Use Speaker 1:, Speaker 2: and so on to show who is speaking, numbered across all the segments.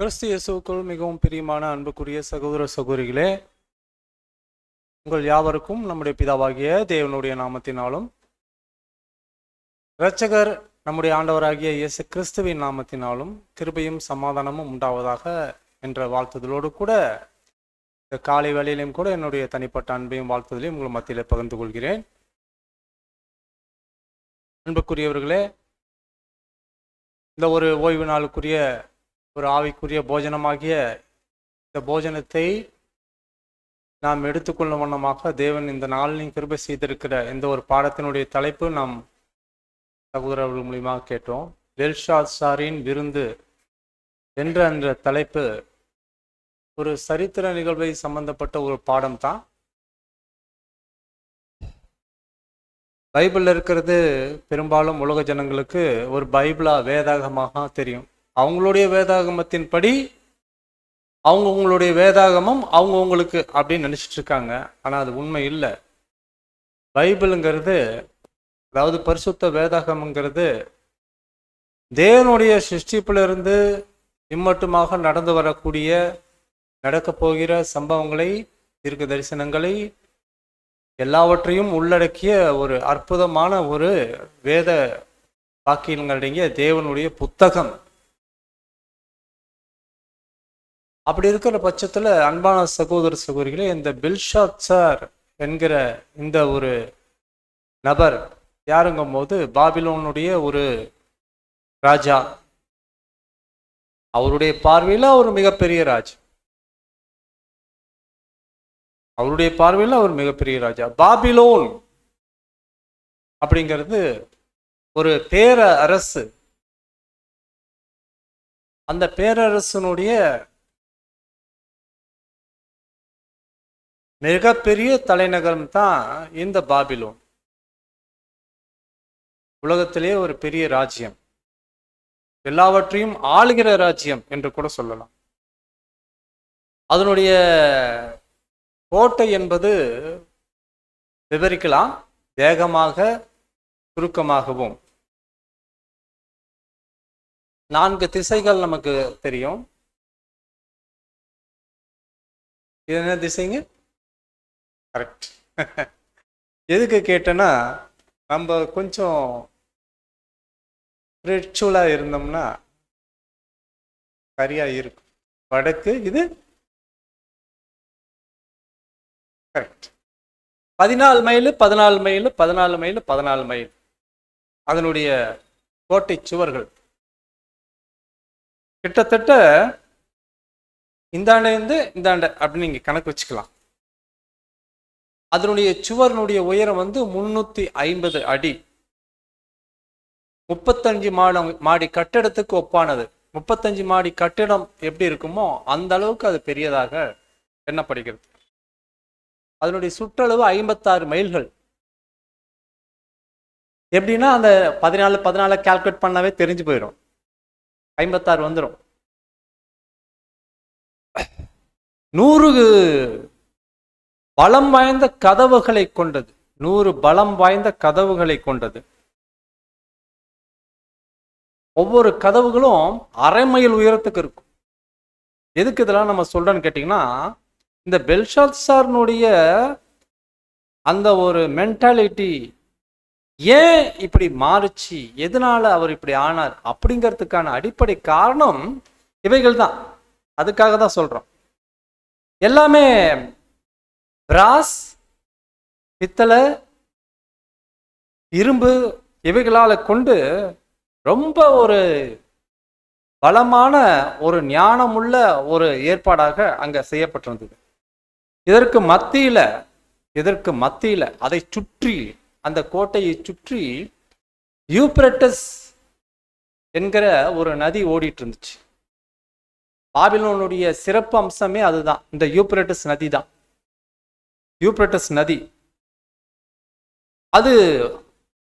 Speaker 1: கிறிஸ்து இயேசுவுக்குள் மிகவும் பிரியமான அன்புக்குரிய சகோதர சகோதரிகளே, உங்கள் யாவருக்கும் நம்முடைய பிதாவாகிய தேவனுடைய நாமத்தினாலும் இரட்சகர் நம்முடைய ஆண்டவராகிய இயேசு கிறிஸ்துவின் நாமத்தினாலும் கிருபையும் சமாதானமும் உண்டாவதாக என்ற வாழ்த்துதலோடு கூட இந்த காலை வேளையிலும் கூட என்னுடைய தனிப்பட்ட அன்பையும் வாழ்த்துதலையும் உங்கள் மத்தியில் பகிர்ந்து கொள்கிறேன். அன்புக்குரியவர்களே, இந்த ஒரு ஓய்வு நாளுக்குரிய ஒரு ஆவிக்குரிய போஜனமாகிய இந்த போஜனத்தை நாம் எடுத்துக்கொள்ளும் வண்ணமாக தேவன் இந்த நாளில் கிருபை செய்திருக்கிற இந்த ஒரு பாடத்தினுடைய தலைப்பு நாம் சகோதரர்கள் மூலியமாக கேட்டோம். பெல்ஷாத்சாரின் விருந்து என்ற அந்த தலைப்பு ஒரு சரித்திர நிகழ்வை சம்பந்தப்பட்ட ஒரு பாடம் தான். பைபிளில் இருக்கிறது பெரும்பாலும் உலக ஜனங்களுக்கு ஒரு பைபிளா வேதாகமாக தெரியும். அவங்களுடைய வேதாகமத்தின்படி அவங்களுடைய வேதாகமம் அவங்களுக்கு அப்படின்னு நினைச்சிட்டு இருக்காங்க. ஆனால் அது உண்மை இல்லை. பைபிளுங்கிறது, அதாவது பரிசுத்த வேதாகமங்கிறது தேவனுடைய சிருஷ்டிப்பிலிருந்து இம்மட்டுமாக நடந்து வரக்கூடிய நடக்கப் போகிற சம்பவங்களை, தீர்க்க தரிசனங்களை எல்லாவற்றையும் உள்ளடக்கிய ஒரு அற்புதமான ஒரு வேத வாக்கியங்களடங்கிய தேவனுடைய புத்தகம். அப்படி இருக்கிற பட்சத்தில் அன்பான சகோதர சகோதரிகளே, இந்த பெல்ஷாத்சார் என்கிற இந்த ஒரு நபர் யாருங்கும் போது பாபிலோனுடைய ஒரு ராஜா. அவருடைய பார்வையில் அவர் மிகப்பெரிய ராஜா. அவருடைய பார்வையில் அவர் மிகப்பெரிய ராஜா. பாபிலோன் அப்படிங்கிறது ஒரு பேர அரசு. அந்த பேரரசனுடைய மிகப்பெரிய தலைநகரம் தான் இந்த பாபிலோன். உலகத்திலே ஒரு பெரிய ராஜ்யம், எல்லாவற்றையும் ஆளுகிற ராஜ்யம் என்று கூட சொல்லலாம். அதனுடைய கோட்டை என்பது விவரிக்கலாம் வேகமாக, சுருக்கமாகவும். 4 திசைகள் நமக்கு தெரியும். இது என்ன திசைங்க? கரெக்ட். எதுக்கு கேட்டேன்னா, நம்ம கொஞ்சம் ஸ்பிரிச்சுவலாக இருந்தோம்னா சரியாக இருக்கும். வடக்கு, இது correct. 14 mile 14 mile 14 mile 14 mile அதனுடைய கோட்டை சுவர்கள் கிட்டத்தட்ட இந்தாண்ட இருந்து இந்தாண்ட அப்படின்னு நீங்கள் கணக்கு வச்சுக்கலாம். அதனுடைய சுவரனுடைய உயரம் 350 அடி. 35 மாடி கட்டிடத்துக்கு ஒப்பானது. 35 மாடி கட்டிடம் எப்படி இருக்குமோ அந்த அளவுக்கு அது பெரியதாக எண்ணப்படுகிறது. அதனுடைய சுற்றளவு 56 மைல்கள். எப்படின்னா அந்த 14 கால்குலேட் பண்ணாவே தெரிஞ்சு போயிடும். 56 வந்துடும். 100 பலம் வாய்ந்த கதவுகளை கொண்டது. 100 பலம் வாய்ந்த கதவுகளை கொண்டது. ஒவ்வொரு கதவுகளும் 1/2 மைல் உயரத்துக்கு இருக்கும். எதுக்கு இதெல்லாம் நம்ம சொல்றோன்னு கேட்டீங்கன்னா, இந்த பெல்ஷாத்சாரினுடைய அந்த ஒரு மென்டாலிட்டி ஏன் இப்படி மாறுச்சு, எதனால அவர் இப்படி ஆனார் அப்படிங்கிறதுக்கான அடிப்படை காரணம் இவைகள் தான். அதுக்காக தான் சொல்றோம். எல்லாமே பிராஸ், பித்தளை, இரும்பு இவைகளால் கொண்டு ரொம்ப ஒரு பலமான ஒரு ஞானமுள்ள ஒரு ஏற்பாடாக அங்க செய்யப்பட்டிருந்தது. இதற்கு மத்தியில அதை சுற்றி, அந்த கோட்டையை சுற்றி யூப்ரட்டஸ் என்கிற ஒரு நதி ஓடிட்டு இருந்துச்சு. பாபிலோனுடைய சிறப்பு அம்சமே அதுதான். இந்த யூப்ரட்டஸ் நதி தான். யூப்ரட்டஸ் நதி அது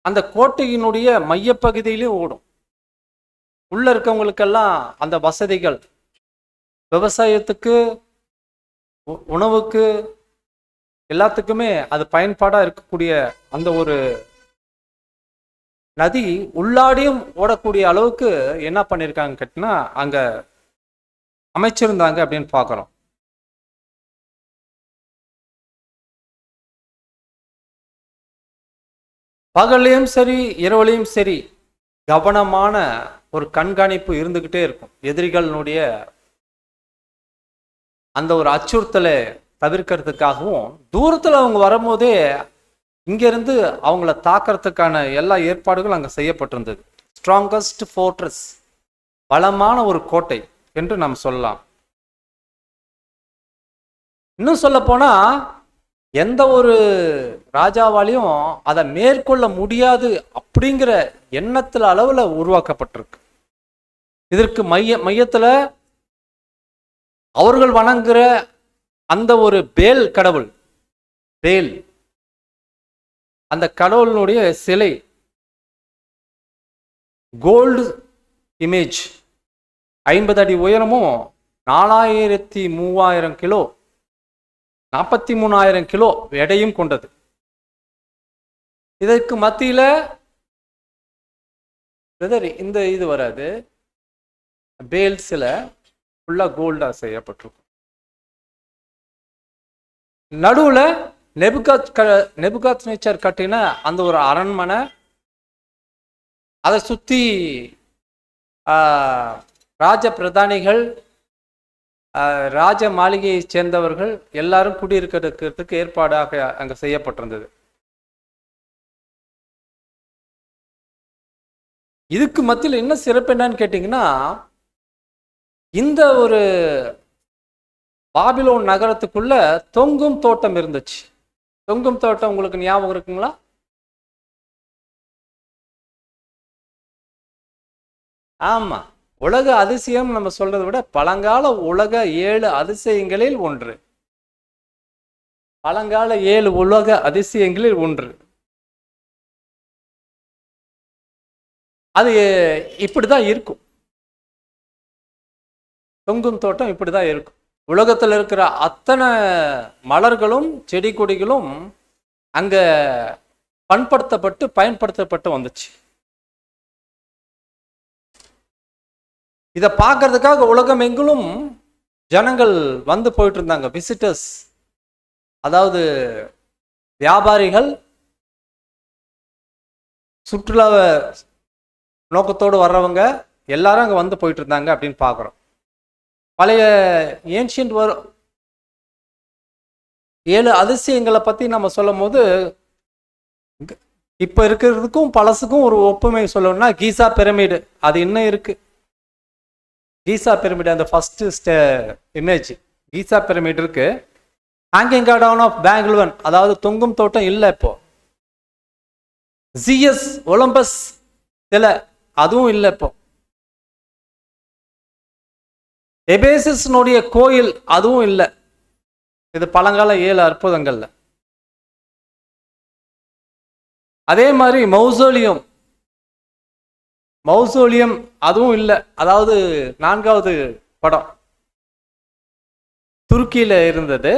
Speaker 1: அந்த கோட்டையினுடைய மையப்பகுதியிலும் ஓடும். உள்ள இருக்கவங்களுக்கெல்லாம் அந்த வசதிகள், விவசாயத்துக்கு, உணவுக்கு, எல்லாத்துக்குமே அது பயன்பாடா இருக்கக்கூடிய அந்த ஒரு நதி உள்ளாடியும் ஓடக்கூடிய அளவுக்கு என்ன பண்ணியிருக்காங்க கேட்டினா, அங்க அமைச்சிருந்தாங்க அப்படின்னு பார்க்குறோம். பகல்லையும் சரி இரவுலையும் சரி கவனமான ஒரு கண்காணிப்பு இருந்துக்கிட்டே இருக்கும். எதிரிகளினுடைய அந்த ஒரு அச்சுறுத்தலை தவிர்க்கிறதுக்காகவும் தூரத்தில் அவங்க வரும்போதே இங்கிருந்து அவங்கள தாக்கிறதுக்கான எல்லா ஏற்பாடுகளும் அங்கே செய்யப்பட்டிருந்தது. ஸ்ட்ராங்கஸ்ட் ஃபோர்ட்ரஸ், பலமான ஒரு கோட்டை என்று நாம் சொல்லலாம். இன்னும் சொல்ல போனா எந்த ஒரு ராஜாவாலையும் அதை மேற்கொள்ள முடியாது அப்படிங்கிற எண்ணத்துல அளவுல உருவாக்கப்பட்டிருக்கு. இதற்கு மையத்துல அவர்கள் வணங்குற அந்த ஒரு பேல் கடவுள், பேல் அந்த கடவுளினுடைய சிலை, கோல்டு இமேஜ், 50 அடி உயரமும் 4300 கிலோ 43,000 கிலோ எடையும் கொண்டது. இதற்கு மத்தியில இந்த இது வராது, பேல்ஸ்ல ஃபுல்லா கோல்டா செய்யப்பட்டிருக்கும். நடுவுல நெபுகாத்நேச்சர் கட்டின அந்த ஒரு அரண்மனை, அதை சுத்தி ராஜ பிரதானிகள், ராஜ மாளிகையை சேர்ந்தவர்கள் எல்லாரும் குடியிருக்கிறதுக்கு ஏற்பாடாக அங்க செய்யப்பட்டிருந்தது. இதுக்கு மத்தியில் என்ன சிறப்பு என்னன்னு கேட்டீங்கன்னா, இந்த ஒரு பாபிலோன் நகரத்துக்குள்ள தொங்கும் தோட்டம் இருந்துச்சு. தொங்கும் தோட்டம் உங்களுக்கு ஞாபகம் இருக்குங்களா? ஆமா, உலக அதிசயம் நம்ம சொல்றதை விட பழங்கால உலக 7 அதிசயங்களில் ஒன்று. பழங்கால 7 உலக அதிசயங்களில் ஒன்று. அது இப்படிதான் இருக்கும். தொங்கும் தோட்டம் இப்படிதான் இருக்கும். உலகத்தில் இருக்கிற அத்தனை மலர்களும் செடி கொடிகளும் அங்க பண்படுத்தப்பட்டு பயன்படுத்தப்பட்டு வந்துச்சு. இதை பார்க்கறதுக்காக உலகம் எங்கிலும் ஜனங்கள் வந்து போயிட்டு இருந்தாங்க. விசிட்டர்ஸ், அதாவது வியாபாரிகள், சுற்றுலா நோக்கத்தோடு வர்றவங்க எல்லாரும் அங்கே வந்து போயிட்டு இருந்தாங்க அப்படின்னு பார்க்குறோம். பழைய ஏன்ஷியன்ட் 7 அதிசயங்களை பற்றி நம்ம சொல்லும் போது இப்போ இருக்கிறதுக்கும் பழசுக்கும் ஒரு ஒப்புமை சொல்லணும்னா கீசா பிரமிடு, அது இன்னும் இருக்கு. கீசா பிரமிடு, அந்த ஃபர்ஸ்ட் இமேஜ் கீசா பிரமிடு இருக்கு. ஹேங்கிங் கார்டன் ஆஃப் பெங்களூர், அதாவது தொங்கும் தோட்டம் இல்லை இப்போ. ஜிஎஸ் ஒலிம்பஸ் சிலை, அதுவும் இல்லை இப்போ. எபேசஸ்னுடைய கோயில், அதுவும் இல்லை. இது பழங்கால 7 அற்புதங்கள்ல. அதே மாதிரி மௌசோலியம் அதுவும் இல்லை. அதாவது 4வது படம் துருக்கியில இருந்தது.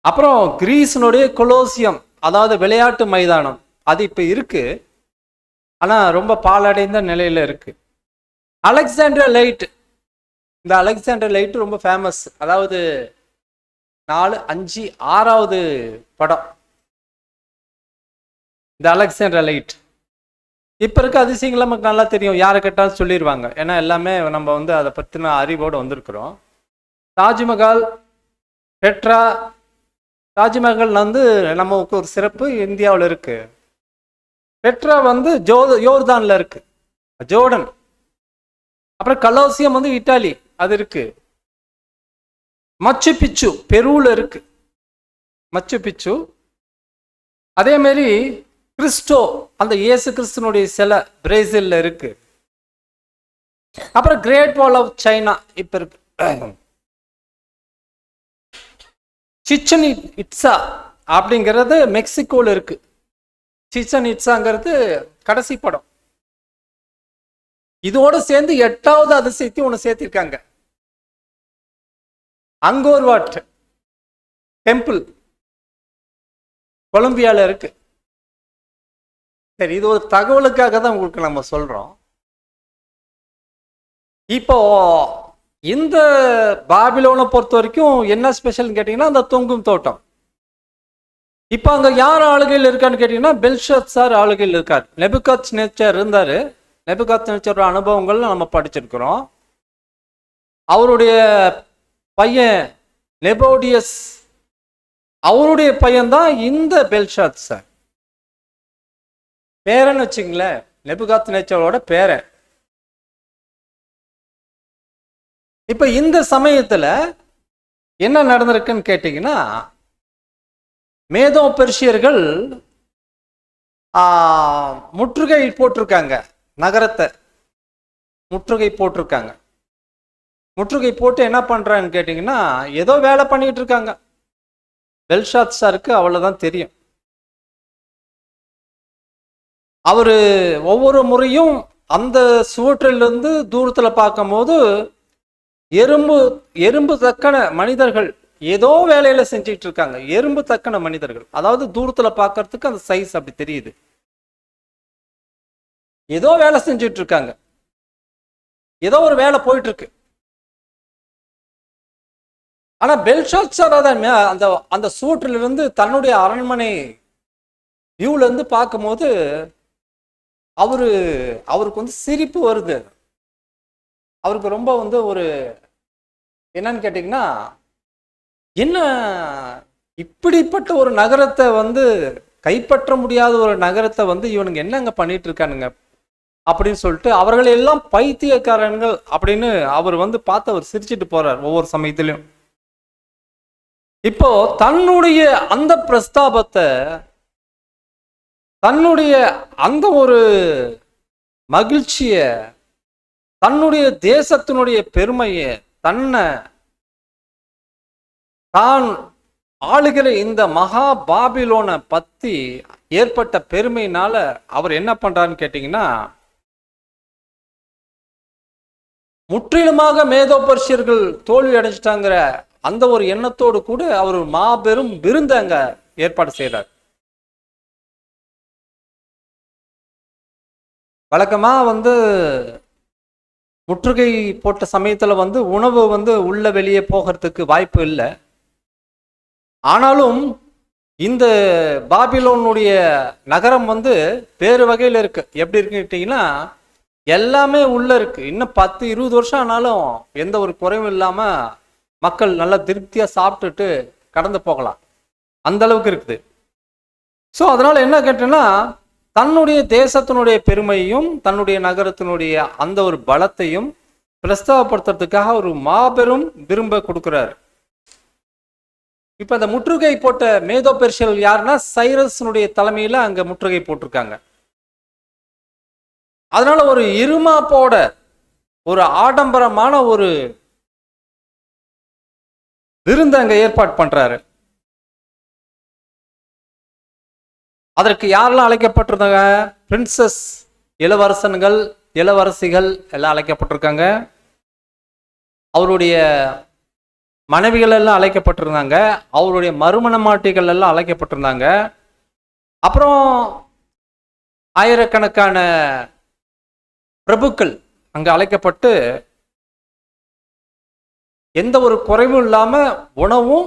Speaker 1: அப்புறம் கிரீஸினுடைய கொலோசியம், அதாவது விளையாட்டு மைதானம், அது இப்ப இருக்கு, ஆனா ரொம்ப பாழடைந்த நிலையில இருக்கு. அலெக்சாண்டர் லைட், இந்த அலெக்சாண்டர் லைட் ரொம்ப ஃபேமஸ். அதாவது 4, 5, 6வது படம் இந்த அலெக்சாண்டர் லைட். இப்ப இருக்க அதிசயங்கள் நமக்கு நல்லா தெரியும், யாரை கேட்டாலும் சொல்லிடுவாங்க. ஏன்னா எல்லாமே நம்ம அதை பத்தின அறிவோடு வந்திருக்கிறோம். தாஜ்மஹால், பெட்ரா, தாஜ்மஹால் நமக்கு ஒரு சிறப்பு இந்தியாவில் இருக்கு. பெட்ரா யோர்தான்ல இருக்கு, ஜோர்டன். அப்புறம் கலோசியம் இட்டாலி, அது இருக்கு. மச்சு பிச்சு பெருவுல இருக்கு, மச்சு பிச்சு. அதே மாதிரி கிறிஸ்டோ, அந்த இயேசு கிறிஸ்துனுடைய சிலை பிரேசில்ல இருக்கு. அப்புறம் கிரேட் வால் ஆஃப் சைனா இப்ப இருக்கு. சிச்சன் இட்ஸா அப்படிங்கிறது மெக்சிகோல இருக்கு. சிச்சன் இட்ஸாங்கிறது கடைசி படம். இதோட சேர்ந்து 8வது அதிசயத்தையும் ஒன்று சேர்த்திருக்காங்க, அங்கோர் வாட் டெம்பிள், கொலம்பியால இருக்கு. சரி, இது ஒரு தகவலுக்காக தான் உங்களுக்கு நம்ம சொல்றோம். இப்போ
Speaker 2: இந்த பாபிலோனை பொறுத்த வரைக்கும் என்ன ஸ்பெஷல்னு கேட்டிங்கன்னா அந்த தொங்கும் தோட்டம். இப்போ அங்கே யார் ஆளுகையில் இருக்கான்னு கேட்டிங்கன்னா பெல்ஷத்சார் ஆளுகையில் இருக்கார். நெபுகாத்நேச்சர் இருந்தார். நெபுகாத்நேச்சரோட அனுபவங்கள் நம்ம படிச்சிருக்கிறோம். அவருடைய பையன் நெபோடியஸ், அவருடைய பையன்தான் இந்த பெல்ஷத்சார். பேரன் வச்சுங்களேன், நெபுகாத்நேச்சரோட பேரன். இப்ப இந்த சமயத்துல என்ன நடந்திருக்குன்னு கேட்டீங்கன்னா, மேதோ பெர்ஷியர்கள் முற்றுகை போட்டிருக்காங்க, நகரத்தை முற்றுகை போட்டிருக்காங்க. முற்றுகை போட்டு என்ன பண்றாங்கன்னு கேட்டீங்கன்னா, ஏதோ வேலை பண்ணிட்டு இருக்காங்க. பெல்ஷாத்சாருக்கு அவ்வளவுதான் தெரியும். அவரு ஒவ்வொரு முறையும் அந்த சுவற்றிலிருந்து தூரத்துல பார்க்கும் போது எறும்பு தக்கன மனிதர்கள் ஏதோ வேலையில செஞ்சுட்டு இருக்காங்க. எறும்பு தக்கன மனிதர்கள், அதாவது தூரத்துல பார்க்கறதுக்கு அந்த சைஸ் அப்படி தெரியுது. ஏதோ வேலை செஞ்சுட்டு இருக்காங்க, ஏதோ ஒரு வேலை போயிட்டு இருக்கு. ஆனா பெல்ஷாத்சார் அந்த அந்த சூற்றிலிருந்து தன்னுடைய அரண்மனை வியூல இருந்து பார்க்கும்போது அவருக்கு வந்து சிரிப்பு வருது. அவருக்கு ரொம்ப வந்து ஒரு என்னன்னு கேட்டீங்கன்னா, என்ன இப்படிப்பட்ட ஒரு நகரத்தை வந்து கைப்பற்ற முடியாத ஒரு நகரத்தை வந்து இவனுங்க என்னங்க பண்ணிட்டு இருக்கானுங்க அப்படின்னு சொல்லிட்டு அவர்கள் எல்லாம் பைத்தியக்காரன்கள் அப்படின்னு அவர் வந்து பார்த்து அவர் சிரிச்சிட்டு போறார் ஒவ்வொரு சமயத்திலையும். இப்போ தன்னுடைய அந்த பிரஸ்தாபத்தை, தன்னுடைய அந்த ஒரு மகிழ்ச்சிய, தன்னுடைய தேசத்தினுடைய பெருமையை, தான் ஆளுகிற இந்த மகா பாபிலோனை பத்தி ஏற்பட்ட பெருமையினால அவர் என்ன பண்றாருன்னு கேட்டீங்கன்னா, முற்றிலுமாக மேதோ பர்ஷியர்கள் தோல்வி அடைஞ்சிட்டாங்கிற அந்த ஒரு எண்ணத்தோடு கூட அவர் மாபெரும் விருந்து அங்க ஏற்பாடு செய்கிறார். வழக்கமா வந்து முற்றுகை போட்ட சமயத்துல வந்து உணவு வந்து உள்ள வெளியே போகிறதுக்கு வாய்ப்பு இல்லை. ஆனாலும் இந்த பாபிலோனுடைய நகரம் வந்து வேறு வகையில் இருக்கு. எப்படி இருக்குன்னு கேட்டீங்கன்னா, எல்லாமே உள்ள இருக்கு. இன்னும் 10-20 வருஷம் ஆனாலும் எந்த ஒரு குறைவும் இல்லாம மக்கள் நல்லா திருப்தியா சாப்பிட்டுட்டு கடந்து போகலாம், அந்த அளவுக்கு இருக்குது. ஸோ அதனால என்ன கேட்டேன்னா, தன்னுடைய தேசத்தினுடைய பெருமையும் தன்னுடைய நகரத்தினுடைய அந்த ஒரு பலத்தையும் பிரஸ்தாபப்படுத்துறதுக்காக ஒரு மாபெரும் விரும்ப கொடுக்கிறார். இப்ப அந்த முற்றுகை போட்ட மேதோ பெர்ஷியர்கள் யாருன்னா சைரஸினுடைய தலைமையில அங்க முற்றுகை போட்டிருக்காங்க. அதனால ஒரு இருமாப்போட ஒரு ஆடம்பரமான ஒரு விருந்து அங்க ஏற்பாடு பண்றாரு. அதற்கு யாரெல்லாம் அழைக்கப்பட்டிருந்தாங்க? பிரின்சஸ், இளவரசன்கள், இளவரசிகள் எல்லாம் அழைக்கப்பட்டிருக்காங்க. அவருடைய மனைவிகள் எல்லாம் அழைக்கப்பட்டிருந்தாங்க. அவருடைய மறுமணமாட்டிகள் எல்லாம் அழைக்கப்பட்டிருந்தாங்க. அப்புறம் ஆயிரக்கணக்கான பிரபுக்கள் அங்க அழைக்கப்பட்டு எந்த ஒரு குறைவும் இல்லாம உணவும்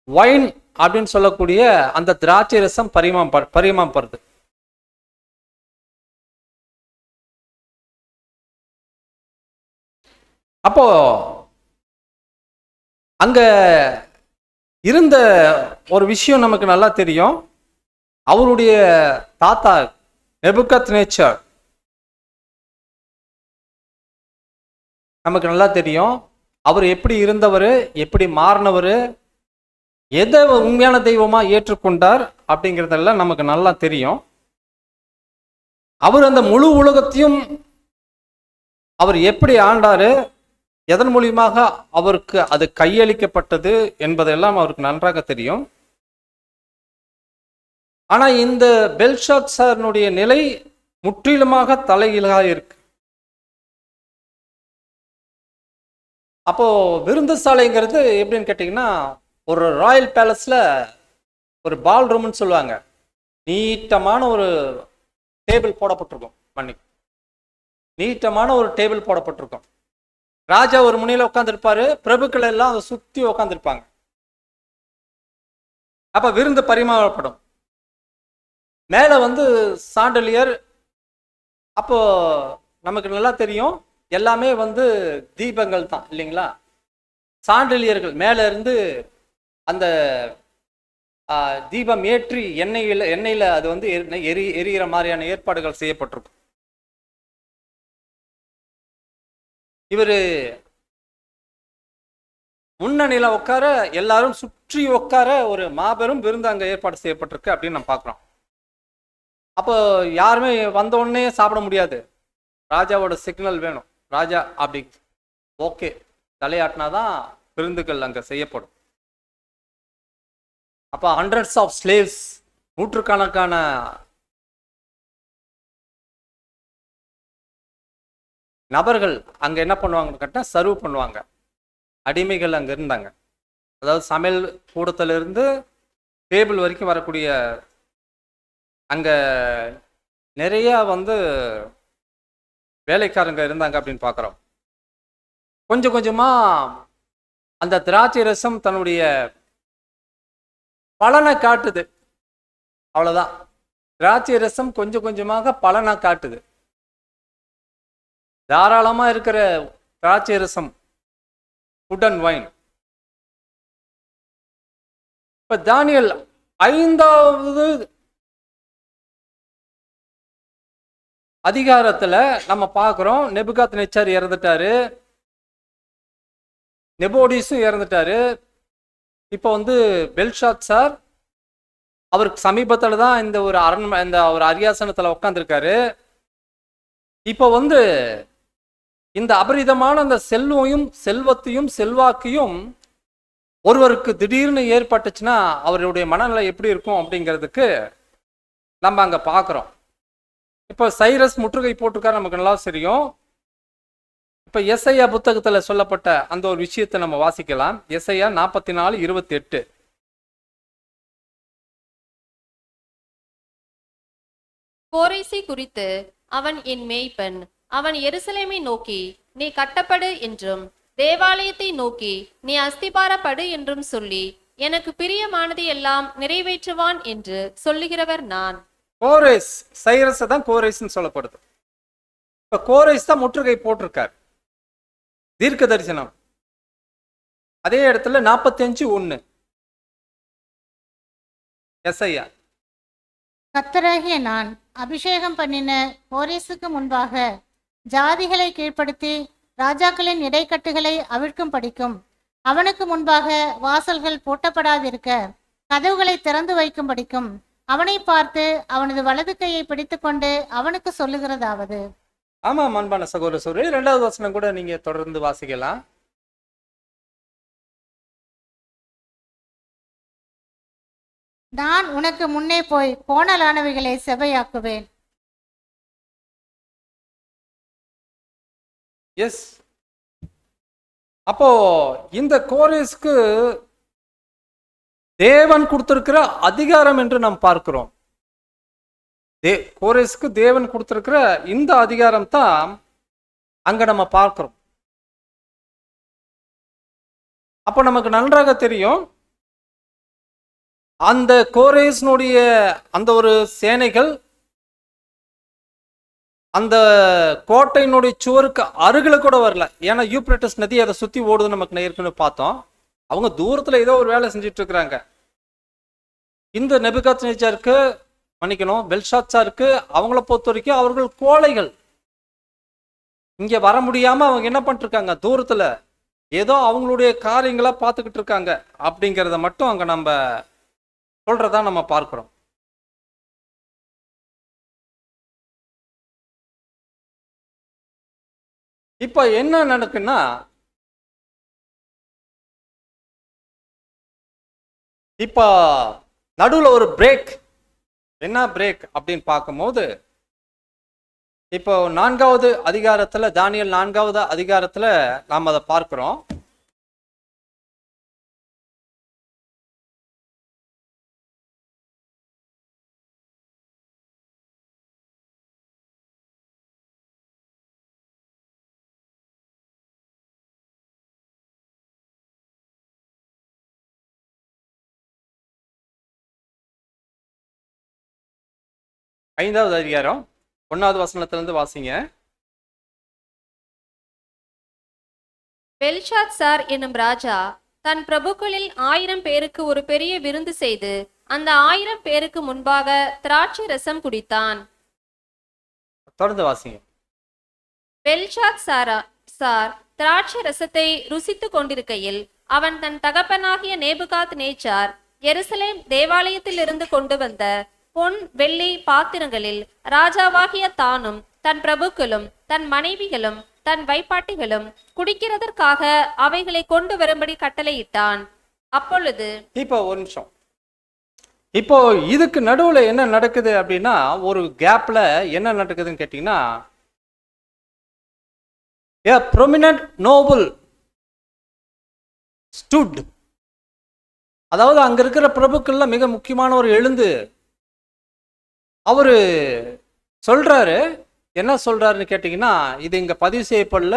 Speaker 2: வைன் அப்படின்னு சொல்லக்கூடிய அந்த திராட்சை ரசம் பரிமாறப்படுது. அப்போ அங்க இருந்த ஒரு விஷயம் நமக்கு நல்லா தெரியும். அவருடைய தாத்தா நெபுகத்நேச்சர் நமக்கு நல்லா தெரியும். அவர் எப்படி இருந்தவர், எப்படி மாறினவர், எதை உண்மையான தெய்வமா ஏற்றுக்கொண்டார் அப்படிங்கிறதெல்லாம் நமக்கு நல்லா தெரியும். அவர் அந்த முழு உலகத்தையும் அவர் எப்படி ஆண்டாரு, எதன் மூலியமாக அவருக்கு அது கையளிக்கப்பட்டது என்பதெல்லாம் அவருக்கு நன்றாக தெரியும். ஆனா இந்த பெல்ஷாத்சாரினுடைய நிலை முற்றிலுமாக தலைகீழாக இருக்கு. அப்போ விருந்து சாலைங்கிறது எப்படின்னு கேட்டீங்கன்னா, ஒரு ராயல் பேலஸ்ல ஒரு பால் ரூம்னு சொல்லுவாங்க, நீட்டமான ஒரு டேபிள் போடப்பட்டிருக்கும். நீட்டமான ஒரு டேபிள் போடப்பட்டிருக்கும். ராஜா ஒரு முனையில உட்காந்துருப்பாரு, பிரபுக்கள் எல்லாம் அதை சுத்தி உட்காந்துருப்பாங்க. அப்ப விருந்து பரிமாறப்படும். மேல சாண்டலியர். அப்போ நமக்கு நல்லா தெரியும், எல்லாமே தீபங்கள் தான் இல்லைங்களா? சாண்டலியர்கள் மேல இருந்து அந்த தீபம் ஏற்றி எண்ணெயில அது எரிகிற மாதிரியான ஏற்பாடுகள் செய்யப்பட்டிருக்கும். இவரு முன்னணியில உட்கார, எல்லாரும் சுற்றி உட்கார ஒரு மாபெரும் விருந்து அங்க ஏற்பாடு செய்யப்பட்டிருக்கு அப்படின்னு நம்ம பார்க்கிறோம். அப்போ யாருமே வந்த உடனே சாப்பிட முடியாது. ராஜாவோட சிக்னல் வேணும். ராஜா அப்படி ஓகே தலையாட்டினாதான் விருந்துகள் அங்க செய்யப்படும். அப்ப ஹண்ட்ரட்ஸ் ஆஃப் ஸ்லேவ்ஸ், நூற்றுக்கணக்கான நபர்கள் அங்க என்ன பண்ணுவாங்கன்னு கேட்டா சர்வ் பண்ணுவாங்க. அடிமைகள் அங்க இருந்தாங்க. அதாவது சமையல் கூடத்துல இருந்து டேபிள் வரைக்கும் வரக்கூடிய அங்க நிறைய வேலைக்காரங்க இருந்தாங்க அப்படின்னு பார்க்குறோம். கொஞ்சம் கொஞ்சமா அந்த திராட்சை ரசம் தன்னுடைய பலனை காட்டுது. அவ்வளவுதான். திராட்சை ரசம் கொஞ்சம் கொஞ்சமாக பலனை காட்டுது. தாராளமா இருக்கிற திராட்சை ரசம், ஃபுட் அண்ட் வைன். இப்ப தானியேல் 5வது அதிகாரத்துல நம்ம பார்க்கிறோம், நேபுகாத்நேச்சார் இறந்துட்டாரு, நெபோடிஸும் இறந்துட்டாரு. இப்போ பெல்ஷாத்சார் அவருக்கு சமீபத்தில் தான் இந்த ஒரு அரியாசனத்தில் உட்காந்துருக்காரு. இப்போ இந்த அபரிதமான அந்த செல்வத்தையும் செல்வாக்கையும் ஒருவருக்கு திடீர்னு ஏற்பட்டுச்சுன்னா அவருடைய மனநிலை எப்படி இருக்கும் அப்படிங்கிறதுக்கு நம்ம அங்க பார்க்குறோம். இப்போ சைரஸ் முற்றுகை போட்டிருக்காரு, நமக்கு நல்லா தெரியும். இப்ப எஸ்ஐயா புத்தகத்துல சொல்லப்பட்ட அந்த ஒரு விஷயத்தை நம்ம வாசிக்கலாம். எஸ்ஐயா 44:28.
Speaker 3: கோரேசி குறித்து, அவன் என் மேய்ப்பன், அவன் எருசலேமை நோக்கி நீ கட்டப்படு என்றும் தேவாலயத்தை நோக்கி நீ அஸ்திபாரப்படு என்றும் சொல்லி எனக்கு பிரியமானது எல்லாம் நிறைவேற்றுவான் என்று சொல்லுகிறவர் நான்.
Speaker 2: கோரேஸ், சைரஸ் தான் கோரேஸ்ன்னு சொல்லப்படுது. இப்ப கோரேஸ் தான் முற்றுகை போட்டிருக்கார். தீர்க்க தரிசனம் அதே இடத்துல 45:1 எஸ்ஐயா.
Speaker 4: கர்த்தராகிய நான் அபிஷேகம் பண்ணின கோரேசுக்கு முன்பாக ஜாதிகளை கீழ்ப்படுத்தி ராஜாக்களின் இடைக்கட்டுகளை அவிழ்க்கும் படிக்கும், அவனுக்கு முன்பாக வாசல்கள் பூட்டப்படாதிருக்க கதவுகளை திறந்து வைக்கும் படிக்கும், அவனை பார்த்து அவனது வலது கையை பிடித்துக்கொண்டு அவனுக்கு சொல்லுகிறதாவது.
Speaker 2: ஆமா அன்பான சகோதர சகோதரி, 2வது வசனம் கூட நீங்க தொடர்ந்து வாசிக்கலாம்.
Speaker 4: நான் உனக்கு முன்னே போய் கோணலானவைகளை செவ்வையாக்குவேன்.
Speaker 2: எஸ். அப்போ இந்த கோரேஸ்க்கு தேவன் கொடுத்திருக்கிற அதிகாரம் என்று நாம் பார்க்கிறோம். கோரேஸ்க்கு தேவன் கொடுத்திருக்கிற இந்த அதிகாரம் தான் அங்க நம்ம பார்க்கிறோம். அப்போ நமக்கு நன்றாக தெரியும், அந்த கோரேஸ்னுடைய அந்த ஒரு சேனைகள் அந்த கோட்டையினுடைய சுவருக்கு அருகில கூட வரல. ஏன்னா யூப்ரட்டிஸ் நதி அதை சுத்தி ஓடுதுன்னு நமக்கு ஏற்கனவே பார்த்தோம். அவங்க தூரத்துல ஏதோ ஒரு வேலை செஞ்சுட்டு இருக்கிறாங்க. இந்த நேபுகாத்நேச்சாருக்கு, மன்னிக்கணும், பெல்ஷாத்சாருக்கு அவங்கள பொறுத்த வரைக்கும் அவர்கள் கோழைகள். இங்க வர முடியாம அவங்க என்ன பண்ணிட்டு இருக்காங்க, தூரத்துல ஏதோ அவங்களுடைய காரியங்களா பார்த்துக்கிட்டு இருக்காங்க அப்படிங்கிறத மட்டும் அங்க நம்ம சொல்றதா நம்ம பார்க்கிறோம். இப்ப என்ன நடக்குன்னா, இப்ப நடுவுல ஒரு பிரேக். என்ன பிரேக் அப்படின்னு பார்க்கும்போது, இப்போ 4வது அதிகாரத்துல, தானியேல் 4வது அதிகாரத்துல நாம் அதை பார்க்கிறோம். 5வது அதிகாரம் 1வது வசனத்திலிருந்து வாசிங்க.
Speaker 3: பெல்ஷாத்சார் என்னும் ராஜா தன் பிரபுக்களில் 1000 பேருக்கு ஒரு பெரிய விருந்து செய்து அந்த 1000 பேருக்கு முன்பாக திராட்சை ரசம் குடித்தான்.
Speaker 2: தொடர்ந்து வாசிங்க.
Speaker 3: பெல்ஷாத்சார் திராட்சை ரசத்தை ருசித்து கொண்டிருக்கையில் அவன் தன் தகப்பனாகிய நேபுகாத் நேச்சார் எருசலேம் தேவாலயத்திலிருந்து கொண்டு வந்த பொன் வெள்ளி பாத்திரங்களில் ராஜாவாகிய தானும் தன் பிரபுக்களும் தன் மனைவிகளும் தன் வைப்பாட்டிகளும் குடிக்கிறதற்காக அவைகளை கொண்டு வரும்படி கட்டளையிட்டான். அப்பொழுது
Speaker 2: இப்போ ஒரு நிமிஷம். இப்போ இதுக்கு நடுவுல என்ன நடக்குது அப்படின்னா, ஒரு கேப்ல என்ன நடக்குதுன்னு கேட்டீங்கன்னா, a prominent noble stood, அதாவது அங்க இருக்கிற பிரபுக்கள்ல மிக முக்கியமானவர் எழுந்து அவரு சொல்றாரு. என்ன சொல்றாருன்னு கேட்டீங்கன்னா, இது இங்க பதிவு செய்யப்படல,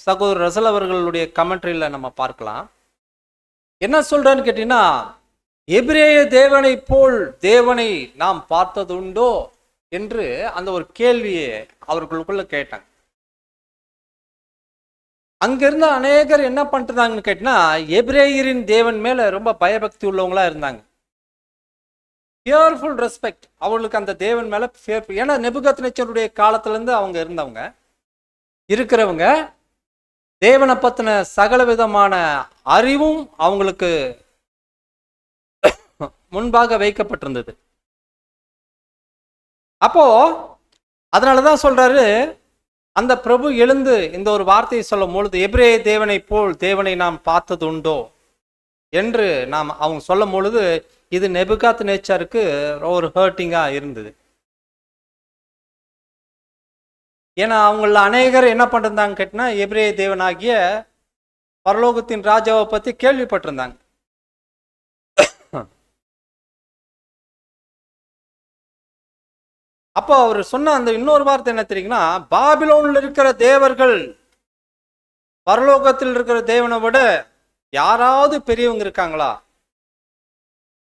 Speaker 2: சகோதரர் ரசல் அவர்களுடைய கமெண்ட்ரியில நம்ம பார்க்கலாம். என்ன சொல்றாருன்னு கேட்டீங்கன்னா, எபிரேய தேவனை போல் தேவனை நாம் பார்த்ததுண்டோ என்று அந்த ஒரு கேள்வியை அவர்களுக்குள்ள கேட்டாங்க. அங்கிருந்த அநேகர் என்ன பண்ணிட்டாங்கன்னு கேட்டீங்கன்னா, எபிரேயரின் தேவன் மேல ரொம்ப பயபக்தி உள்ளவங்களா இருந்தாங்க. பியர்ஃபுல் ரெஸ்பெக்ட், அவங்களுக்கு அந்த தேவன் மேல ஏன்னா நெபுகத்நேச்சருடைய காலத்துல இருந்து அவங்க இருந்தவங்க இருக்கிறவங்க, தேவனை பத்தின சகல விதமான அறிவும் அவங்களுக்கு முன்பாக வைக்கப்பட்டிருந்தது. அப்போ அதனாலதான் சொல்றாரு, அந்த பிரபு எழுந்து இந்த ஒரு வார்த்தையை சொல்லும் பொழுது, எபிரேய தேவனை போல் தேவனை நாம் பார்த்தது உண்டோ என்று நாம் அவங்க சொல்லும் பொழுது, இது நெபுகாத்நேச்சருக்கு ஒரு ஹர்ட்டிங்கா இருந்தது. ஏன்னா அவங்கள அநேகர் என்ன பண்ணிருந்தாங்க கேட்டினா, எபிரேய தேவனாகிய பரலோகத்தின் ராஜாவை பத்தி கேள்விப்பட்டிருந்தாங்க. அப்போ அவர் சொன்ன அந்த இன்னொரு வார்த்தை என்ன தெரியுங்கன்னா, பாபிலோன்ல இருக்கிற தேவர்கள் பரலோகத்தில் இருக்கிற தேவனை விட யாராவது பெரியவங்க இருக்காங்களா?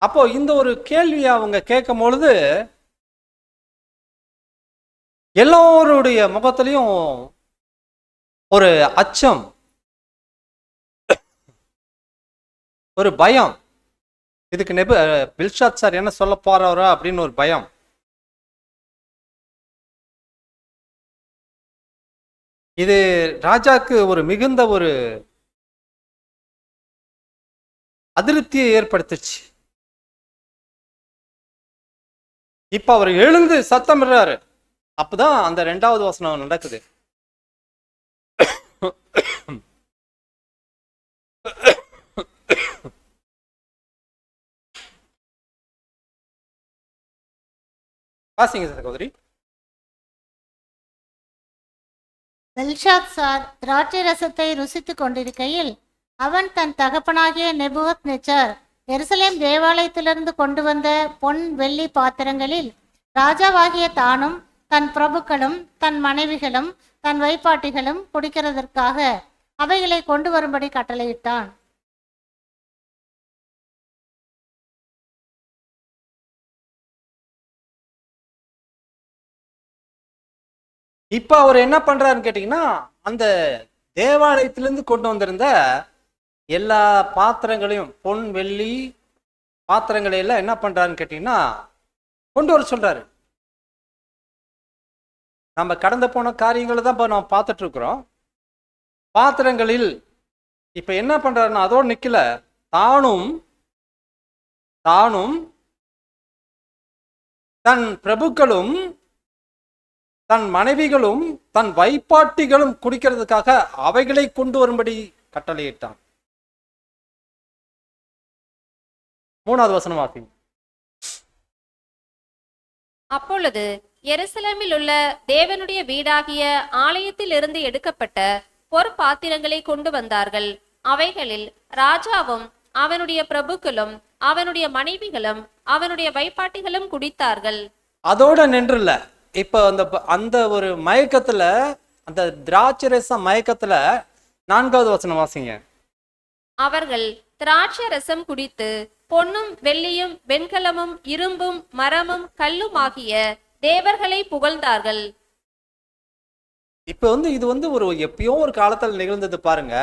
Speaker 2: அப்போ இந்த ஒரு கேள்வியை அவங்க கேட்கும் பொழுது எல்லோருடைய முகத்திலையும் ஒரு அச்சம், ஒரு பயம். இதுக்கு பெல்ஷாத்சார் என்ன சொல்ல போறாரோ அப்படின்னு ஒரு பயம். இது ராஜாக்கு ஒரு மிகுந்த ஒரு அதிருப்தியை ஏற்படுத்துச்சு. இப்ப அவர் எழுந்து சத்தமிடுறாரு. அப்பதான் அந்த 2வது வசனம் நடக்குது. வாசிங்க சகோதரி.
Speaker 4: பெல்ஷாத்சார் திராட்சை ரசத்தை ருசித்துக் கொண்டிருக்கையில் அவன் தன் தகப்பனாகிய நெபுகத்நேச்சர் எருசலேம் தேவாலயத்திலிருந்து கொண்டு வந்த பொன் வெள்ளி பாத்திரங்களில் ராஜாவாகிய தானும் தன் பிரபுக்களும் தன் மனைவிகளும் தன் வைப்பாட்டிகளும் குடிக்கிறதற்காக அவைகளை கொண்டு வரும்படி கட்டளையிட்டான்.
Speaker 2: இப்ப அவர் என்ன பண்றாருன்னு கேட்டீங்கன்னா, அந்த தேவாலயத்திலிருந்து கொண்டு வந்திருந்த எல்லா பாத்திரங்களையும், பொன் வெள்ளி பாத்திரங்களை எல்லாம் என்ன பண்றாருன்னு கேட்டீங்கன்னா கொண்டு வர சொல்றாரு. நம்ம கடந்து போன காரியங்களை தான் இப்ப நம்ம பார்த்துட்டு இருக்கிறோம். பாத்திரங்களில் இப்ப என்ன பண்றாருன்னா, அதோடு நிக்கல, தானும் தன் பிரபுக்களும் தன் மனைவிகளும் தன் வைப்பாட்டிகளும் குடிக்கிறதுக்காக அவைகளை கொண்டு வரும்படி கட்டளையிட்டான். 3வது வசனம் வாசி.
Speaker 3: அப்பொழுது எருசலேமில் உள்ள தேவனுடைய வீடாகிய ஆலயத்தில் இருந்து எடுக்கப்பட்ட பொற்பாத்திரங்களை கொண்டு வந்தார்கள். அவைகளில் ராஜாவும் அவனுடைய பிரபுக்களும் அவனுடைய மனைவிகளும் அவனுடைய வைப்பாட்டிகளும் குடித்தார்கள்.
Speaker 2: அதோட நின்றுல இப்ப அந்த ஒரு மயக்கத்துல, அந்த திராட்சரச மயக்கத்துல 4வது வசனம் வாசிங்க.
Speaker 3: அவர்கள் திராட்சை ரசம் குடித்து பொன்னும் வெள்ளியும் வெண்கலமும் இரும்பும் மரமும் கல்லும் ஆகிய தேவர்களை புகழ்ந்தார்கள்.
Speaker 2: இப்ப இது ஒரு எப்பயோ ஒரு காலத்துல நிகழ்ந்தது பாருங்க.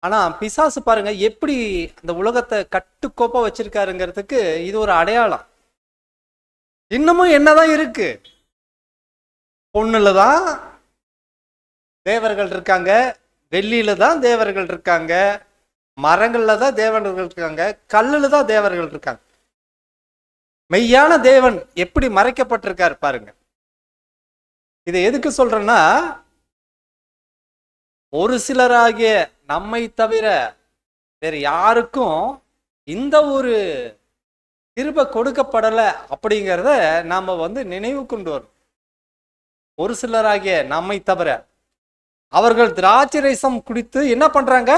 Speaker 2: ஆனா பிசாசு பாருங்க எப்படி அந்த உலகத்தை கட்டுக்கோப்பா வச்சிருக்காருங்கிறதுக்கு இது ஒரு அடையாளம். இன்னமும் என்னதான் இருக்கு? பொண்ணுல தான் தேவர்கள் இருக்காங்க, வெள்ளியில தான் தேவர்கள் இருக்காங்க, மரங்கள்ல தான் தேவர்கள் இருக்காங்க, கல்லுல தான் தேவர்கள் இருக்காங்க. மெய்யான தேவன் எப்படி மறைக்கப்பட்டிருக்காரு பாருங்க. இதை எதுக்கு சொல்றேன்னா, ஒரு சிலராகிய நம்மை தவிர வேற யாருக்கும் இந்த ஒரு கிருபை கொடுக்கப்படலை அப்படிங்கிறத நாம நினைவு கொண்டு வரும். ஒரு சிலராகிய நம்மை தவிர அவர்கள் திராட்சை ரசம் குடித்து என்ன பண்றாங்க?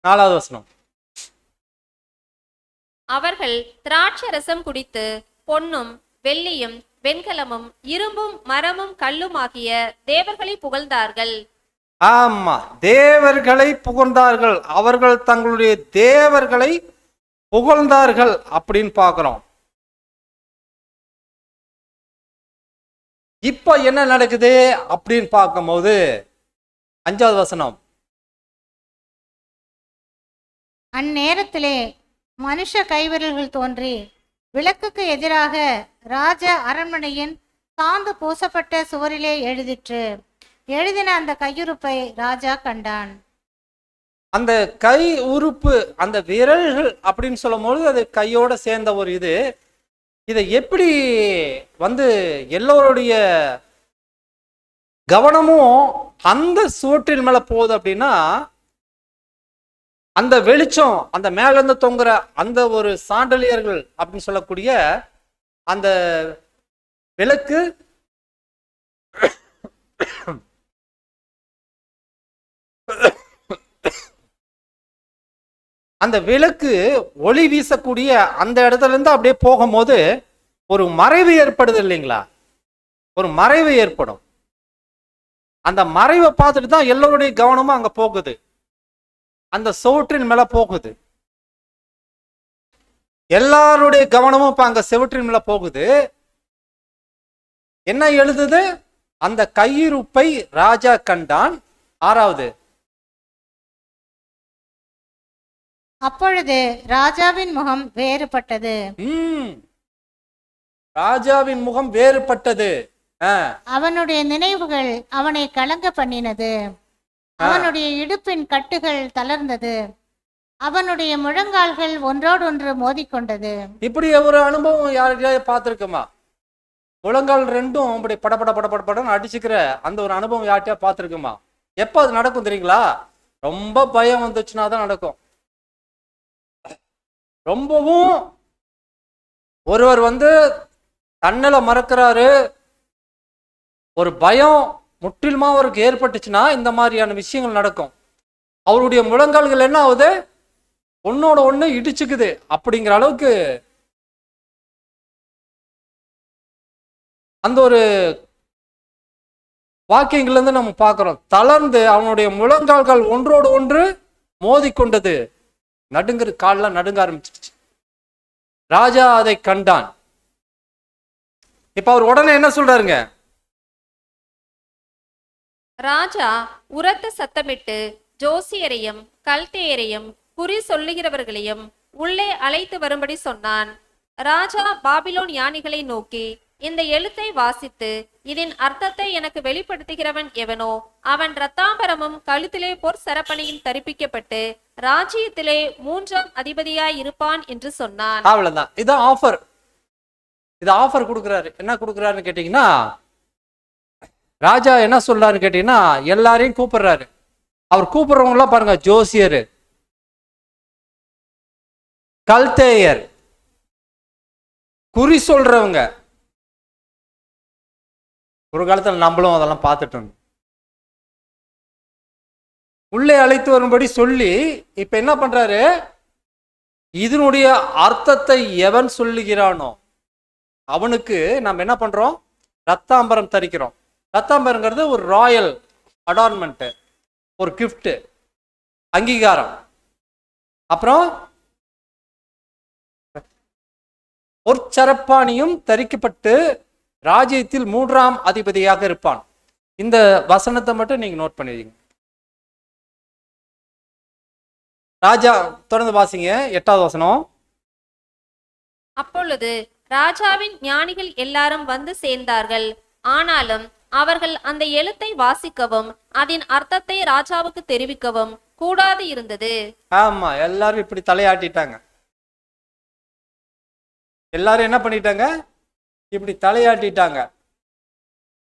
Speaker 2: 4வது வசனம்.
Speaker 3: அவர்கள் திராட்சை ரசம் குடித்து பொன்னும் வெள்ளியும் வெண்கலமும் இரும்பும் மரமும் கல்லும் ஆகிய தேவர்களை புகழ்ந்தார்கள்.
Speaker 2: ஆமா, தேவர்களை புகழ்ந்தார்கள். அவர்கள் தங்களுடைய தேவர்களை புகழ்ந்தார்கள் அப்படின்னு பார்க்கிறோம். இப்ப என்ன நடக்குது அப்படின்னு பார்க்கும்போது 5வது வசனம்.
Speaker 4: அந்நேரத்திலே மனுஷ கைவிரல்கள் தோன்றி விளக்குக்கு எதிராக ராஜ அரண்மனையின் சாந்து பூசப்பட்ட சுவரிலே எழுதிற்று. எழுதின அந்த கையுறுப்பை ராஜா கண்டான்.
Speaker 2: அந்த கை உறுப்பு, அந்த விரல்கள் அப்படின்னு சொல்லும்போது அது கையோட சேர்ந்த ஒரு இதை எப்படி எல்லோருடைய கவனமும் அந்த சுவற்றின் மேல போகுது அப்படின்னா, அந்த வெளிச்சம், அந்த மேல இருந்து தொங்குற அந்த ஒரு சாண்டலியர்கள் அப்படின்னு சொல்லக்கூடிய அந்த விளக்கு அந்த விளக்கு ஒளி வீசக்கூடிய அந்த இடத்துல இருந்து அப்படியே போகும்போது ஒரு மறைவு ஏற்படுது இல்லைங்களா? ஒரு மறைவு ஏற்படும். அந்த மறைவை பார்த்துட்டு தான் எல்லோருடைய கவனமும் அங்க போகுது, அந்த செவுற்றின் மேல போகுது. எல்லாருடைய கவனமும் இப்ப அங்க செவுற்றின் மேல போகுது. என்ன எழுதுது? அந்த கையிருப்பை ராஜா கண்டான். 6வது.
Speaker 4: அப்பொழுது ராஜாவின் முகம் வேறுபட்டது.
Speaker 2: ராஜாவின் முகம் வேறுபட்டது.
Speaker 4: அவனுடைய நினைவுகள் அவனை கலங்க பண்ணினது. அவனுடைய இடுப்பின் கட்டுகள் தளர்ந்தது. அவனுடைய முழங்கால்கள் ஒன்றோடொன்று மோதிக்கொண்டது.
Speaker 2: இப்படி ஒரு அனுபவம் யாரையாவது பார்த்திருக்குமா? முழங்கால் ரெண்டும் அப்படி படபட படபடன்னு அடிச்சுக்கிற அந்த ஒரு அனுபவம் யார்கிட்டயா பார்த்திருக்குமா? எப்ப அது நடக்கும் தெரியுங்களா? ரொம்ப பயம் வந்துச்சுன்னா தான் நடக்கும். ரொம்பவும் ஒருவர் தன்னல மறக்கிறாரு, ஒரு பயம் முற்றிலுமா அவருக்கு ஏற்பட்டுச்சுன்னா இந்த மாதிரியான விஷயங்கள் நடக்கும். அவருடைய முழங்கால்கள் என்ன ஆகுது? ஒன்னோட ஒண்ணு இடிச்சுக்குது. அப்படிங்கிற அளவுக்கு அந்த ஒரு வாக்கியங்கள்ல இருந்து நம்ம பார்க்கிறோம். தளர்ந்து அவனுடைய முழங்கால்கள் ஒன்றோடு ஒன்று மோதி கொண்டது. காலெல்லாம் நடுங்க ஆரம்பிச்சிருச்சு. ராஜா அதை கண்டான். இப்ப அவர் உடனே என்ன சொல்றாருங்க?
Speaker 3: ராஜா உரத்த சத்தமிட்டு ஜோசியரையும் கல்தேயரையும் குறி சொல்லுகிறவர்களையும் உள்ளே அழைத்து வரும்படி சொன்னான். ராஜா பாபிலோன் ஞானிகளை நோக்கி, இந்த எழுத்தை வாசித்து இதன் அர்த்தத்தை எனக்கு வெளிப்படுத்துகிறவன் எவனோ அவன் இரத்தாம்பரமும் கழுத்திலே பொற் சரப்பணியும் தரிப்பிக்கப்பட்டு ராஜ்யத்திலே 3ஆம் அதிபதியாய் இருப்பான் என்று சொன்னான்.
Speaker 2: அவ்வளவுதான். இதான் ஆஃபர். இது ஆஃபர் கொடுக்குறாரு. என்ன கொடுக்குறாருன்னு கேட்டீங்கன்னா, ராஜா என்ன சொல்றாருன்னு கேட்டீங்கன்னா, எல்லாரையும் கூப்பிடுறாரு. அவர் கூப்பிடுறவங்களாம் பாருங்க, ஜோசியர், கல்தேயர், குறி சொல்றவங்க. ஒரு காலத்துல நம்மளும் அதெல்லாம் பார்த்துட்டு இருந்தோம். உள்ளே அழைத்து வரும்படி சொல்லி இப்ப என்ன பண்றாரு? இதனுடைய அர்த்தத்தை எவன் சொல்லுகிறானோ அவனுக்கு நம்ம என்ன பண்றோம்? ரத்தாம்பரம் தரிக்கிறோம். ரத்தாம்பரங்கிறது ஒரு ராயல் அடார்ன்மெண்ட், ஒரு கிஃப்ட், அங்கீகாரம். அப்புறம் பொற்சரப்பாணியும் தரிக்கப்பட்டு ராஜ்யத்தில் 3ஆம் அதிபதியாக இருப்பான். இந்த வசனத்தை மட்டும் நீங்க நோட் பண்ணிடுங்க. ராஜா தொடர்ந்து வாசிங்க 8வது வசனம்.
Speaker 3: அப்பொழுது ராஜாவின் ஞானிகள் எல்லாரும் வந்து சேர்ந்தார்கள். ஆனாலும் அவர்கள் அந்த எழுத்தை வாசிக்கவும் அதன் அர்த்தத்தை ராஜாவுக்கு தெரிவிக்கவும் கூடாது இருந்தது.
Speaker 2: ஆமா, எல்லாரும் இப்படி தலையாட்டிட்டாங்க. எல்லாரும் என்ன பண்ணிட்டாங்க? இப்படி தலையாட்டிட்டாங்க.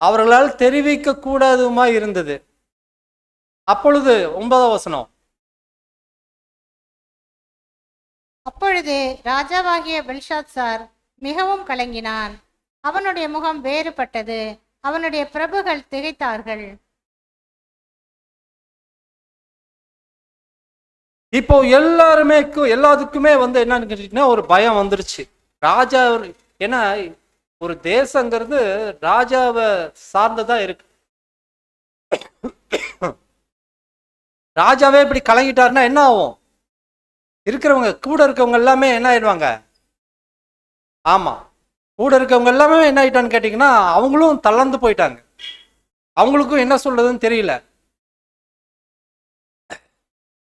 Speaker 2: அவர்களால் தெரிவிக்க கூடாதுமா இருந்தது. அப்பொழுது 9வது வசனம்.
Speaker 4: அப்பொழுது ராஜாவாகிய பெல்ஷாத்சார் மிகவும் கலங்கினான். அவனுடைய முகம் வேறுபட்டது. அவனுடைய பிரபுகள் திகைத்தார்கள்.
Speaker 2: இப்போ எல்லாத்துக்குமே வந்து என்னன்னு கேட்டீங்கன்னா ஒரு பயம் வந்துருச்சு. ராஜா, ஏன்னா ஒரு தேசங்கிறது ராஜாவை சார்ந்ததா இருக்கு. ராஜாவே இப்படி கலங்கிட்டாருன்னா என்ன ஆகும்? இருக்கிறவங்க கூட இருக்கவங்க எல்லாமே என்ன ஆயிடுவாங்க? ஆமா, கூட இருக்கவங்க எல்லாமே என்ன ஆயிட்டான்னு கேட்டீங்கன்னா அவங்களும் தளர்ந்து போயிட்டாங்க. அவங்களுக்கும் என்ன சொல்றதுன்னு தெரியல.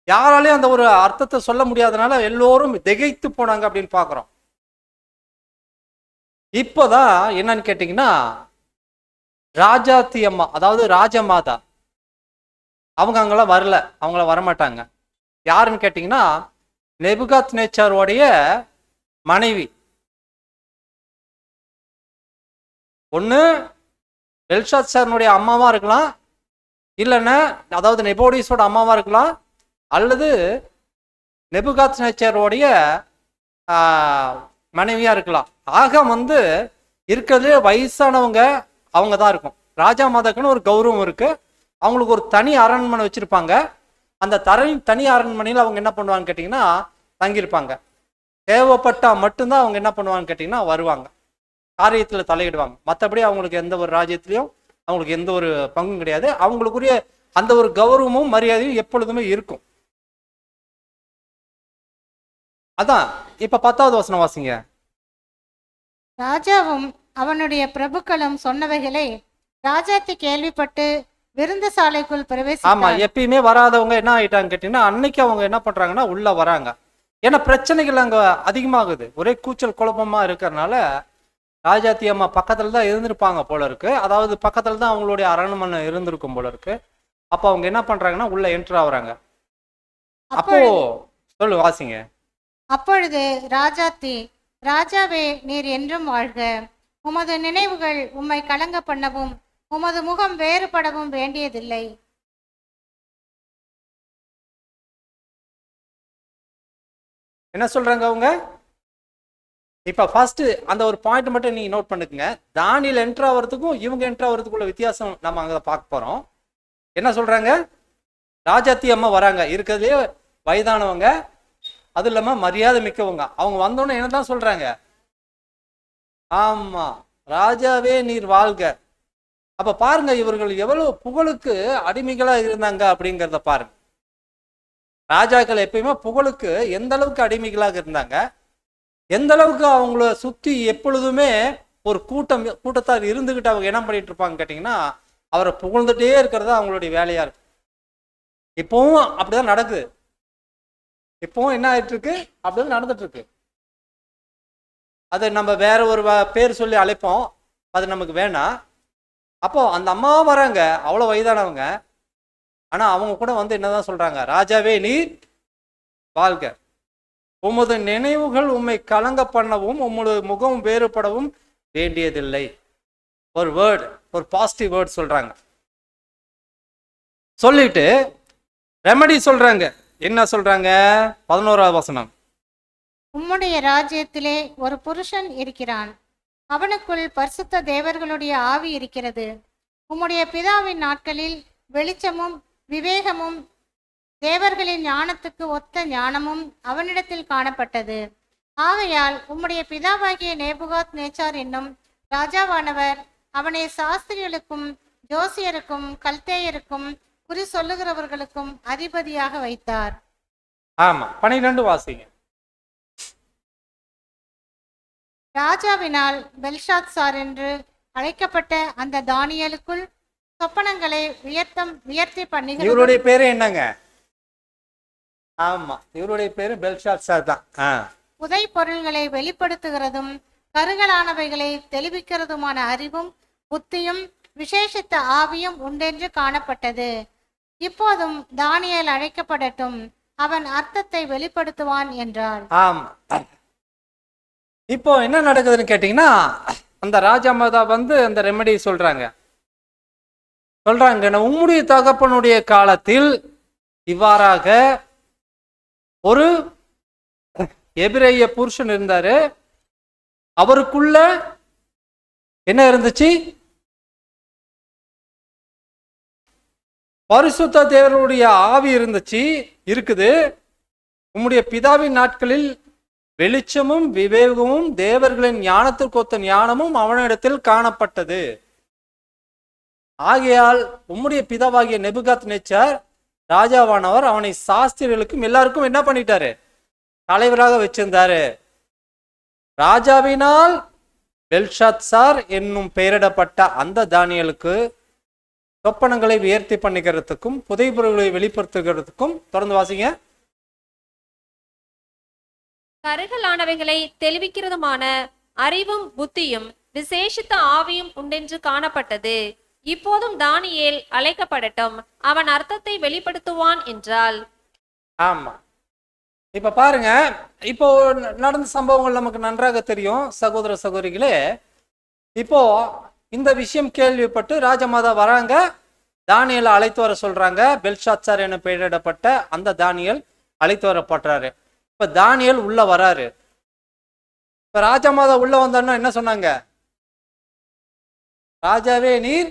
Speaker 2: யாராலையும் அந்த ஒரு அர்த்தத்தை சொல்ல முடியாதனால எல்லோரும் திகைத்து போனாங்க அப்படின்னு பாக்குறோம். இப்போதான் என்னன்னு கேட்டீங்கன்னா ராஜாத்தி அம்மா, அதாவது ராஜமாதா, அவங்க அங்கெல்லாம் வரல, அவங்கள வரமாட்டாங்க. யாருன்னு கேட்டீங்கன்னா நெபுகாத்நேச்சாருடைய மனைவி. ஒண்ணு பெல்ஷாத்சாரனுடைய அம்மாவா இருக்கலாம், இல்லைன்னா அதாவது நெபோடிஸோட அம்மாவா இருக்கலாம், அல்லது நெபுகாத்நேச்சாருடைய மனைவியா இருக்கலாம். ஆக வந்து இருக்கிறதுலே வயசானவங்க அவங்க தான் இருக்கும். ராஜா மாதாக்குன்னு ஒரு கௌரவம் இருக்கு. அவங்களுக்கு ஒரு தனி அரண்மனை வச்சிருப்பாங்க. அந்த தனி அரண்மனையில் அவங்க என்ன பண்ணுவாங்கன்னு கேட்டிங்கன்னா தங்கியிருப்பாங்க. தேவைப்பட்டா மட்டும்தான் அவங்க என்ன பண்ணுவாங்கன்னு கேட்டிங்கன்னா வருவாங்க, காரியத்தில் தலையிடுவாங்க. மற்றபடி அவங்களுக்கு எந்த ஒரு ராஜ்யத்திலையும் அவங்களுக்கு எந்த ஒரு பங்கும் கிடையாது. அவங்களுக்குரிய அந்த ஒரு கௌரவமும் மரியாதையும் எப்பொழுதுமே இருக்கும். அதான் இப்ப 10வது வசனம் வாசிங்க.
Speaker 4: ராஜாவும் அவனுடைய பிரபுக்களும் சொன்னவைகளை ராஜாத்தி கேள்விப்பட்டு விருந்து சாலைக்குள்
Speaker 2: ஆமா,
Speaker 4: பிரவேசித்தார்.
Speaker 2: எப்பயுமே வராதவங்க என்ன ஆயிட்டாங்க கேட்டீங்கன்னா அன்னைக்கு அவங்க என்ன பண்றாங்கன்னா உள்ள வராங்க. ஏன்னா பிரச்சனைகள் அங்க அதிகமாகுது. ஒரே கூச்சல் குழப்பமா இருக்கிறதுனால ராஜாத்தி அம்மா பக்கத்துல தான் இருந்திருப்பாங்க போல இருக்கு. அதாவது பக்கத்துல தான் அவங்களுடைய அரண்மனை இருந்திருக்கும் போல இருக்கு. அப்போ அவங்க என்ன பண்றாங்கன்னா உள்ள என்டர் ஆகுறாங்க. அப்போ சொல்லு வாசிங்க.
Speaker 4: அப்பொழுது ராஜாத்தி, ராஜாவே, நீர் என்றும் வாழ்க. உமது நினைவுகள் உம்மை கலங்க பண்ணவும் உமது முகம் வேறுபடவும் வேண்டியதில்லை.
Speaker 2: என்ன சொல்றாங்க அவங்க? இப்ப ஃபர்ஸ்ட் அந்த ஒரு பாயிண்ட் மட்டும் நீங்க நோட் பண்ணுங்க. தானியேல் என்டர் ஆகிறதுக்கும் இவங்க என்டர் ஆகிறதுக்குள்ள வித்தியாசம் நம்ம அங்க பார்க்க போறோம். என்ன சொல்றாங்க? ராஜாத்தி அம்மா வராங்க, இருக்கிறதுலே வயதானவங்க, அது இல்லாம மரியாதை மிக்கவங்க. அவங்க வந்தோடனே என்னதான் சொல்றாங்க? ஆமா, ராஜாவே நீர் வாழ்க. அப்ப பாருங்க இவர்கள் எவ்வளவு புகழுக்கு அடிமைகளா இருந்தாங்க அப்படிங்கிறத பாருங்க. ராஜாக்கள் எப்பயுமே புகழுக்கு எந்த அளவுக்கு அடிமைகளாக இருந்தாங்க, எந்த அளவுக்கு அவங்கள சுத்தி எப்பொழுதுமே ஒரு கூட்டத்தார் இருந்துகிட்டு அவங்க என்ன பண்ணிட்டு இருப்பாங்க கேட்டீங்கன்னா அவரை புகழ்ந்துட்டே இருக்கிறது அவங்களுடைய வேலையா இருக்கு. இப்பவும் அப்படிதான் நடக்குது. இப்பவும் என்ன ஆயிட்டு இருக்கு? அப்படிதான் நடந்துட்டு இருக்கு. அது நம்ம வேற ஒரு பேர் சொல்லி அழைப்போம், அது நமக்கு வேணாம். அப்போ அந்த அம்மாவும் வராங்க, அவ்வளவு வயதானவங்க. ஆனா அவங்க கூட வந்து என்னதான் சொல்றாங்க? ராஜாவே நீர் வாழ்க, உமது நினைவுகள் உம்மை கலங்க பண்ணவும் உமது முகம் வேறுபடவும் வேண்டியதில்லை. ஒரு வேர்டு, ஒரு பாசிட்டிவ் வேர்ட் சொல்றாங்க. சொல்லிட்டு ரெமடி சொல்றாங்க. என்ன சொல்றாங்க? 11வது வசனம்.
Speaker 4: உம்முடைய ராஜ்யத்திலே ஒரு புருஷன் இருக்கிறான், அவனுக்குள் பரிசுத்த தேவர்களுடைய ஆவி இருக்கிறது. உம்முடைய பிதாவின் நாட்களில் வெளிச்சமும் விவேகமும் தேவர்களின் ஞானத்துக்கு ஒத்த ஞானமும் அவனிடத்தில் காணப்பட்டது. ஆகையால் உம்முடைய பிதாவாகிய நேபுகாத் நேச்சார் என்னும் ராஜாவானவர் அவனை சாஸ்திரிகளுக்கும் ஜோசியருக்கும் கல்தேயருக்கும் குறி சொல்லுகிறவர்களுக்கும் அதிபதியாக வைத்தார்.
Speaker 2: ஆமா, 12 வாசிங்க.
Speaker 4: ராஜாவினால் பெல்ஷாத்சார் என்று அழைக்கப்பட்ட அந்த தானியேலுக்குள் சொப்பனங்களை உயர்த்தி பண்ணுகிறது.
Speaker 2: இவருடைய பேரு என்னங்க? ஆமா, இவருடைய பேரு பெல்ஷாத்சார் தான்.
Speaker 4: புதை பொருள்களை வெளிப்படுத்துகிறதும் கருகலானவைகளை தெளிவிக்கிறதுமான அறிவும் புத்தியும் விசேஷித்த ஆவியும் உண்டென்று காணப்பட்டது. இப்போதும் தானியேல் அழைக்கப்படட்டும், அவன் அர்த்தத்தை வெளிப்படுத்துவான் என்றார்.
Speaker 2: ஆமா, இப்போ என்ன நடக்குதுன்னு கேட்டீங்கன்னா, அந்த ராஜா மாதா வந்து அந்த ரெமெடி சொல்றாங்க. உம்முடைய தகப்பனுடைய காலத்தில் இவ்வாறாக ஒரு எபிரேய புருஷன் இருந்தாரு, அவருக்குள்ள என்ன இருந்துச்சு? பரிசுத்த தேவனுடைய ஆவி இருந்துச்சு, இருக்குது. உம்முடைய பிதாவின் நாட்களில் வெளிச்சமும் விவேகமும் தேவர்களின் ஞானத்திற்கொத்த ஞானமும் அவனிடத்தில் காணப்பட்டது. ஆகையால் உம்முடைய பிதாவாகிய நேபுகாத்நேச்சார் ராஜாவானவர் அவனை சாஸ்திரிகளுக்கும் எல்லாருக்கும் என்ன பண்ணிட்டாரு? தலைவராக வச்சிருந்தாரு. ராஜாவினால் பெல்ஷாத்சார் என்னும் பெயரிடப்பட்ட அந்த தானியேலுக்கு சொப்பனங்களை உயர்த்தி பண்ணிக்கிறதுக்கும் புதைபொருள்களை வெளிப்படுத்துகிறதுக்கும், தொடர்ந்து வாசிங்க.
Speaker 3: கருகலானவைகளை தெளிவிக்கிறதுமான அறிவும் புத்தியும் விசேஷித்த ஆவியும் உண்டென்று காணப்பட்டது. இப்போதும் தானியேல் அழைக்கப்படட்டும், அவன் அர்த்தத்தை வெளிப்படுத்துவான் என்றால்.
Speaker 2: ஆமா, இப்ப பாருங்க, இப்போ நடந்த சம்பவங்கள் நமக்கு நன்றாக தெரியும் சகோதர சகோதரிகளே. இப்போ இந்த விஷயம் கேள்விப்பட்டு ராஜமாதா வராங்க, தானியேலை அழைத்து வர சொல்றாங்க. பெல்ஷாத்சார் என பெயரிடப்பட்ட அந்த தானியேல் அழைத்து வரப்படுறாரு. இப்ப தானியேல் உள்ள வராரு. இப்ப ராஜமாதா உள்ள வந்தோன்னா என்ன சொன்னாங்க? ராஜாவே நீர்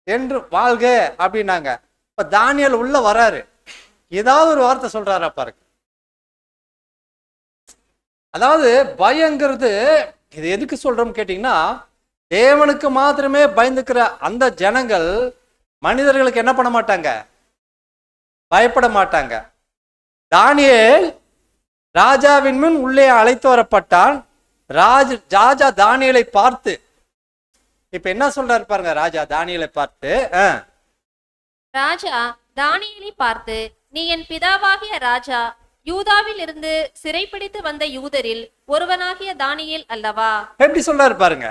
Speaker 2: என்று வாழ்க அப்படின்னாங்க. இப்ப தானியேல் உள்ள வராரு, ஏதாவது ஒரு வார்த்தை சொல்றாரா பாருங்க. அதாவது பயங்கிறது இது எதுக்கு சொல்றோம் கேட்டீங்கன்னா, தேவனுக்கு மாத்திரமே பயந்துக்கிற அந்த ஜனங்கள் மனிதர்களுக்கு என்ன பண்ண மாட்டாங்க? பயப்பட மாட்டாங்க. தானியேல் ராஜாவின் முன் உள்ளே அழைத்து வரப்பட்டான். ராஜா தானியேலை பார்த்து இப்ப என்ன சொல்றாரு பாருங்க. ராஜா தானியேலை பார்த்து
Speaker 3: ராஜா தானியேலை பார்த்து, நீ என் பிதாவாகிய ராஜா யூதாவில் இருந்து சிறைப்பிடித்து வந்த யூதரில் ஒருவனாகிய தானியேல் அல்லவா?
Speaker 2: எப்படி சொல்றாரு பாருங்க.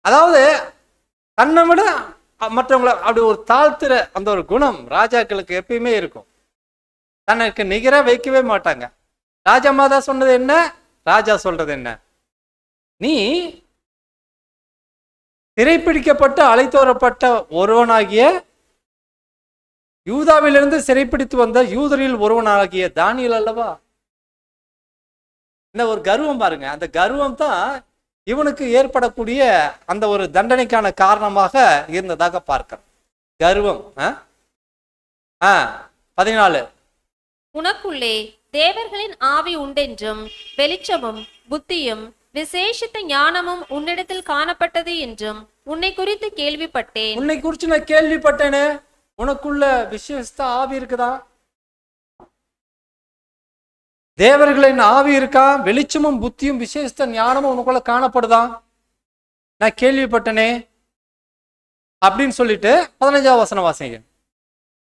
Speaker 2: அதாவது தன்னை விட மற்றவங்களை அப்படி ஒரு தாழ்த்துற அந்த ஒரு குணம் ராஜாக்களுக்கு எப்பயுமே இருக்கும். தனக்கு நிகர வைக்கவே மாட்டாங்க. ராஜா மாதா சொன்னது என்ன, ராஜா சொல்றது என்ன? நீ சிறைப்பிடிக்கப்பட்டு அழைத்து வரப்பட்ட ஒருவனாகிய யூதாவிலிருந்து சிறைப்பிடித்து வந்த யூதரில் ஒருவனாகிய தானியேல் அல்லவா? இந்த ஒரு கர்வம் பாருங்க. அந்த கர்வம் தான் இவனுக்கு ஏற்படக்கூடிய அந்த ஒரு தண்டனைக்கான காரணமாக இருந்ததாக பார்க்கிறோம். கர்வம். 14
Speaker 3: உனக்குள்ளே தேவர்களின் ஆவி உண்டென்றும் வெளிச்சமும் புத்தியும் விசேஷித்த ஞானமும் உன்னிடத்தில் காணப்பட்டது என்றும் உன்னை குறித்து கேள்விப்பட்டேன்.
Speaker 2: உன்னை குறித்து நான் கேள்விப்பட்டேனே, உனக்குள்ள விசேஷ ஆவி இருக்குதா? தேவர்களின் ஆவி இருக்கா? வெளிச்சமும் புத்தியும் விசேஷ ஞானமும் உனக்குள்ள காணப்படுதா? நான் கேள்விப்பட்டனே அப்படின்னு சொல்லிட்டு 15ஆம் வசனம் வாசிங்க.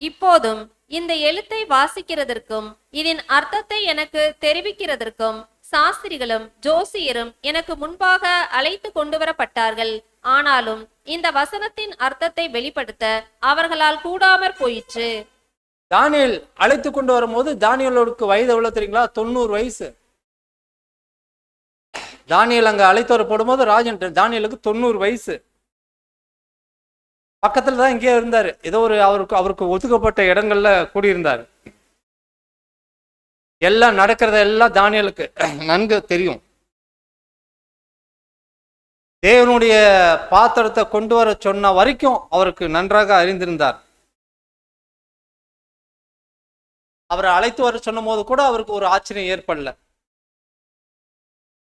Speaker 3: இப்போதும் இந்த எழுத்தை வாசிக்கிறதற்கும் இதன் அர்த்தத்தை எனக்கு தெரிவிக்கிறதற்கும் சாஸ்திரிகளும் ஜோசியரும் எனக்கு முன்பாக அழைத்து கொண்டு வரப்பட்டார்கள். ஆனாலும் இந்த வசனத்தின் அர்த்தத்தை வெளிப்படுத்த அவர்களால் கூடாமற் போயிற்று.
Speaker 2: தானியேல் அழைத்து கொண்டு வரும்போது தானியேலுக்கு வயது எவ்வளவு தெரியுங்களா? 90 வயசு. தானியேல் அங்க அழைத்து வரப்படும் போது ராஜன் தானியேலுக்கு 90 வயசு. பக்கத்துல தான் இங்கே இருந்தாரு. ஏதோ ஒரு அவருக்கு ஒதுக்கப்பட்ட இடங்கள்ல கூடியிருந்தார். எல்லாம் நடக்கிறத எல்லாம் தானியேலுக்கு நன்கு தெரியும். தேவனுடைய பாத்திரத்தை கொண்டு வர சொன்ன வரைக்கும் அவருக்கு நன்றாக அறிந்திருந்தார். அவரை அழைத்து வர சொன்ன போது கூட அவருக்கு ஒரு ஆச்சரியம் ஏற்படல.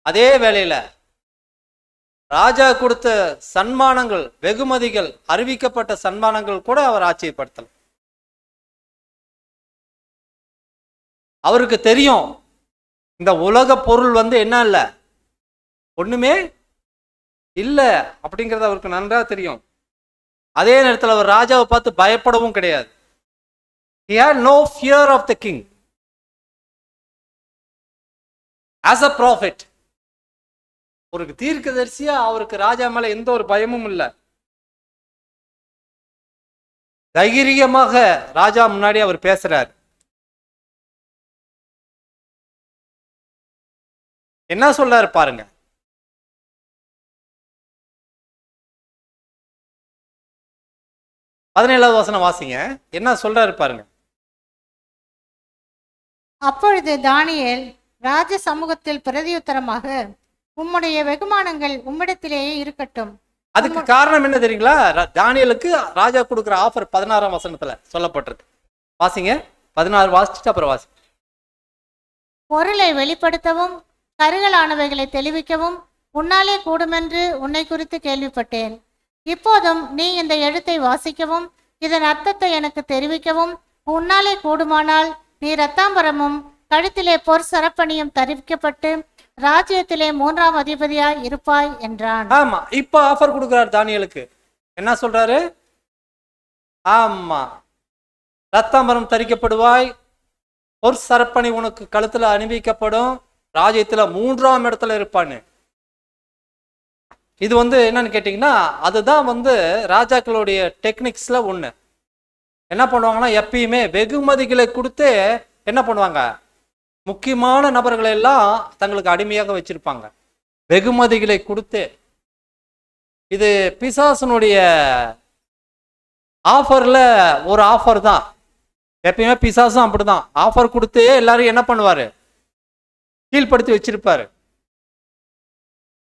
Speaker 2: அதே வேளையில ராஜா கொடுத்த சன்மானங்கள், வெகுமதிகள், அறிவிக்கப்பட்ட சன்மானங்கள் கூட அவர் ஆச்சரியப்படுத்தல. அவருக்கு தெரியும் இந்த உலக பொருள் என்ன இல்லை, ஒண்ணுமே இல்லை அப்படிங்கிறது அவருக்கு நன்றா தெரியும். அதே நேரத்தில் அவர் ராஜாவை பார்த்து பயப்படவும் கிடையாது. He had no fear of the king. As a prophet, ஒரு தீர்க்கதரிசியா அவருக்கு ராஜா மேல எந்த ஒரு பயமும் இல்லை. தைரியமாக ராஜா முன்னாடி அவர் பேசுறார். என்ன சொல்றாரு பாருங்க. பதினேழாவது வசனம் வாசிங்க. என்ன சொல்றாரு பாருங்க.
Speaker 4: அப்பொழுது தானியேல் ராஜ சமூகத்தில் பிரதியுத்தரமாக, உம்முடைய வெகுமானங்கள் உம்மிடத்திலேயே இருக்கட்டும்.
Speaker 2: அதுக்கு காரணம் என்ன தெரியுங்களா? தானியேலுக்கு ராஜா கொடுக்குற ஆஃபர் 16ஆம் வசனத்துல சொல்லப்பட்டிருக்கு. வாசிங்க. 16 வாசிச்சுட்டு அப்புறம் வாசி.
Speaker 4: பொருளை வெளிப்படுத்தவும் கருகலானவைகளை தெளிவிக்கவும் உன்னாலே கூடுமென்று உன்னை குறித்து கேள்விப்பட்டேன். இப்போதும் நீ இந்த எழுத்தை வாசிக்கவும் இதன் அர்த்தத்தை எனக்கு தெரிவிக்கவும் உன்னாலே கூடுமானால் நீ இரத்தாம்பரமும் கழுத்திலே பொற் சரப்பணியும் தரிவிக்கப்பட்டு ராஜ்யத்திலே 3ஆம் அதிபதியாய் இருப்பாய் என்றான்.
Speaker 2: ஆமா, இப்ப ஆஃபர் கொடுக்கிறார் தானியேலுக்கு. என்ன சொல்றாரு? ஆமா, ரத்தாம்பரம் தரிக்கப்படுவாய், பொற் சரப்பணி உனக்கு கழுத்துல அணிவிக்கப்படும், ராஜ்யத்துல 3ஆம் இடத்துல இருப்பான்னு. இது என்னன்னு கேட்டீங்கன்னா, அதுதான் ராஜாக்களுடைய டெக்னிக்ஸ்ல ஒண்ணு. என்ன பண்ணுவாங்கன்னா, எப்பயுமே வெகுமதிகளை கொடுத்து என்ன பண்ணுவாங்க, முக்கியமான நபர்களை எல்லாம் தங்களுக்கு அடிமையாக வச்சிருப்பாங்க. வெகுமதிகளை கொடுத்து. இது பிசாசனுடைய ஆஃபர்ல ஒரு ஆஃபர் தான். எப்பயுமே பிசாசும் அப்படிதான், ஆஃபர் கொடுத்து எல்லாரும் என்ன பண்ணுவாரு, கீழ்படுத்தி வச்சிருப்பாரு.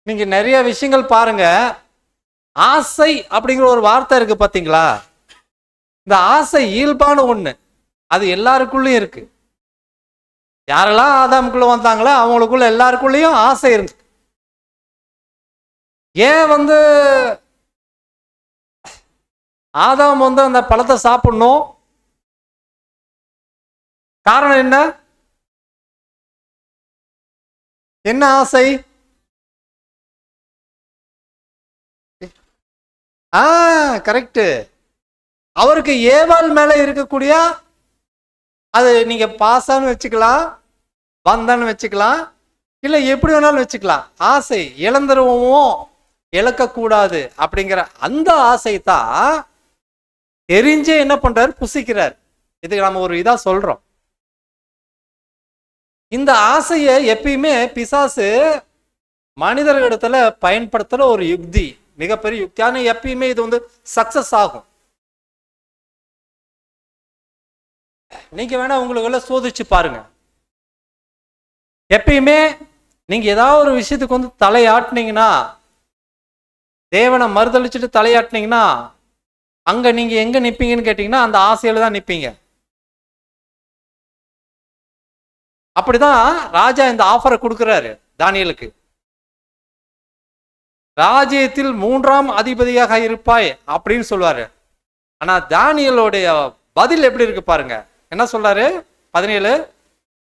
Speaker 2: நீங்க நிறைய விஷயங்கள் பாருங்க. ஆசை அப்படிங்கிற ஒரு வார்த்தை இருக்கு பாத்தீங்களா? இந்த ஆசை இயல்பான ஒண்ணு, அது எல்லாருக்குள்ளயும் இருக்கு. யாரெல்லாம் ஆதாமுக்குள்ள வந்தாங்களோ அவங்களுக்குள்ள எல்லாருக்குள்ளயும் ஆசை இருக்கு. ஏன் ஆதாம் அந்த பழத்தை சாப்பிடணும்? காரணம் என்ன? என்ன ஆசை? கரெக்ட். அவருக்கு ஏவாள் மேல இருக்கக்கூடிய, அது நீங்க பாசான்னு வச்சுக்கலாம், வந்தான்னு வச்சுக்கலாம், இல்ல எப்படி வேணாலும் வச்சுக்கலாம். ஆசை இழந்துருவோம், இழக்கக்கூடாது அப்படிங்கிற அந்த ஆசை தான் தெரிஞ்சே என்ன பண்றாரு, புசிக்கிறார். இதுக்கு நம்ம ஒரு இதா சொல்றோம். இந்த ஆசையை எப்பயுமே பிசாசு மனிதர்களிடத்துல பயன்படுத்துற ஒரு யுக்தி, மிகப்பெரிய யுக்தியான. எப்பயுமே இது சக்சஸ் ஆகும். நீங்க வேணா உங்களுக்கு சோதிச்சு பாருங்க. எப்பயுமே நீங்க ஏதாவது ஒரு விஷயத்துக்கு தலையாட்டினீங்கன்னா, தேவனை மறுதளிச்சுட்டு தலையாட்டினீங்கன்னா, அங்க நீங்க எங்க நிப்பீங்கன்னு கேட்டீங்கன்னா அந்த ஆசையில தான் நிப்பீங்க. அப்படிதான் ராஜா இந்த ஆஃபரை கொடுக்கிறாரு தானியேலுக்கு. ராஜ்யத்தில் 3ஆம் அதிபதியாக இருப்பாய் அப்படின்னு சொல்லுவாரு. ஆனா தானியேலுடைய பதில் எப்படி இருக்கு பாருங்க. என்ன சொல்றாரு? 17.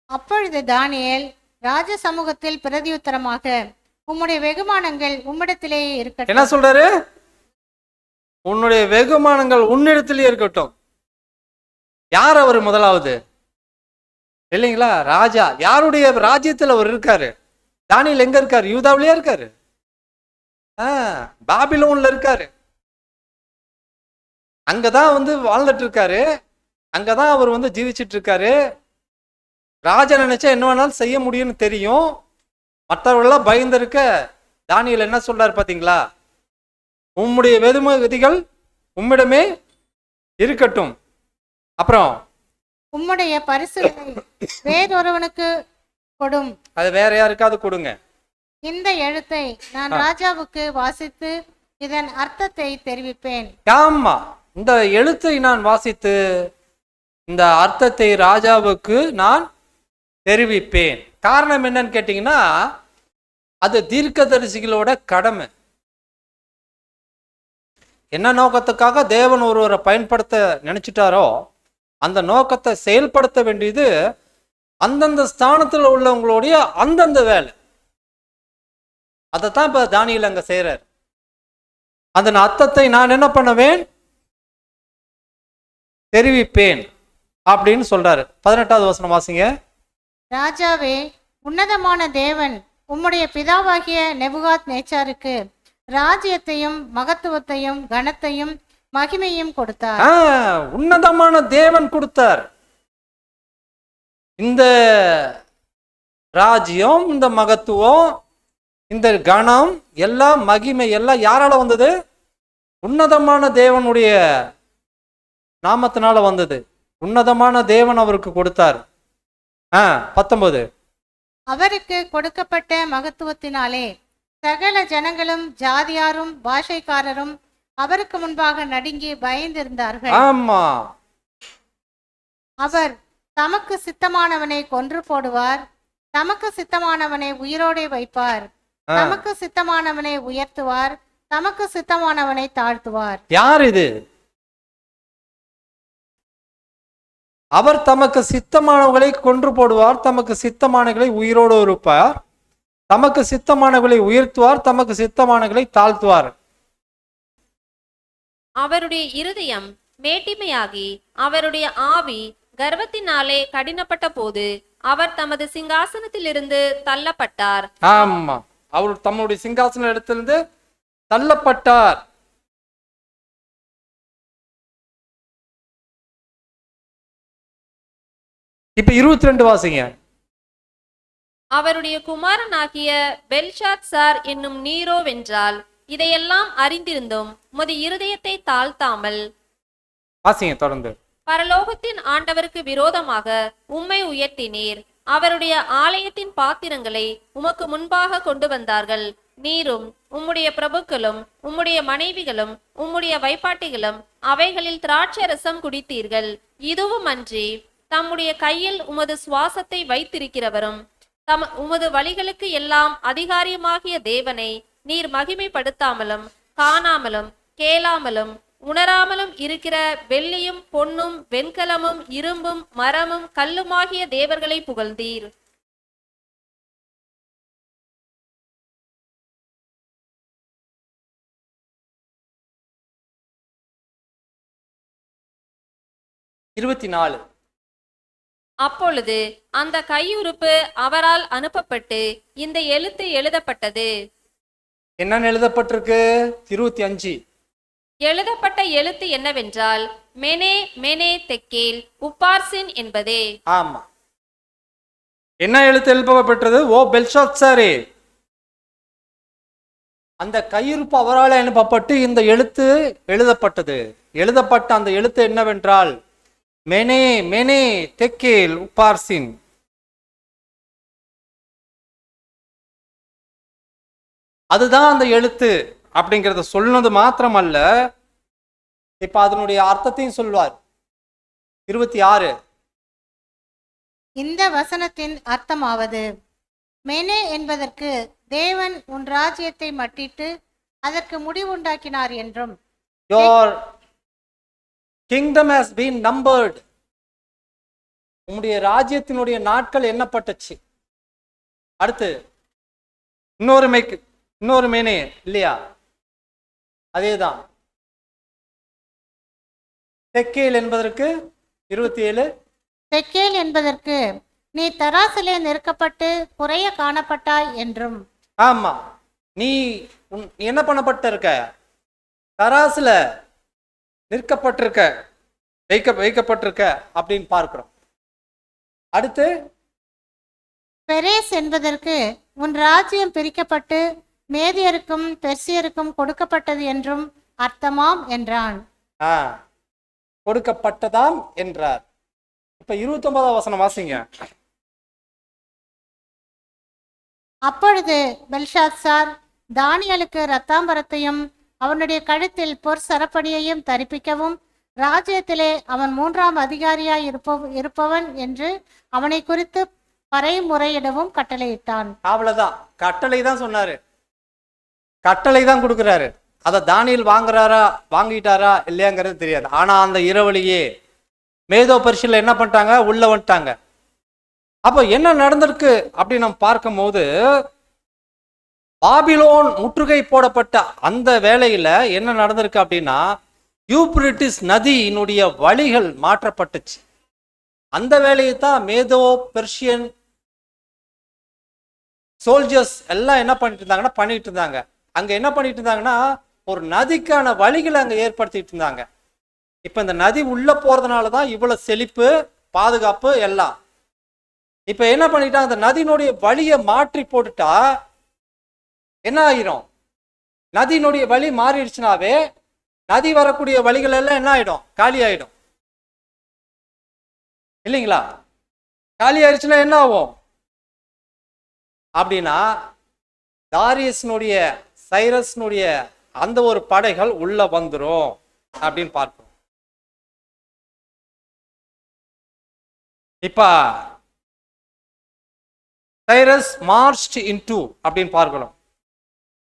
Speaker 4: அப்பொழுது தானியேல் ராஜ சமூகத்தில் பிரதியுத்தரமாக, உம்முடைய வெகுமானங்கள் உம்மிடத்திலேயே இருக்கட்டும்.
Speaker 2: என்ன சொல்றாரு? உன்னுடைய வெகுமானங்கள் உன்னிடத்திலேயே இருக்கட்டும். யார் அவர்? முதலாவது இல்லைங்களா, ராஜா. யாருடைய ராஜ்யத்தில் அவர் இருக்காரு? தானியேல் எங்க இருக்காரு? யூதாவிலேயே இருக்காரு, பாபிலோன்ல இருக்காரு. அங்கதான் வாழ்ந்துட்டு இருக்காரு, அங்கதான் அவர் ஜீவிச்சிட்டு இருக்காரு. ராஜா நினைச்சா என்ன வேணாலும் செய்ய முடியும்னு தெரியும். மற்றவர்கள்லாம் பயந்திருக்க தானியேல் என்ன சொல்றாரு பாத்தீங்களா? உம்முடைய வெகுமதிகள் உம்மிடமே இருக்கட்டும். அப்புறம்
Speaker 4: உம்முடைய பரிசுகளை வேறொருவனுக்கு கொடும்.
Speaker 2: அது வேற யாருக்காவது கொடுங்க.
Speaker 4: இந்த எழுத்தை நான் ராஜாவுக்கு வாசித்து இதன் அர்த்தத்தை தெரிவிப்பேன்.
Speaker 2: ஆமா, இந்த எழுத்தை நான் வாசித்து இந்த அர்த்தத்தை ராஜாவுக்கு நான் தெரிவிப்பேன். காரணம் என்னன்னு கேட்டீங்கன்னா, அது தீர்க்கதரிசிகளோட கடமை. என்ன நோக்கத்துக்காக தேவன் ஒருவரை பயன்படுத்த நினைச்சிட்டாரோ அந்த நோக்கத்தை செயல்படுத்த வேண்டியது அந்தந்த ஸ்தானத்தில் உள்ளவங்களுடைய அந்தந்த வேலை. அதைத்தான் இப்ப தானியேல் அங்க செய்யறார். அந்த அர்த்தத்தை நான் என்ன பண்ணுவேன், தெரிவிப்பேன் அப்படின்னு சொல்றாரு. 18வது வசனம் வாசிங்க.
Speaker 4: ராஜாவே, உன்னதமான தேவன் உம்முடைய பிதாவாகிய நெபுகாத் நேச்சாருக்கு ராஜ்யத்தையும் மகத்துவத்தையும் கனத்தையும் மகிமையும் கொடுத்தார்.
Speaker 2: உன்னதமான தேவன் கொடுத்தார். இந்த ராஜ்யம், இந்த மகத்துவம், இந்த கணம் எல்லாம், மகிமை எல்லாம் யாரால வந்தது? உன்னதமான தேவனுடைய நாமத்தினால வந்தது. உன்னதமான தேவன் அவருக்கு கொடுத்தார். 19.
Speaker 4: அவருக்கு கொடுக்கப்பட்ட மகத்துவத்தினாலே சகல ஜனங்களும் ஜாதியாரும் பாஷைக்காரரும் அவருக்கு முன்பாக நடுங்கி பயந்திருந்தார்கள்.
Speaker 2: ஆமா,
Speaker 4: அவர் தமக்கு சித்தமானவனை கொன்று போடுவார், தமக்கு சித்தமானவனை உயிரோடே வைப்பார், தமக்கு சித்தமானவனை உயர்த்துவார், தமக்கு சித்தமானவனை தாழ்த்துவார்.
Speaker 2: யார் இது? அவர் தமக்கு சித்தமானவர்களை கொன்று போடுவார், தமக்கு சித்தமானவர்களை உயிரோடு இருப்பார், தமக்கு சித்தமானவர்களை உயர்த்துவார், தமக்கு சித்தமானவர்களை தாழ்த்துவார்.
Speaker 3: அவருடைய இருதயம் மேட்டிமையாகி அவருடைய ஆவி கர்வத்தினாலே கடினப்பட்ட போது அவர் தமது சிங்காசனத்திலிருந்து தள்ளப்பட்டார்.
Speaker 2: ஆமா, அவர் தம்முடைய சிங்காசன இடத்திலிருந்து தள்ளப்பட்டார். இப்ப 22 வாசிங்க.
Speaker 3: அவருடைய குமாரனாகிய பெல்ஷாத்சார் என்னும் நீரோ வென்றால் இதையெல்லாம் அறிந்திருந்தும் உமது இருதயத்தை தாழ்த்தாமல்
Speaker 2: வாசிங்க தொடர்ந்து.
Speaker 3: பரலோகத்தின் ஆண்டவருக்கு விரோதமாக உம்மை உயர்த்தினீர். அவருடைய ஆலயத்தின் பாத்திரங்களை உமக்கு முன்பாக கொண்டு வந்தார்கள். நீரும் உம்முடைய பிரபுக்களும் உம்முடைய மனைவிகளும் உம்முடைய வைப்பாட்டிகளும் அவைகளில் திராட்சை ரசம் குடித்தீர்கள். இதுவும் அன்றி தம்முடைய கையில் உமது சுவாசத்தை வைத்திருக்கிறவரும் உமது வழிகளுக்கு எல்லாம் அதிகாரியமாகிய தேவனை நீர் மகிமைப்படுத்தாமலும் காணாமலும் கேளாமலும் உணராமலும் இருக்கிற வெள்ளியும் பொன்னும் வெண்கலமும் இரும்பும் மரமும் கல்லுமாகிய தேவர்களை புகழ்ந்தீர். அப்பொழுது அந்த கையுறுப்பு அவரால் அனுப்பப்பட்டு இந்த எழுத்து எழுதப்பட்டது.
Speaker 2: என்னன்னு எழுதப்பட்டிருக்கு? 25.
Speaker 3: எழுதப்பட்ட எழுத்து என்னவென்றால் மெனே மெனே தெக்கேல் உப்பார்சின் என்பதே.
Speaker 2: ஆமா, என்ன எழுத்து எழுப்பப்பட்டது? ஓ பெல்ஷாத்சாரே, அந்த கையிருப்பு அவரால் அனுப்பப்பட்டு இந்த எழுத்து எழுதப்பட்டது. எழுதப்பட்ட அந்த எழுத்து என்னவென்றால் மெனே மெனே தெக்கேல் உப்பார்சின். அதுதான் அந்த எழுத்து அப்படிங்கிறத சொன்னது மாத்திரமல்ல, இப்ப அதனுடைய அர்த்தத்தையும் சொல்வார். 26.
Speaker 4: இந்த வசனத்தின் அர்த்தமாவது, மெனே என்பதற்கு தேவன் உன் ராஜ்யத்தை மட்டிட்டு அதற்கு முடிவுண்டாக்கினார் என்றும்,
Speaker 2: Your kingdom has been numbered. உம்முடைய ராஜ்யத்தினுடைய நாட்கள் எண்ணப்பட்டுச்சு. அடுத்து இன்னொரு மேனே இல்லையா? அதேதான். தெக்கேல் என்பதற்கு 27.
Speaker 4: தெக்கேல் என்பதற்கு நீ தராசிலே நெருக்கப்பட்டு குறைய காணப்பட்டாய் என்றும்.
Speaker 2: ஆமா, நீ என்ன பண்ணப்பட்ட இருக்க? தராசுல நிற்கப்பட்டிருக்க, வைக்கப்பட்டிருக்க அப்படின்னு பார்க்கிறோம். அடுத்து
Speaker 4: பெரேஸ் என்பதற்கு உன் ராஜ்யம் பிரிக்கப்பட்டு மேதியருக்கும் பெர்சியருக்கும் கொடுக்கப்பட்டது என்றும் அர்த்தமாம் என்றான்.
Speaker 2: கொடுக்கப்பட்டதாம் என்றார். இப்ப 29வது வசனம் வாசிங்க.
Speaker 4: அப்பொழுது பெல்ஷாத்சார் தானியேலுக்கு இரத்தாம்பரத்தையும் அவனுடைய கழுத்தில் பொற் சரப்பணியையும் தரிப்பிக்கவும் ராஜ்யத்திலே அவன் 3ஆம் அதிகாரியாய் இருப்பவன் என்று அவனை குறித்து பறைமுறையிடவும் கட்டளையிட்டான்.
Speaker 2: அவ்வளவுதான், கட்டளை தான் சொன்னாரு, கட்டளை தான் கொடுக்கிறாரு. அதை தானியேல் வாங்கிட்டாரா இல்லையாங்கிறது தெரியாது. ஆனா அந்த இரவலியே மேதோ பரிசில என்ன பண்ணிட்டாங்க? உள்ள வந்துட்டாங்க. அப்போ என்ன நடந்திருக்கு அப்படின்னு நம்ம பார்க்கும் போது, பாபிலோன் முற்றுகை போடப்பட்ட அந்த வேளையில என்ன நடந்திருக்கு அப்படின்னா, யூப்ரட்டிஸ் நதியினுடைய வழிகள் மாற்றப்பட்டுச்சு. அந்த வேலையை தான் மேதோ பெர்ஷியன் சோல்ஜர்ஸ் எல்லாம் என்ன பண்ணிட்டு இருந்தாங்க. அங்க என்ன பண்ணிட்டு இருந்தாங்கன்னா, ஒரு நதிக்கான வழிகளை அங்க ஏற்படுத்திட்டு இருந்தாங்க. இப்ப இந்த நதி உள்ள போறதுனால தான் இவ்வளவு செழிப்பு, பாதுகாப்பு எல்லாம். இப்ப என்ன பண்ணிட்டாங்க, அந்த நதியினுடைய வழியை மாற்றி போட்டுட்டா என்ன ஆயிரும், நதியினுடைய வழி மாறிடுச்சுனாவே நதி வரக்கூடிய வழிகள் எல்லாம் என்ன ஆயிடும், காலி ஆயிடும் இல்லைங்களா? காலி ஆயிடுச்சுன்னா என்ன ஆகும் அப்படின்னா, தாரியஸ்னுடைய சைரஸ்னுடைய அந்த ஒரு படைகள் உள்ள வந்துரும் அப்படின்னு பார்ப்போம். இப்ப சைரஸ் மார்ச்ட் இன்டு அப்படின்னு பார்க்கணும்.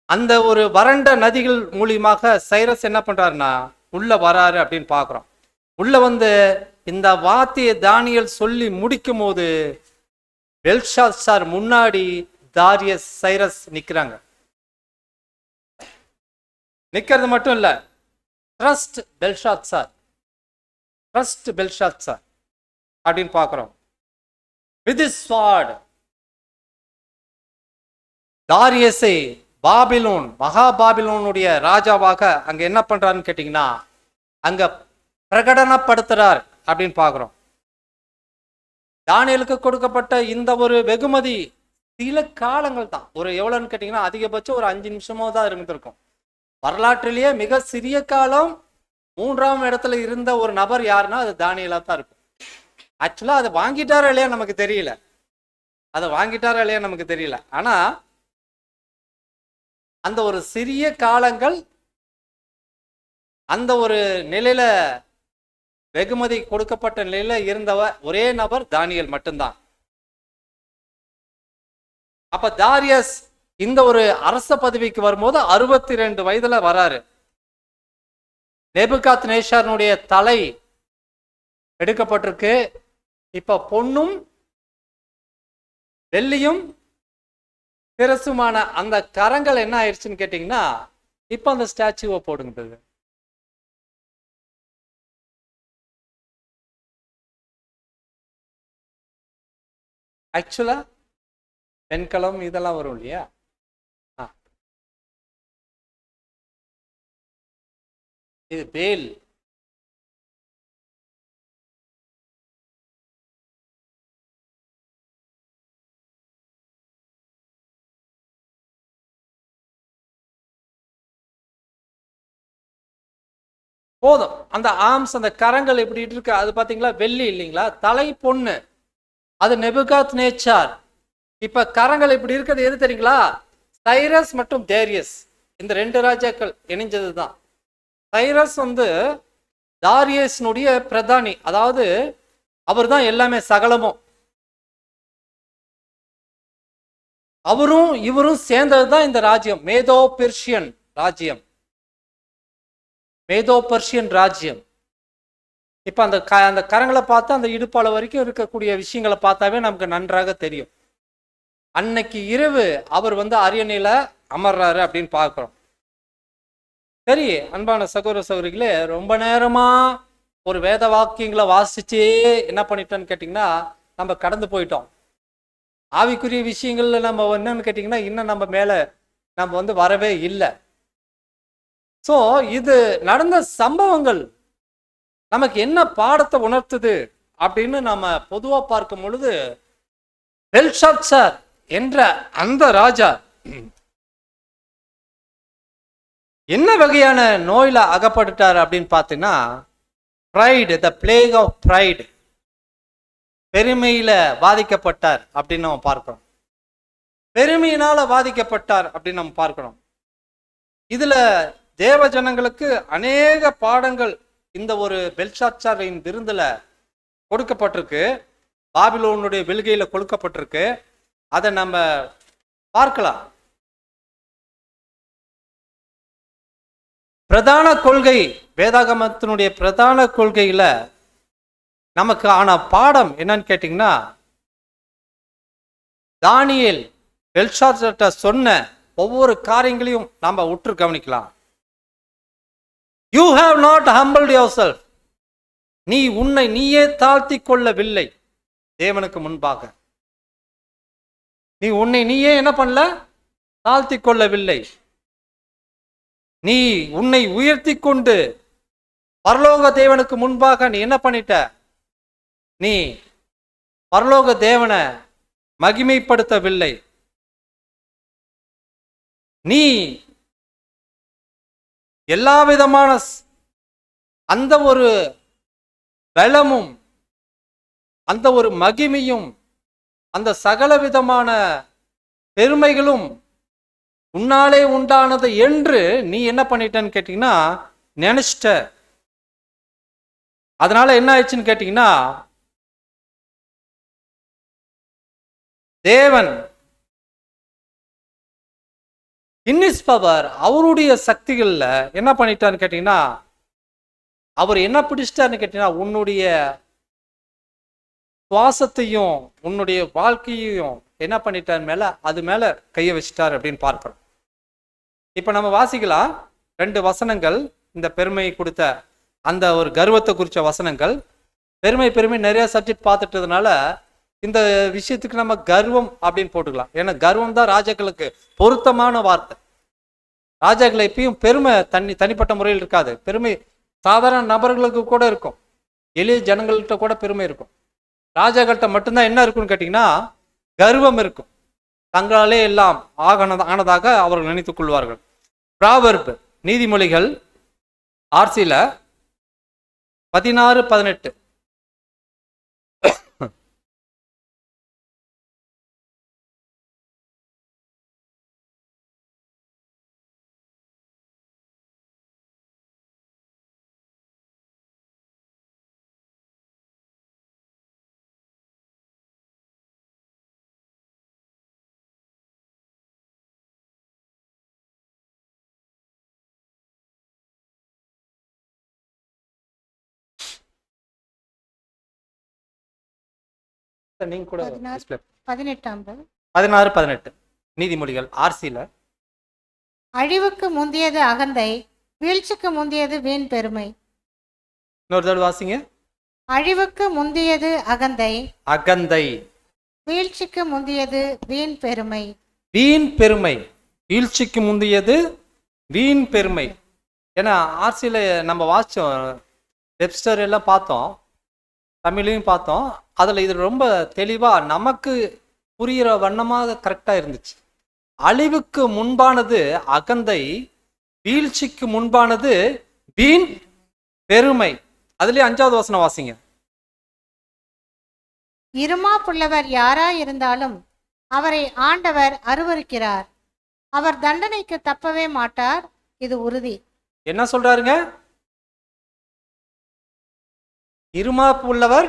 Speaker 2: அந்த ஒரு வறண்ட நதிகள் மூலியமாக சைரஸ் என்ன பண்றாருன்னா உள்ள வராரு அப்படின்னு பார்க்கிறோம். உள்ள வந்து இந்த வார்த்தையை தானியேல் சொல்லி முடிக்கும் போது பெல்ஷாத்சார் முன்னாடி தாரியஸ் சைரஸ் நிக்கிறாங்க. நிக்கிறது மட்டும் இல்ல, ட்ரஸ்ட் பெல்ஷாத்சார் அப்படின்னு பார்க்கிறோம். வித் ஹிஸ் ஸ்வார்ட் தாரியஸை பாபிலோன் மகா பாபிலோனுடைய ராஜாவாக அங்க என்ன பண்றாருன்னு கேட்டீங்கன்னா அங்க பிரகடனப்படுத்துறார் அப்படின்னு பார்க்கிறோம். தானியேலுக்கு கொடுக்கப்பட்ட இந்த ஒரு வெகுமதி சில காலங்கள் தான், ஒரு எவ்வளவுன்னு கேட்டீங்கன்னா அதிகபட்சம் ஒரு 5 நிமிஷமோ தான் இருந்திருக்கும். வரலாற்றிலேயே மிக சிறிய காலம் 3ஆம் இடத்துல இருந்த ஒரு நபர் யாருன்னா அது தானியேலா தான் இருக்கும். ஆக்சுவலா அதை வாங்கிட்டாரா இல்லையா நமக்கு தெரியல. ஆனா அந்த ஒரு சிறிய காலங்கள் அந்த ஒரு நிலையில வெகுமதி கொடுக்கப்பட்ட நிலையில இருந்தவர் ஒரே நபர் தானியேல் மட்டும்தான். அப்ப தாரியஸ் இந்த ஒரு அரச பதவிக்கு வரும்போது 62 வயதுல வராரு. நேபுகாத் நேச்சாருடைய தலை எடுக்கப்பட்டிருக்கு. இப்ப பொன்னும் வெள்ளியும் சிரசுமான அந்த கரங்கள் என்ன ஆயிடுச்சுன்னு கேட்டீங்கன்னா இப்ப அந்த ஸ்டாச்சுவை போடுங்க. ஆக்சுவலா வெண்கலம் இதெல்லாம் வரும் இல்லையா, இது வேல். போதும், அந்த ஆர்ம்ஸ் அந்த கரங்கள் எப்படி இருக்கு அது பாத்தீங்களா, வெள்ளி இல்லைங்களா, தலை பொண்ணு, அது நெபுகாத் நேச்சார். இப்ப கரங்கள் இப்படி இருக்கிறது எது தெரியுங்களா, சைரஸ் மற்றும் தாரியஸ், இந்த 2 ராஜாக்கள் இணைஞ்சது தான். சைரஸ் வந்து தாரியஸ்னுடைய பிரதானி, அதாவது அவர் தான் எல்லாமே சகலமும். அவரும் இவரும் சேர்ந்தது தான் இந்த ராஜ்யம், மேதோ பெர்ஷியன் ராஜ்யம். இப்ப அந்த கரங்களை பார்த்தா அந்த இடுப்பால வரைக்கும் இருக்கக்கூடிய விஷயங்களை பார்த்தாவே நமக்கு நன்றாக தெரியும். அன்னைக்கு இரவு அவர் வந்து அரியணையில அமர்றாரு அப்படின்னு பார்க்கிறோம். சரி அன்பான சகோதர சகோதரிகளே, ரொம்ப நேரமா ஒரு வேத வாக்கியங்களை வாசிச்சே என்ன பண்ணிட்டோன்னு கேட்டிங்கன்னா நம்ம கடந்து போயிட்டோம். ஆவிக்குரிய விஷயங்கள்ல நம்ம என்னன்னு கேட்டிங்கன்னா இன்னும் நம்ம மேல நம்ம வந்து வரவே இல்லை. ஸோ இது நடந்த சம்பவங்கள் நமக்கு என்ன பாடத்தை உணர்த்துது அப்படின்னு நம்ம பொதுவா பார்க்கும் பொழுது, பெல்ஷாத்சார் என்ற அந்த ராஜா என்ன வகையான நோயில அகப்பட்டுட்டார் அப்படின்னு பார்த்தீங்கன்னா, pride, the plague of pride, பெருமையில பாதிக்கப்பட்டார் அப்படின்னு நம்ம பார்க்கிறோம். பெருமையினால பாதிக்கப்பட்டார் அப்படின்னு நம்ம பார்க்கிறோம். இதுல தேவ ஜனங்களுக்கு அநேக பாடங்கள் இந்த ஒரு பெல்ஷாத்சாரின் விருந்துல கொடுக்கப்பட்டிருக்கு, பாபிலோனுடைய வெல்கையில கொடுக்கப்பட்டிருக்கு. அதை நம்ம பார்க்கலாம். பிரதான கொள்கை, வேதாகமத்தினுடைய பிரதான கொள்கையில நமக்கு ஆன பாடம் என்னன்னு கேட்டீங்கன்னா, தானியேல் பெல்ஷாத்சார்ட்ட சொன்ன ஒவ்வொரு காரியங்களையும் நாம உற்று கவனிக்கலாம். You have not humbled your self. நீ உன்னை நீயே தாழ்த்தி கொள்ளவில்லை தேவனுக்கு முன்பாக. நீ உன்னை நீயே என்ன பண்ணல? தாழ்த்தி கொள்ளவில்லை. நீ உன்னை உயர்த்தி கொண்டு பரலோக தேவனுக்கு முன்பாக நீ என்ன பண்ணிட்ட? நீ பரலோக தேவனை மகிமைப்படுத்தவில்லை. நீ எல்லா விதமான அந்த ஒரு பலமும் அந்த ஒரு மகிமையும் அந்த சகல விதமான பெருமைகளும் உன்னாலே உண்டானது என்று நீ என்ன பண்ணிட்டன்னு கேட்டீங்கன்னா நினைச்சிட்ட. அதனால என்ன ஆயிடுச்சுன்னு கேட்டீங்கன்னா, தேவன் இன் ஹிஸ் பவர், அவருடைய சக்திகள்ல என்ன பண்ணிட்டான்னு கேட்டீங்கன்னா, அவர் என்ன பிடிச்சிட்டாருன்னு கேட்டீங்கன்னா, உன்னுடைய சுவாசத்தையும் உன்னுடைய வாழ்க்கையையும் என்ன பண்ணிட்டார் மேல, அது மேல கையை வச்சுட்டார் அப்படின்னு பார்க்கிறோம். இப்ப நம்ம வாசிக்கலாம் 2 வசனங்கள், இந்த பெருமையை கொடுத்த அந்த ஒரு கர்வத்தை குறித்த வசனங்கள். பெருமை நிறைய சப்ஜெக்ட் பார்த்துட்டதுனால இந்த விஷயத்துக்கு நம்ம கர்வம் அப்படின்னு போட்டுக்கலாம். ஏன்னா கர்வம் தான் ராஜாக்களுக்கு பொருத்தமான வார்த்தை. ராஜாக்கள் எப்பயும் பெருமை தனிப்பட்ட முறையில் இருக்காது. பெருமை சாதாரண நபர்களுக்கு கூட இருக்கும், எளிய ஜனங்கள்கிட்ட கூட பெருமை இருக்கும். ராஜாக்கள்கிட்ட மட்டும்தான் என்ன இருக்குன்னு கேட்டிங்கன்னா கர்வம் இருக்கும். தங்களாலே எல்லாம் ஆனதாக அவர்கள் நினைத்துக் கொள்வார்கள். ப்ராவர்ப், நீதிமொழிகள் ஆர்சில 16-18. நீங்க கூட 16-18 நீதிமொழிகள் ஆர்சில.
Speaker 4: அழிவுக்கு முந்தியது அகந்தை, வீழ்ச்சிக்கு முந்தியது வீண் பெருமை.
Speaker 2: இன்னொரு தடவை வாசிங்க.
Speaker 4: அழிவுக்கு முந்தியது அகந்தை,
Speaker 2: அகந்தை.
Speaker 4: வீழ்ச்சிக்கு முந்தியது வீண் பெருமை.
Speaker 2: வீண் பெருமை, வீழ்ச்சிக்கு முந்தியது வீண் பெருமை. ஏன்னா ஆர்சியில நம்ம வாசிச்சோம், வெப்ஸ்டர் எல்லாம் பார்த்தோம், தமிழையும் பார்த்தோம். அதில் இது ரொம்ப தெளிவாக நமக்கு புரிகிற வண்ணமாக கரெக்டாக இருந்துச்சு. அழிவுக்கு முன்பானது அகந்தை, வீழ்ச்சிக்கு முன்பானது வீண் பெருமை. அதுலேயே 5வது வசனம் வாசிங்க.
Speaker 4: இருமா புள்ளவர் யாராயிருந்தாலும் அவரை ஆண்டவர் அருவருக்கிறார், அவர் தண்டனைக்கு தப்பவே மாட்டார், இது உறுதி.
Speaker 2: என்ன சொல்றாருங்க? இருமாப்பு உள்ளவர்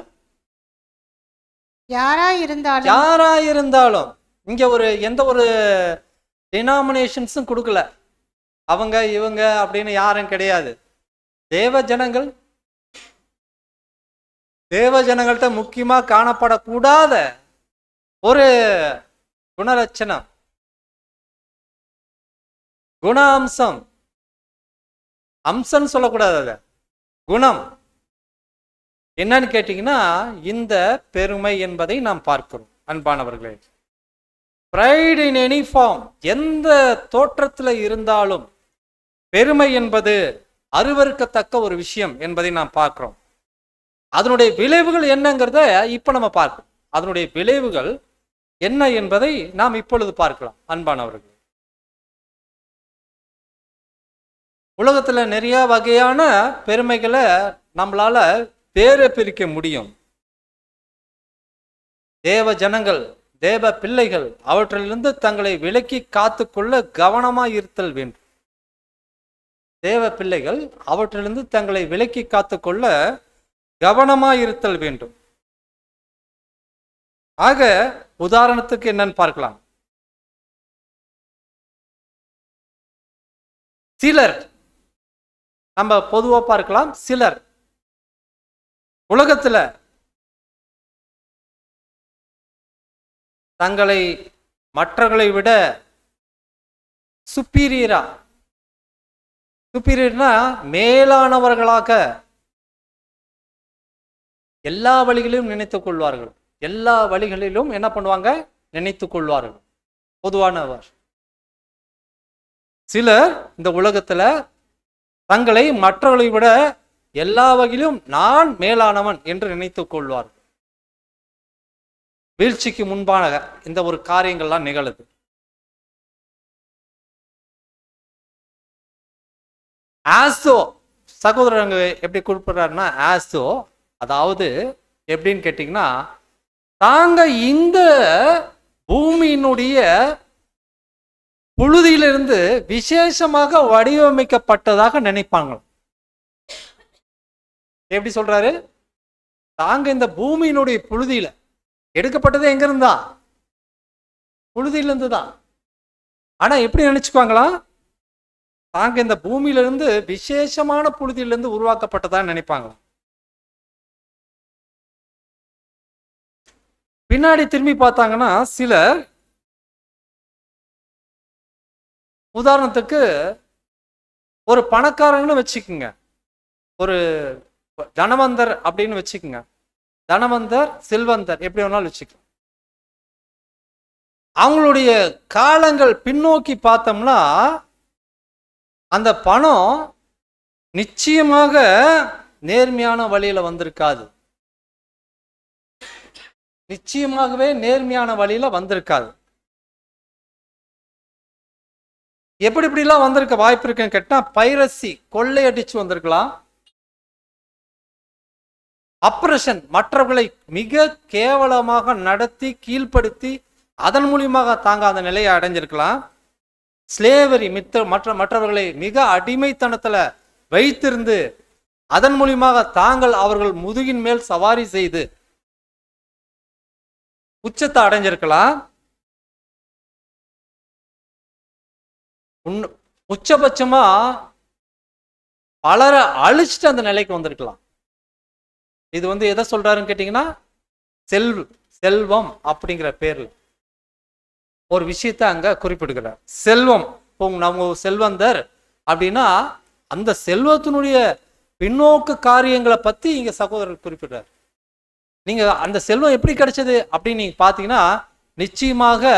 Speaker 2: யாராயிருந்தாலும். இங்க எந்த ஒரு டினாமினேஷன்ஸும் கொடுக்கல, அவங்க இவங்க அப்படின்னு யாரும் கிடையாது. தேவ ஜனங்கள்ட்ட முக்கியமா காணப்படக்கூடாத ஒரு குணலட்சணம், குண அம்சம், அம்சம் சொல்லக்கூடாது, அத குணம் என்னன்னு கேட்டீங்கன்னா இந்த பெருமை என்பதை நாம் பார்க்கிறோம். அன்பானவர்களே, pride in any form, எந்த தோற்றத்தில் இருந்தாலும் பெருமை என்பது அருவருக்கத்தக்க ஒரு விஷயம் என்பதை நாம் பார்க்கிறோம். அதனுடைய விளைவுகள் என்னங்கிறத இப்ப நம்ம பார்க்கிறோம். அதனுடைய விளைவுகள் என்ன என்பதை நாம் இப்பொழுது பார்க்கலாம். அன்பானவர்களே, உலகத்துல நிறைய வகையான பெருமைகளை நம்மளால பேரை பிரிக்க முடியும். தேவ ஜனங்கள், தேவ பிள்ளைகள் அவற்றிலிருந்து தங்களை விலக்கி காத்துக்கொள்ள கவனமாய் இருத்தல் வேண்டும். தேவ பிள்ளைகள் அவற்றிலிருந்து தங்களை விலக்கி காத்துக்கொள்ள கவனமாய் இருத்தல் வேண்டும். ஆக உதாரணத்துக்கு என்னன்னு பார்க்கலாம். சிலர், நம்ம பொதுவா பார்க்கலாம், சிலர் உலகத்துல தங்களை மற்றவர்களை விட சுப்பீரியரா. சுப்பீரியர்னா மேலானவர்களாக எல்லா வழிகளிலும் நினைத்துக் கொள்வார்கள். எல்லா வழிகளிலும் என்ன பண்ணுவாங்க? நினைத்துக் கொள்வார்கள். பொதுவானவர். சிலர் இந்த உலகத்துல தங்களை மற்றவர்களை விட எல்லா வகையிலும் நான் மேலானவன் என்று நினைத்துக் கொள்வார்கள். வீழ்ச்சிக்கு முன்பாக இந்த ஒரு காரியங்கள்லாம் நிகழுது. ஆசோ சகோதரங்க எப்படி குறிப்பிடுறாருன்னா, ஆசோ அதாவது எப்படின்னு கேட்டீங்கன்னா, தாங்க இந்த பூமியினுடைய புழுதியிலிருந்து விசேஷமாக வடிவமைக்கப்பட்டதாக நினைப்பாங்க. எப்படி சொல்றாரு? தாங்க இந்த பூமியினுடைய புழுதியில எடுக்கப்பட்டது எங்க இருந்தா? புழுதியிலிருந்து தான். ஆனா எப்படி நினைச்சுக்குவாங்களா? தாங்க இந்த பூமியிலிருந்து விசேஷமான புழுதியிலிருந்து உருவாக்கப்பட்டதா நினைப்பாங்க. பின்னாடி திரும்பி பார்த்தாங்கன்னா சிலர், உதாரணத்துக்கு ஒரு பணக்காரன்னு வச்சுக்குங்க, ஒரு தனவந்தர் அப்படின்னு வச்சுக்கோங்க. தனவந்தர் செல்வந்தர் எப்படி வேணாலும் வச்சுக்கோங்க. அவங்களுடைய காலங்கள் பின்னோக்கி பார்த்தோம்னா அந்த பணம் நிச்சயமாக நேர்மையான வழியில வந்திருக்காது. நிச்சயமாகவே நேர்மையான வழியில வந்திருக்காது. எப்படி இப்படிலாம் வந்திருக்க வாய்ப்பு இருக்குன்னு கேட்டா, பைரசி கொள்ளையடிச்சு வந்திருக்கலாம். அப்ரஷன் மற்றவர்களை மிக கேவலமாக நடத்தி கீழ்ப்படுத்தி அதன் மூலியமாக தாங்க அந்த நிலையை அடைஞ்சிருக்கலாம். ஸ்லேவரி மற்றவர்களை மிக அடிமைத்தனத்துல வைத்திருந்து அதன் மூலியமாக தாங்கள் அவர்கள் முதுகின் மேல் சவாரி செய்து உச்சத்தை அடைஞ்சிருக்கலாம். உச்சபட்சமா பலரை அழிச்சிட்டு அந்த நிலைக்கு வந்திருக்கலாம். இது எதை சொல்றாருன்னு கேட்டீங்கன்னா, செல்வம் அப்படிங்கிற பேர்ல ஒரு விஷயத்தை அங்க குறிப்பிடுகிறார். செல்வம், நம்ம செல்வந்தர் அப்படின்னா அந்த செல்வத்தினுடைய பின்னோக்கு காரியங்களை பத்தி இங்க சகோதரர் குறிப்பிடுறார். நீங்க அந்த செல்வம் எப்படி கிடைச்சது அப்படின்னு நீங்க பாத்தீங்கன்னா, நிச்சயமாக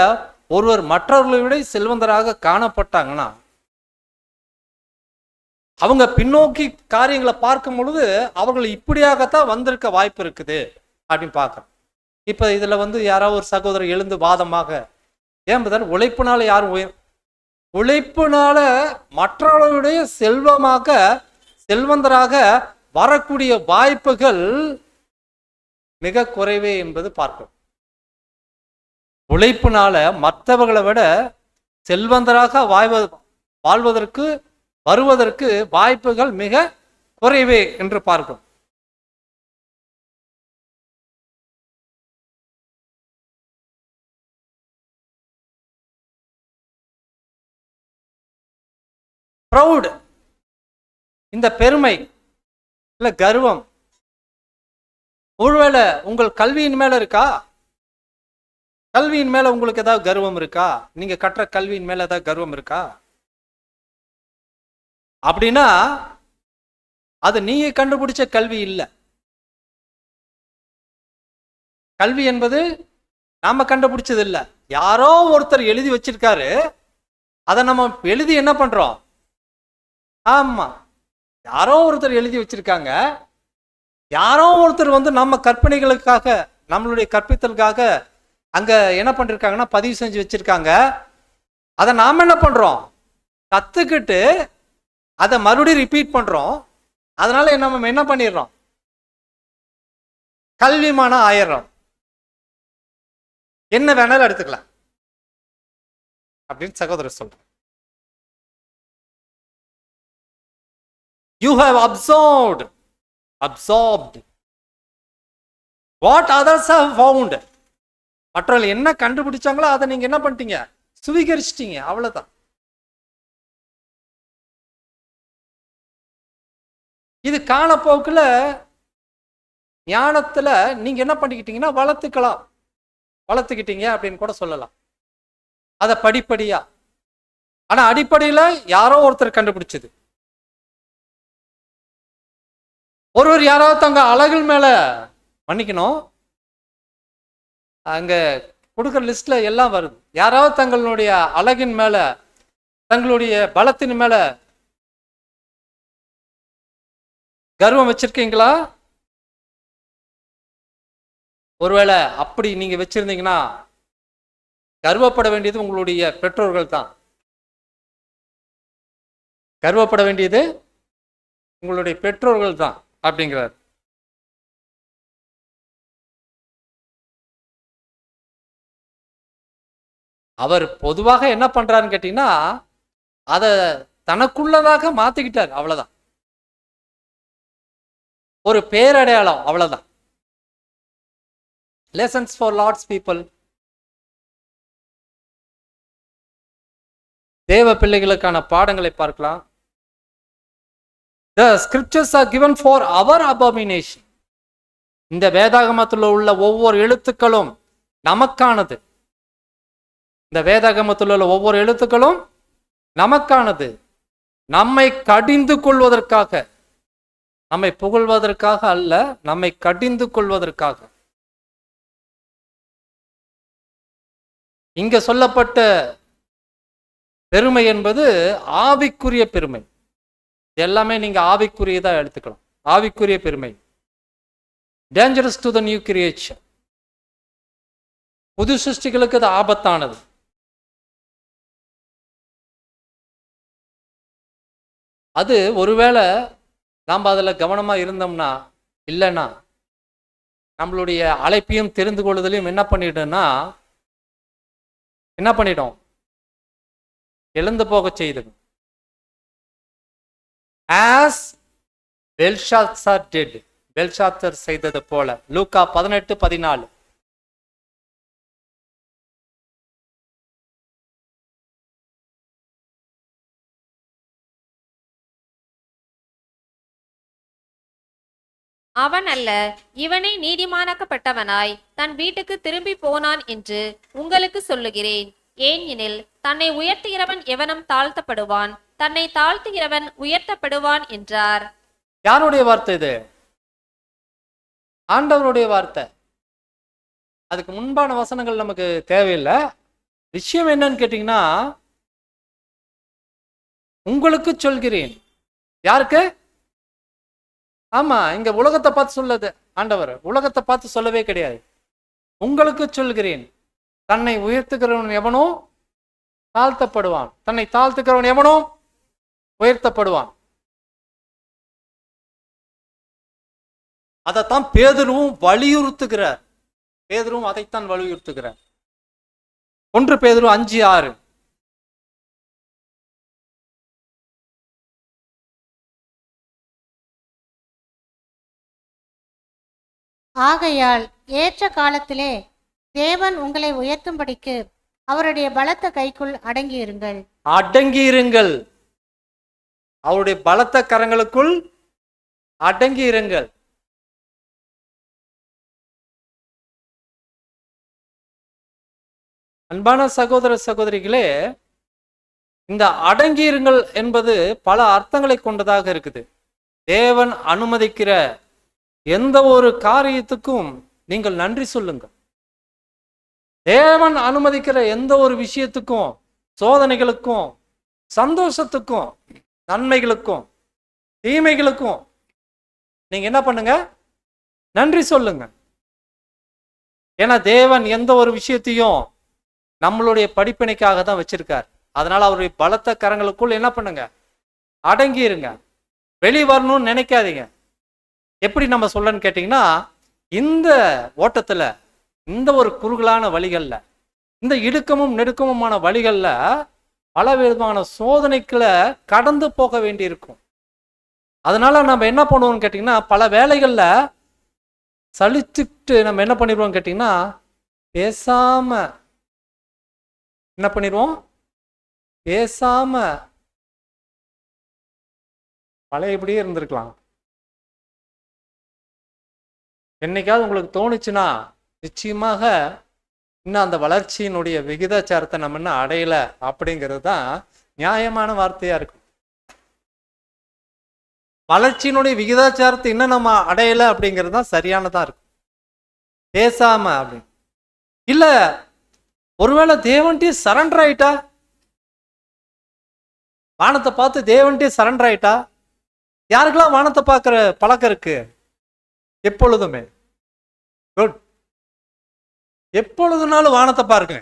Speaker 2: ஒருவர் மற்றவர்களை விட செல்வந்தராக காணப்பட்டாங்கன்னா அவங்க பின்னோக்கி காரியங்களை பார்க்கும் பொழுது அவர்கள் இப்படியாகத்தான் வந்திருக்க வாய்ப்பு இருக்குது அப்படின்னு பார்க்கறோம். இப்ப இதுல யாராவது ஒரு சகோதரர் எழுந்து வாதமாக, ஏன் உழைப்புனால யாரும் உழைப்புனால மற்றவர்களுடைய செல்வந்தராக வரக்கூடிய வாய்ப்புகள் மிக குறைவே என்பது பார்க்கிறோம். உழைப்புனால மற்றவர்களை விட செல்வந்தராக வருவதற்கு வாய்ப்புகள் மிக குறைவே என்று பார்க்கிறோம். ப்ரௌட், இந்த பெருமை இல்ல கர்வம், ஒருவேளை உங்கள் கல்வியின் மேல இருக்கா? கல்வியின் மேல உங்களுக்கு ஏதாவது கர்வம் இருக்கா? நீங்க கற்ற கல்வியின் மேல ஏதாவது கர்வம் இருக்கா? அப்படின்னா அது நீங்க கண்டுபிடிச்ச கல்வி இல்லை. கல்வி என்பது நாம கண்டுபிடிச்சது இல்லை. யாரோ ஒருத்தர் எழுதி வச்சிருக்காரு, அதை நம்ம எழுதி என்ன பண்றோம்? ஆமா, யாரோ ஒருத்தர் எழுதி வச்சிருக்காங்க. யாரோ ஒருத்தர் நம்ம கற்பனைகளுக்காக, நம்மளுடைய கற்பித்தலுக்காக அங்க என்ன பண்ணிருக்காங்கன்னா பதிவு செஞ்சு வச்சிருக்காங்க. அதை நாம என்ன பண்றோம்? கத்துக்கிட்டு அதை மறுபடியும் ரிப்பீட் பண்றோம். அதனால நம்ம என்ன பண்ணிடுறோம்? கல்விமானம் ஆயிடுறோம். என்ன வேணாலும் எடுத்துக்கலாம் அப்படின்னு சகோதரர் சொல்றேன். You have absorbed what others have found. மற்றவர்கள் என்ன கண்டுபிடிச்சாங்களோ அதை நீங்க என்ன பண்ணிட்டீங்க? சுவீகரிச்சிட்டீங்க. அவ்வளவுதான். இது காலப்போக்குல ஞானத்துல நீங்க என்ன பண்ணிக்கிட்டீங்கன்னா வளர்த்துக்கிட்டீங்க அப்படின்னு கூட சொல்லலாம். அதை படிப்படியா ஆனா அடிப்படையில யாரோ ஒருத்தர் கண்டுபிடிச்சது. ஒருவர் யாராவது தங்க அழகில் மேல மன்னிக்கணும், அங்க கொடுக்குற லிஸ்ட்ல எல்லாம் வருது. யாராவது தங்களுடைய அழகின் மேல, தங்களுடைய பலத்தின் மேல கர்வம் வச்சிருக்கீங்களா? ஒருவேளை அப்படி நீங்க வச்சிருந்தீங்கன்னா கர்வப்பட வேண்டியது உங்களுடைய பெற்றோர்கள் தான். கர்வப்பட வேண்டியது உங்களுடைய பெற்றோர்கள் தான் அப்படிங்கிறார். அவர் பொதுவாக என்ன பண்றாருன்னு கேட்டீங்கன்னா, அதை தனக்குள்ளதாக மாத்திக்கிட்டார், அவ்வளவுதான். ஒரு பேரடையாளம், அவ்வளவுதான். Lessons for Lord's people. தேவ பிள்ளைகளுக்கான பாடங்களை பார்க்கலாம். The scriptures are given for our abomination. இந்த வேதாகமத்தில் உள்ள ஒவ்வொரு எழுத்துக்களும் நமக்கானது. இந்த வேதாகமத்தில் உள்ள ஒவ்வொரு எழுத்துக்களும் நமக்கானது. நம்மை கடிந்து கொள்வதற்காக, நம்மை புகழ்வதற்காக அல்ல, நம்மை கடிந்து கொள்வதற்காக. இங்க சொல்லப்பட்ட பெருமை என்பது ஆவிக்குரிய பெருமை. எல்லாமே நீங்க ஆவிக்குரியதா எடுத்துக்கலாம். ஆவிக்குரிய பெருமை. Dangerous to the new creation. புது சிருஷ்டிகளுக்கு அது ஆபத்தானது. அது ஒருவேளை நாம் அதில் கவனமா இருந்தோம்னா, இல்லைன்னா நம்மளுடைய அழைப்பையும் தெரிந்து கொள்வதிலையும் என்ன பண்ணிடும், எழுந்து போக செய்தது. As Belshazzar did, பெல்ஷாத்சர் செய்தது போல. லூக்கா 18:14.
Speaker 3: அவன் அல்ல, இவனே நீதிமானாக்கப்பட்டவனாய் தன் வீட்டுக்கு திரும்பி போனான் என்று உங்களுக்கு சொல்லுகிறேன். ஏனெனில் தன்னை உயர்த்துகிறவன் எவனும் தாழ்த்தப்படுவான், தன்னை தாழ்த்துகிறவன் உயர்த்தப்படுவான் என்றார்.
Speaker 2: யாருடைய வார்த்தை இது? ஆண்டவருடைய வார்த்தை. அதுக்கு முன்பான வசனங்கள் நமக்கு தேவையில்லை. விஷயம் என்னன்னு கேட்டீங்கன்னா, உங்களுக்கு சொல்கிறேன். யாருக்கு? ஆமா, இங்க உலகத்தை பார்த்து சொல்லது ஆண்டவர். உலகத்தை பார்த்து சொல்லவே கிடையாது. உங்களுக்கு சொல்கிறேன், தன்னை உயர்த்துகிறவன் எவனோ தாழ்த்தப்படுவான், தன்னை தாழ்த்துகிறவன் எவனோ உயர்த்தப்படுவான். அதைத்தான் பேதுருவும் வலியுறுத்துகிறார். பேதுருவும் அதைத்தான் வலியுறுத்துகிறார். 1 பேதுரு 5:6.
Speaker 4: ஆகையால் ஏற்ற காலத்திலே தேவன் உங்களை உயர்த்தும்படிக்கு அவருடைய பலத்த கைக்குள் அடங்கியிருங்கள்.
Speaker 2: அடங்கியிருங்கள். அவருடைய பலத்த கரங்களுக்குள் அடங்கியிருங்கள். அன்பான சகோதர சகோதரிகளே, இந்த அடங்கியிருங்கள் என்பது பல அர்த்தங்களை கொண்டதாக இருக்குது. தேவன் அனுமதிக்கிற எந்த ஒரு காரியத்துக்கும் நீங்கள் நன்றி சொல்லுங்கள். தேவன் அனுமதிக்கிற எந்த ஒரு விஷயத்துக்கும், சோதனைகளுக்கும், சந்தோஷத்துக்கும், நன்மைகளுக்கும், தீமைகளுக்கும் நீங்க என்ன பண்ணுங்க? நன்றி சொல்லுங்க. ஏன்னா தேவன் எந்த ஒரு விஷயத்தையும் நம்மளுடைய படிப்பினைக்காக தான் வச்சிருக்கார். அதனால அவருடைய பலத்த கரங்களுக்குள் என்ன பண்ணுங்க? அடங்கி இருங்க. வெளி வரணும்னு நினைக்காதீங்க. எப்படி நம்ம சொல்லன்னு கேட்டீங்கன்னா, இந்த ஓட்டத்துல, இந்த ஒரு குறுகலான வழிகள்ல, இந்த இடுக்கமும் நெருக்கமுமான வழிகள்ல பல விதமான சோதனைகளை கடந்து போக வேண்டி இருக்கும். அதனால நம்ம என்ன பண்ணுவோம்னு கேட்டீங்கன்னா, பல வேலைகள்ல சலிச்சுட்டு நம்ம என்ன பண்ணிடுவோம் கேட்டீங்கன்னா, பேசாம என்ன பண்ணிடுவோம்? பேசாம பழையபடியே இருந்திருக்கலாம். என்னைக்காவது உங்களுக்கு தோணுச்சுன்னா, நிச்சயமாக இன்னும் அந்த வளர்ச்சியினுடைய விகிதாச்சாரத்தை நம்ம இன்னும் அடையலை அப்படிங்கிறது தான் நியாயமான வார்த்தையா இருக்கும். வளர்ச்சியினுடைய விகிதாச்சாரத்தை இன்னும் நம்ம அடையலை அப்படிங்கிறது தான் சரியானதா இருக்கும். பேசாம அப்படி இல்ல, ஒருவேளை தேவன்ட்டே சரண்டர் ஆயிட்டா, வானத்தை பார்த்து தேவன்ட்டே சரண்டர் ஆயிட்டா. யாருக்கெல்லாம் வானத்தை பார்க்கிற பழக்கம் இருக்கு? எப்பொழுதுமே குட், எப்பொழுதுனாலும் வானத்தை பாருங்க.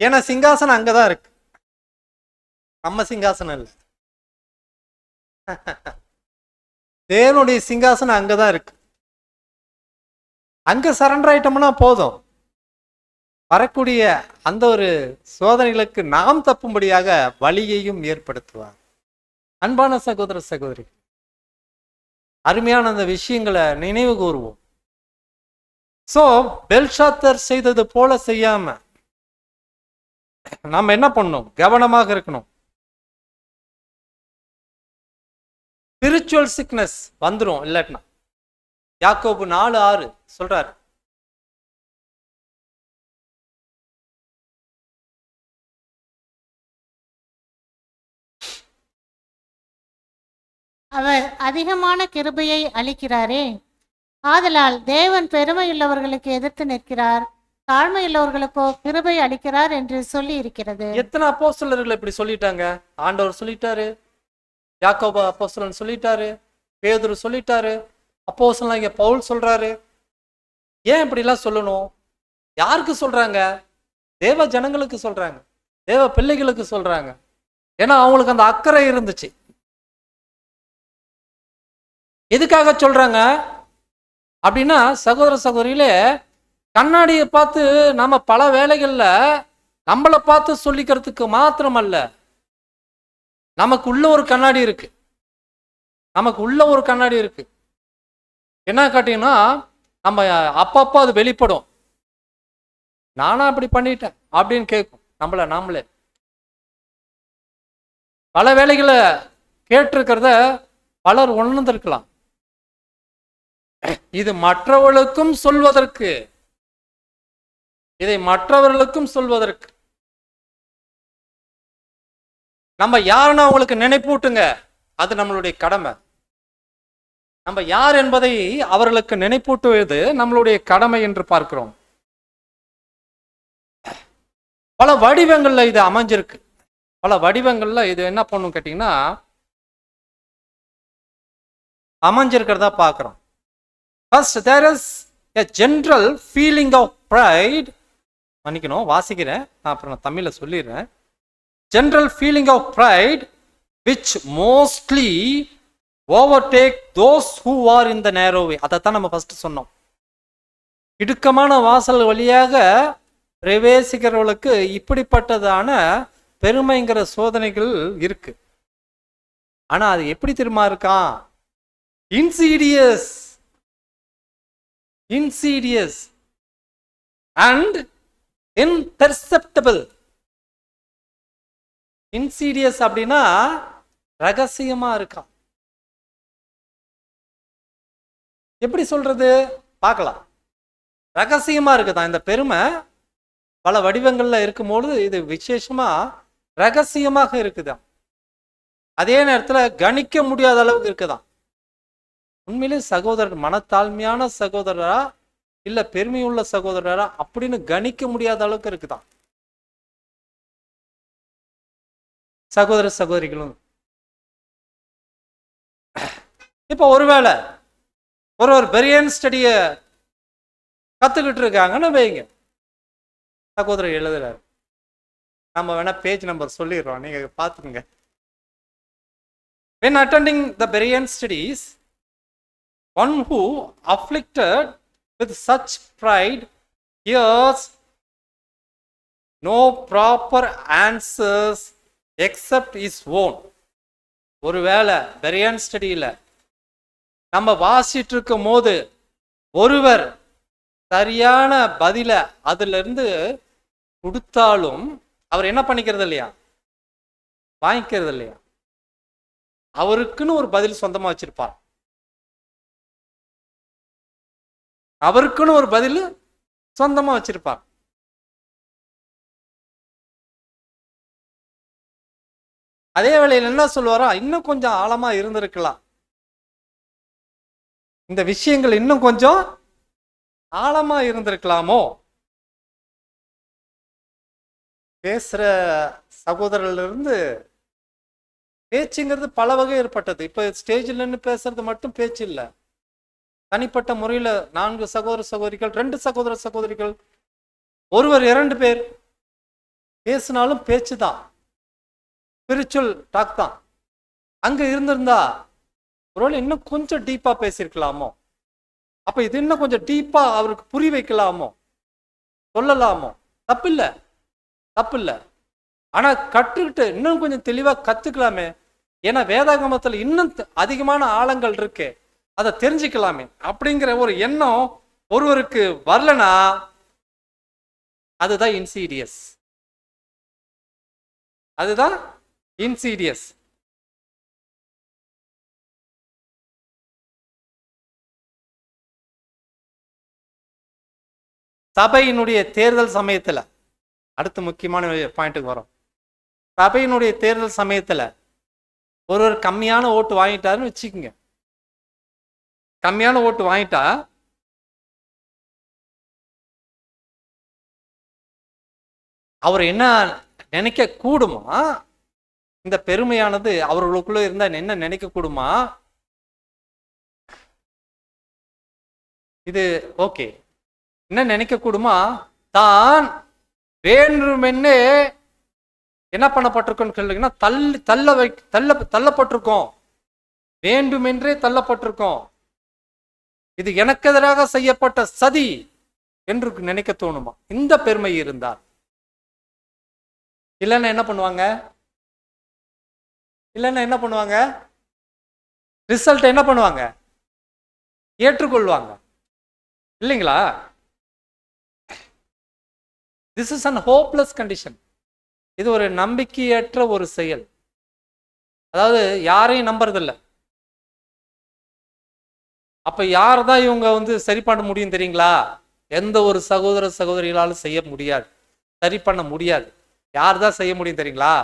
Speaker 2: ஏன்னா சிங்காசனம் அங்கதான் இருக்கு, நம்ம சிங்காசனம் இல்லை. தேவனுடைய சிங்காசனம் அங்கதான் இருக்கு. அங்க சரண்டர் ஆயிட்டோம்னா போதும், வரக்கூடிய அந்த ஒரு சோதனைகளுக்கு நாம் தப்பும்படியாக வழியையும் ஏற்படுத்துவார். அன்பான சகோதர சகோதரி, அருமையான அந்த விஷயங்களை நினைவு கூறுவோம். சோ பெல்ஷாத்தர் செய்தது போல செய்யாம நம்ம என்ன பண்ணணும்? கவனமாக இருக்கணும். ஸ்பிரிச்சுவல் சிக்னஸ் வந்துடும் இல்லாட்டினா. யாக்கோபு 4:6 சொல்றாரு,
Speaker 4: அவர் அதிகமான கிருபையை அளிக்கிறாரே, ஆதலால் தேவன் பெருமையுள்ளவர்களுக்கு எதிர்த்து நிற்கிறார், தாழ்மையுள்ளவர்களுக்கோ கிருபை அளிக்கிறார் என்று சொல்லி இருக்கிறது.
Speaker 2: எத்தனை அப்போஸ்தலர்கள் இப்படி சொல்லிட்டாங்க? ஆண்டவர் சொல்லிட்டாரு, யாக்கோபு அப்போஸ்தலன் சொல்லிட்டாரு, பேதுரு சொல்லிட்டாரு, அப்போஸ்தலன் இங்க பவுல் சொல்றாரு. ஏன் இப்படி எல்லாம் சொல்லணும்? யாருக்கு சொல்றாங்க? தேவ ஜனங்களுக்கு சொல்றாங்க, தேவ பிள்ளைகளுக்கு சொல்றாங்க. ஏன்னா அவங்களுக்கு அந்த அக்கறை இருந்துச்சு. எதுக்காக சொல்றாங்க அப்படின்னா, சகோதர சகோதரிகளே, கண்ணாடியை பார்த்து நம்ம பல வேளைகள்ல நம்மளை பார்த்து சொல்லிக்கிறதுக்கு மாத்திரம் அல்ல, நமக்கு உள்ள ஒரு கண்ணாடி இருக்கு. நமக்கு உள்ள ஒரு கண்ணாடி இருக்கு. என்ன காட்டீங்கன்னா, நம்ம அப்பப்போ அது வெளிப்படும். நானா அப்படி பண்ணிட்டேன் அப்படின்னு கேட்கும் நாமளே. பல வேளைகளை கேட்டிருக்கிறத பலர் உணர்ந்திருக்கலாம். இது மற்றவர்களுக்கும் சொல்வதற்கு, இதை மற்றவர்களுக்கும் சொல்வதற்கு நம்ம யாருன்னா அவங்களுக்கு நினைப்பூட்டுங்க. அது நம்மளுடைய கடமை. நம்ம யார் என்பதை அவர்களுக்கு நினைப்பூட்டுவது நம்மளுடைய கடமை என்று பார்க்கிறோம். பல வடிவங்கள்ல இது அமைஞ்சிருக்கு. பல வடிவங்கள்ல இது என்ன பண்ணும் கேட்டீங்கன்னா அமைஞ்சிருக்கிறதா பார்க்கிறோம். First, there is a general feeling of pride. மன்னிக்கணும், வாசிக்கிறேன், அப்புறம் நான் தமிழ்ல சொல்லிடுறேன். General feeling of pride which mostly overtake those who are in the narrow way. அதைத்தான் நம்ம ஃபர்ஸ்ட் சொன்னோம். இடுக்கமான வாசல் வழியாக பிரவேசிக்கிறவர்களுக்கு இப்படிப்பட்டதான பெருமைங்கிற சோதனைகள் இருக்கு. ஆனா அது எப்படி தெரியுமா இருக்கான்? Insidious and imperceptible. இன்சீடியஸ் அப்படின்னா ரகசியமா இருக்கான். எப்படி சொல்றது பார்க்கலாம். ரகசியமா இருக்குதான் இந்த பெருமை. பல வடிவங்கள்ல இருக்கும்போது இது விசேஷமா ரகசியமாக இருக்குதான். அதே நேரத்துல கணிக்க முடியாத அளவுக்கு இருக்குதான். உண்மையிலே சகோதரர் மனத்தாழ்மையான சகோதரரா இல்ல பெருமையுள்ள சகோதரரா அப்படின்னு கணிக்க முடியாத அளவுக்கு இருக்குதான். சகோதர சகோதரிகளும் இப்ப ஒருவேளை ஒரு பெரியன் ஸ்டடிய கத்துக்கிட்டு இருக்காங்கன்னு வைங்க. சகோதரர் எழுதுறாரு, நம்ம வேணா பேஜ் நம்பர் சொல்லிடுறோம், நீங்க பாத்துக்கங்க. When attending the Berean studies, one who afflicted with such pride hears no proper answers except his own. ஒருவேளை பெரியன் ஸ்டடியில நம்ம வாசிட்டு இருக்கும் போது ஒருவர் சரியான பதில அதுல இருந்து கொடுத்தாலும் அவர் என்ன பண்ணிக்கிறது இல்லையா? வாங்கிக்கிறது இல்லையா? அவருக்குன்னு ஒரு பதில் சொந்தமா வச்சிருப்பார். அவருக்குன்னு ஒரு பதில் சொந்தமா வச்சிருப்பார். அதே வேளையில் என்ன சொல்லுவாரா, இன்னும் கொஞ்சம் ஆழமா இருந்திருக்கலாம், இந்த விஷயங்கள் இன்னும் கொஞ்சம் ஆழமா இருந்திருக்கலாமோ. பேசுற சகோதரர்ல இருந்து பேச்சுங்கிறது பல வகை ஏற்பட்டது. இப்ப ஸ்டேஜில் நின்று பேசுறது மட்டும் பேச்சு இல்லை, தனிப்பட்ட முறையில 4 சகோதர சகோதரிகள், 2 சகோதர சகோதரிகள், ஒருவர் 2 பேர் பேசினாலும் பேச்சு தான், ஸ்பிரிச்சுவல் டாக் தான். அங்க இருந்திருந்தா ஒருவேளை இன்னும் கொஞ்சம் டீப்பா பேசியிருக்கலாமோ. அப்ப இது இன்னும் கொஞ்சம் டீப்பா அவருக்கு புரிய வைக்கலாமோ, சொல்லலாமோ. தப்பில்லை, தப்பில்லை. ஆனா கற்றுக்கிட்டு இன்னும் கொஞ்சம் தெளிவா கத்துக்கலாமே. ஏன்னா வேதாகமத்துல இன்னும் அதிகமான ஆழங்கள் இருக்கு, அதை தெரிஞ்சுக்கலாமே அப்படிங்கிற ஒரு எண்ணம் ஒருவருக்கு வரலனா அதுதான் இன்சீடியஸ், அதுதான் இன்சீடியஸ். சபையினுடைய தேர்தல் சமயத்துல, அடுத்த முக்கியமான பாயிண்ட்டுக்கு வரும். சபையினுடைய தேர்தல் சமயத்துல ஒருவர் கம்மியான ஓட்டு வாங்கிட்டாருன்னு வச்சுக்கோங்க. கம்மியான ஓட்டு வாங்கிட்டா அவர் என்ன நினைக்க கூடுமா, இந்த பெருமையானது அவர்களுக்குள்ள இருந்தா என்ன நினைக்க கூடுமா, இது ஓகே என்ன நினைக்க கூடுமா, தான் வேண்டுமென்னே என்ன பண்ணப்பட்டிருக்கோன்னு கேட்டீங்கன்னா தள்ளப்பட்டிருக்கோம், வேண்டுமென்றே தள்ளப்பட்டிருக்கோம், இது எனக்கு எதிராக செய்யப்பட்ட சதி என்று நினைக்க தோணுமா இந்த பெருமை இருந்தால். இல்லைன்னா என்ன பண்ணுவாங்க, இல்லைன்னா என்ன பண்ணுவாங்க, ரிசல்ட் என்ன பண்ணுவாங்க, ஏற்றுக்கொள்வாங்க இல்லைங்களா. This is an hopeless condition. இது ஒரு நம்பிக்கையற்ற ஒரு செயல். அதாவது யாரையும் நம்புறதில்லை. அப்ப யார்தான் இவங்க சரி பண்ண முடியும் தெரியுங்களா, எந்த ஒரு சகோதர சகோதரிகளாலும் செய்ய முடியாது, சரி பண்ண முடியாது. யார் தான் செய்ய முடியும் தெரியுங்களா,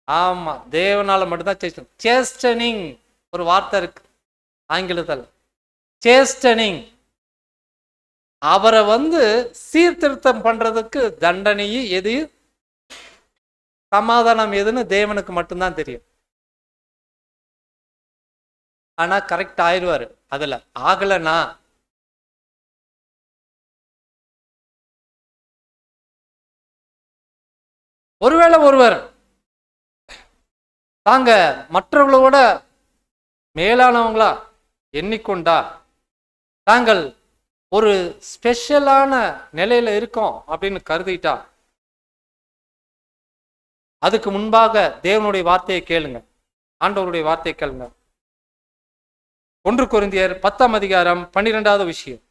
Speaker 2: ஆமா தேவனால மட்டும்தான் சேஸ்டனிங். சேஸ்டனிங் ஒரு வார்த்தை இருக்கு ஆங்கிலத்தில், சேஸ்டனிங். அவரை சீர்திருத்தம் பண்றதுக்கு தண்டனையே எது, சமாதானம் எதுன்னு தேவனுக்கு மட்டும்தான் தெரியும். ஆனா கரெக்ட் ஆயிடுவாரு. அதுல ஆகலனா ஒருவேளை ஒருவர் தாங்க மற்றவர்களோட மேலானவங்களா எண்ணிக்கொண்டா, தாங்கள் ஒரு ஸ்பெஷலான நிலையில இருக்கோம் அப்படின்னு கருதிட்டா, அதுக்கு முன்பாக தேவனுடைய வார்த்தையை கேளுங்க, ஆண்டவருடைய வார்த்தையை கேளுங்க. 1 கொரிந்தியர் 10ஆம் அதிகாரம் 12வது விஷயம்.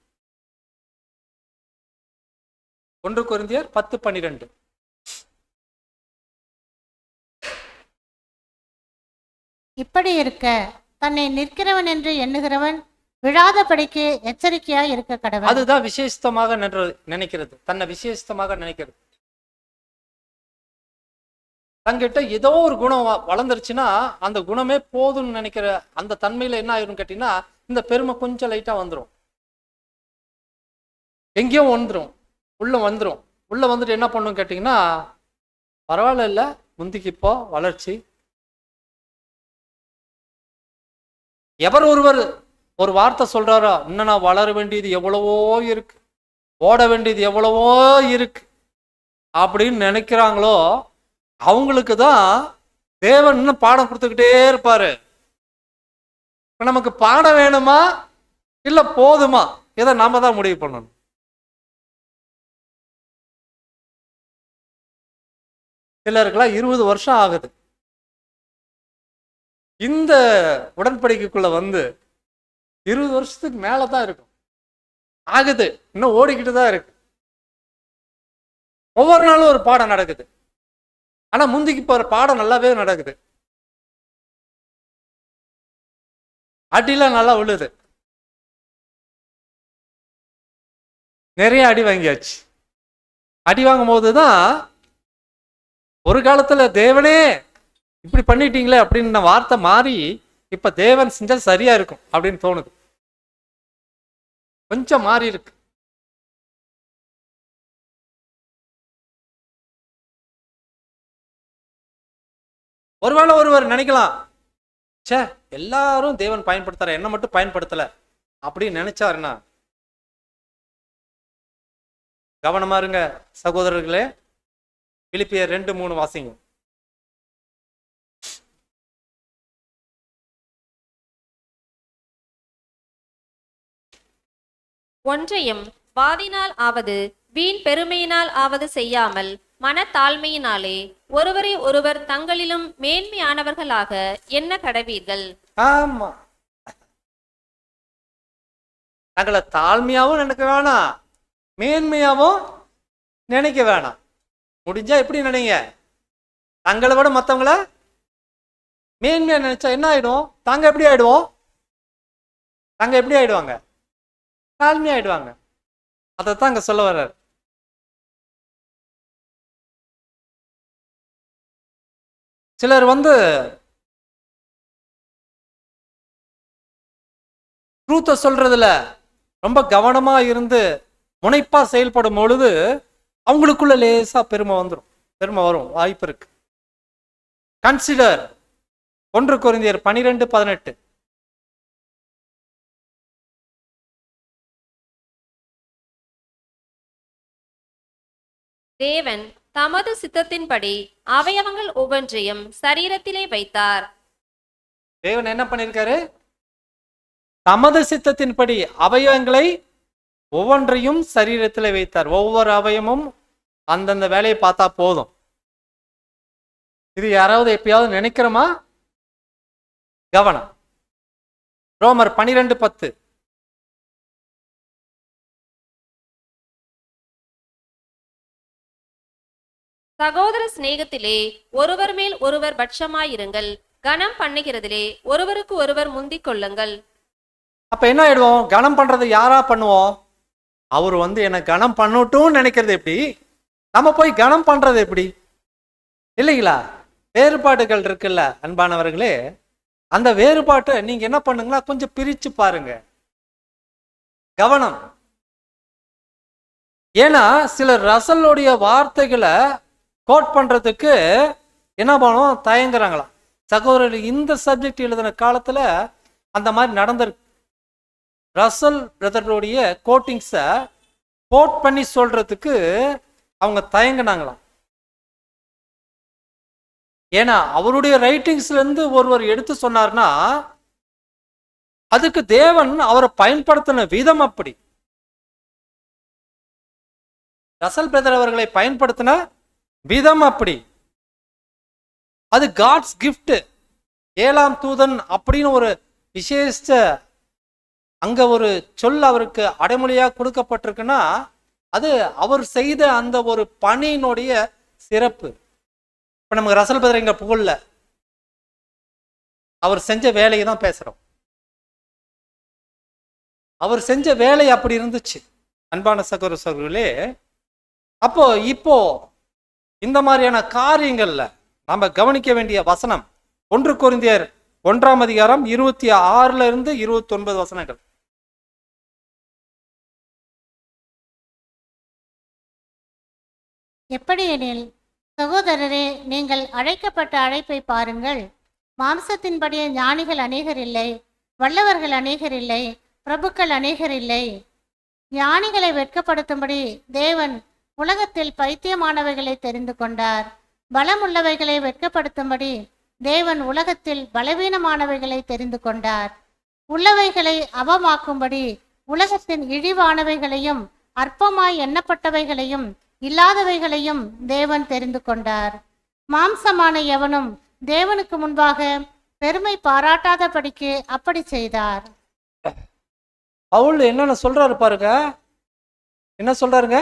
Speaker 2: 1 கொரிந்தியர் 10:12.
Speaker 4: இப்படி இருக்க தன்னை நிற்கிறவன் என்று எண்ணுகிறவன் விழாதபடிக்கு எச்சரிக்கையாய் இருக்க கடவுள்.
Speaker 2: அதுதான் விசேஷமாக நினைக்கிறது, தன்னை விசேஷமாக நினைக்கிறது. தங்கிட்ட ஏதோ ஒரு குணம் வளர்ந்துருச்சுன்னா அந்த குணமே போதும்னு நினைக்கிற அந்த தன்மையில என்ன ஆயிரும் கேட்டீங்கன்னா, இந்த பெருமை கொஞ்சம் லைட்டா வந்துடும், எங்கேயோ வந்துடும், உள்ள வந்துட்டு என்ன பண்ணும் கேட்டீங்கன்னா, பரவாயில்ல இல்ல முந்திக்கு இப்போ வளர்ச்சி. எவர் ஒருவர் ஒரு வார்த்தை சொல்றாரோ, இன்னும் நான் வளர வேண்டியது எவ்வளவோ இருக்கு, ஓட வேண்டியது எவ்வளவோ இருக்கு அப்படின்னு நினைக்கிறாங்களோ, அவங்களுக்கு தான் தேவன் இன்னும் பாடம் கொடுத்துக்கிட்டே இருப்பாரு. நமக்கு பாடம் வேணுமா இல்ல போதுமா, இதை நாம தான் முடிவு பண்ணணும். சிலருக்குலாம் 20 வருஷம் ஆகுது இந்த உடன்படிக்கைக்குள்ள 20 வருஷத்துக்கு மேலதான் இருக்கும் ஆகுது, இன்னும் ஓடிக்கிட்டு தான் இருக்கு. ஒவ்வொரு நாளும் ஒரு பாடம் நடக்குது. ஆனா முந்திக்கு போற பாடம் நல்லாவே நடக்குது, அடிலாம் நல்லா விழுது, நிறைய அடி வாங்கியாச்சு. அடி வாங்கும் போதுதான் ஒரு காலத்துல தேவனே இப்படி பண்ணிட்டீங்களே அப்படின்னு வார்த்தை மாறி இப்ப தேவன் செஞ்சா சரியா இருக்கும் அப்படின்னு தோணுது. கொஞ்சம் மாறி இருக்கு. ஒருவேளை ஒருவர் நினைக்கலாம், சே எல்லாரும் தேவன் பயன்படுத்துற, என்ன மட்டும் பயன்படுத்தல அப்படின்னு நினைச்சாருன்னா, கவனமா இருங்க சகோதரர்களே. பிலிப்பியர் 2:3 வாசிங்க.
Speaker 3: ஒன்றையும் வாதினால் ஆவது வீண் பெருமையினால் ஆவது செய்யாமல் மனத்தாழ்மையினாலே ஒருவரை ஒருவர் தங்களிலும் மேன்மையானவர்களாக எண்ண கடவீர்கள்.
Speaker 2: ஆமா, தங்களை தாழ்மையாவும் நினைக்க வேணாம், மேன்மையாவும் நினைக்க வேணாம். முடிஞ்சா எப்படி நினைங்க, தங்களை விட மற்றவங்கள மேன்மையா நினைச்சா என்ன ஆயிடும்? தாங்க எப்படி ஆயிடுவோம்? தாங்க எப்படி ஆயிடுவாங்க? தாழ்மையா ஆயிடுவாங்க. அதைத்தான் அங்க சொல்ல வர்றாரு. சிலர் ட்ரூத்தை சொல்றதுல ரொம்ப கவனமா இருந்து முனைப்பா செயல்படும் பொழுது அவங்களுக்குள்ள லேசா பெருமை வரும் வாய்ப்பு இருக்கு. கன்சிடர் 1 கொரிந்தியர் 12:18.
Speaker 3: தேவன் தமது சித்தத்தின்படி அவயவங்கள் ஒவ்வொன்றையும் சரீரத்திலே வைத்தார்.
Speaker 2: தேவன் என்ன பண்ணிருக்காரு? தமது சித்தத்தின்படி அவயவங்களை ஒவ்வொன்றையும் சரீரத்தில் வைத்தார். ஒவ்வொரு அவயமும் அந்தந்த வேலையை பார்த்தா போதும். இது யாராவது எப்பயாவது நினைக்கிறோமா? கவனம். ரோமர் 12:10.
Speaker 3: சகோதர சிநேகத்திலே ஒருவர் மேல் ஒருவர் பட்சமாயிருங்கள், கனம் பண்ணுகிறதிலே ஒருவருக்கு ஒருவர் முந்திக் கொள்ளுங்கள்.
Speaker 2: அப்ப என்ன ஆயிடுவோம்? கனம் பண்றது யாரா பண்ணுவோம்? அவர் என்ன கனம் பண்ணட்டும் நினைக்கிறது எப்படி? நம்ம போய் கனம் பண்றது எப்படி? இல்லைங்களா? வேறுபாடுகள் இருக்குல்ல அன்பானவர்களே, அந்த வேறுபாட்டை நீங்க என்ன பண்ணுங்களா, கொஞ்சம் பிரிச்சு பாருங்க. கவனம். ஏன்னா சிலர் ரசலுடைய வார்த்தைகளை கோட் பண்றதுக்கு என்ன பண்ணுவோம், தயங்குறாங்களாம். சகோதரர் இந்த சப்ஜெக்ட் எழுதின காலத்துல அந்த மாதிரி நடந்திருக்கு. ரசல் பிரதருடைய கோட்டிங்ஸை கோட் பண்ணி சொல்றதுக்கு அவங்க தயங்கினாங்களாம். ஏன்னா அவருடைய ரைட்டிங்ஸ்ல இருந்து ஒருவர் எடுத்து சொன்னார்னா அதுக்கு தேவன் அவரை பயன்படுத்தின விதம் அப்படி. ரசல் பிரதர் அவர்களை பயன்படுத்தின விதம் அப்படி. அது காட்ஸ் கிஃப்ட். 7ஆம் தூதன் அப்படின்னு ஒரு விசேஷ அங்க ஒரு சொல் அவருக்கு அடைமொழியா கொடுக்கப்பட்டிருக்குன்னா அது அவர் செய்த அந்த ஒரு பணியினுடைய சிறப்பு. இப்ப நமக்கு ரசல் பிரதர் இங்க புகழ்ல, அவர் செஞ்ச வேலையை தான் பேசுறோம். அவர் செஞ்ச வேலை அப்படி இருந்துச்சு அன்பான சகோதர சகோதரிகளே. அப்போ இப்போ இந்த மாதிரியான காரியங்கள்ல நாம கவனிக்க வேண்டிய வசனம் 1 கொரிந்தியர் 1ஆம் அதிகாரம் 26 இருந்து 29 வசனங்கள்.
Speaker 4: எப்படியெனில் சகோதரரே, நீங்கள் அழைக்கப்பட்ட அழைப்பை பாருங்கள். மாம்சத்தின்படியே ஞானிகள் அநேகர் இல்லை, வல்லவர்கள் அநேகர் இல்லை, பிரபுக்கள் அநேகர் இல்லை. ஞானிகளை வெட்கப்படுத்தும்படி தேவன் உலகத்தில் பைத்தியமானவைகளை தெரிந்து கொண்டார். பலமுள்ளவைகளை வெட்கப்படுத்தும்படி தேவன் உலகத்தில் பலவீனமானவைகளை தெரிந்து கொண்டார். உள்ளவைகளை அவமாக்கும்படி உலகத்தின் இழிவானவைகளையும் அற்பமாய் எண்ணப்பட்டவைகளையும் இல்லாதவைகளையும் தேவன் தெரிந்து கொண்டார். மாம்சமான எவனும் தேவனுக்கு முன்பாக பெருமை பாராட்டாதபடிக்கு அப்படி செய்தார்.
Speaker 2: பவுல் என்னென்ன சொல்றாரு பாருங்க. என்ன சொல்றாருங்க?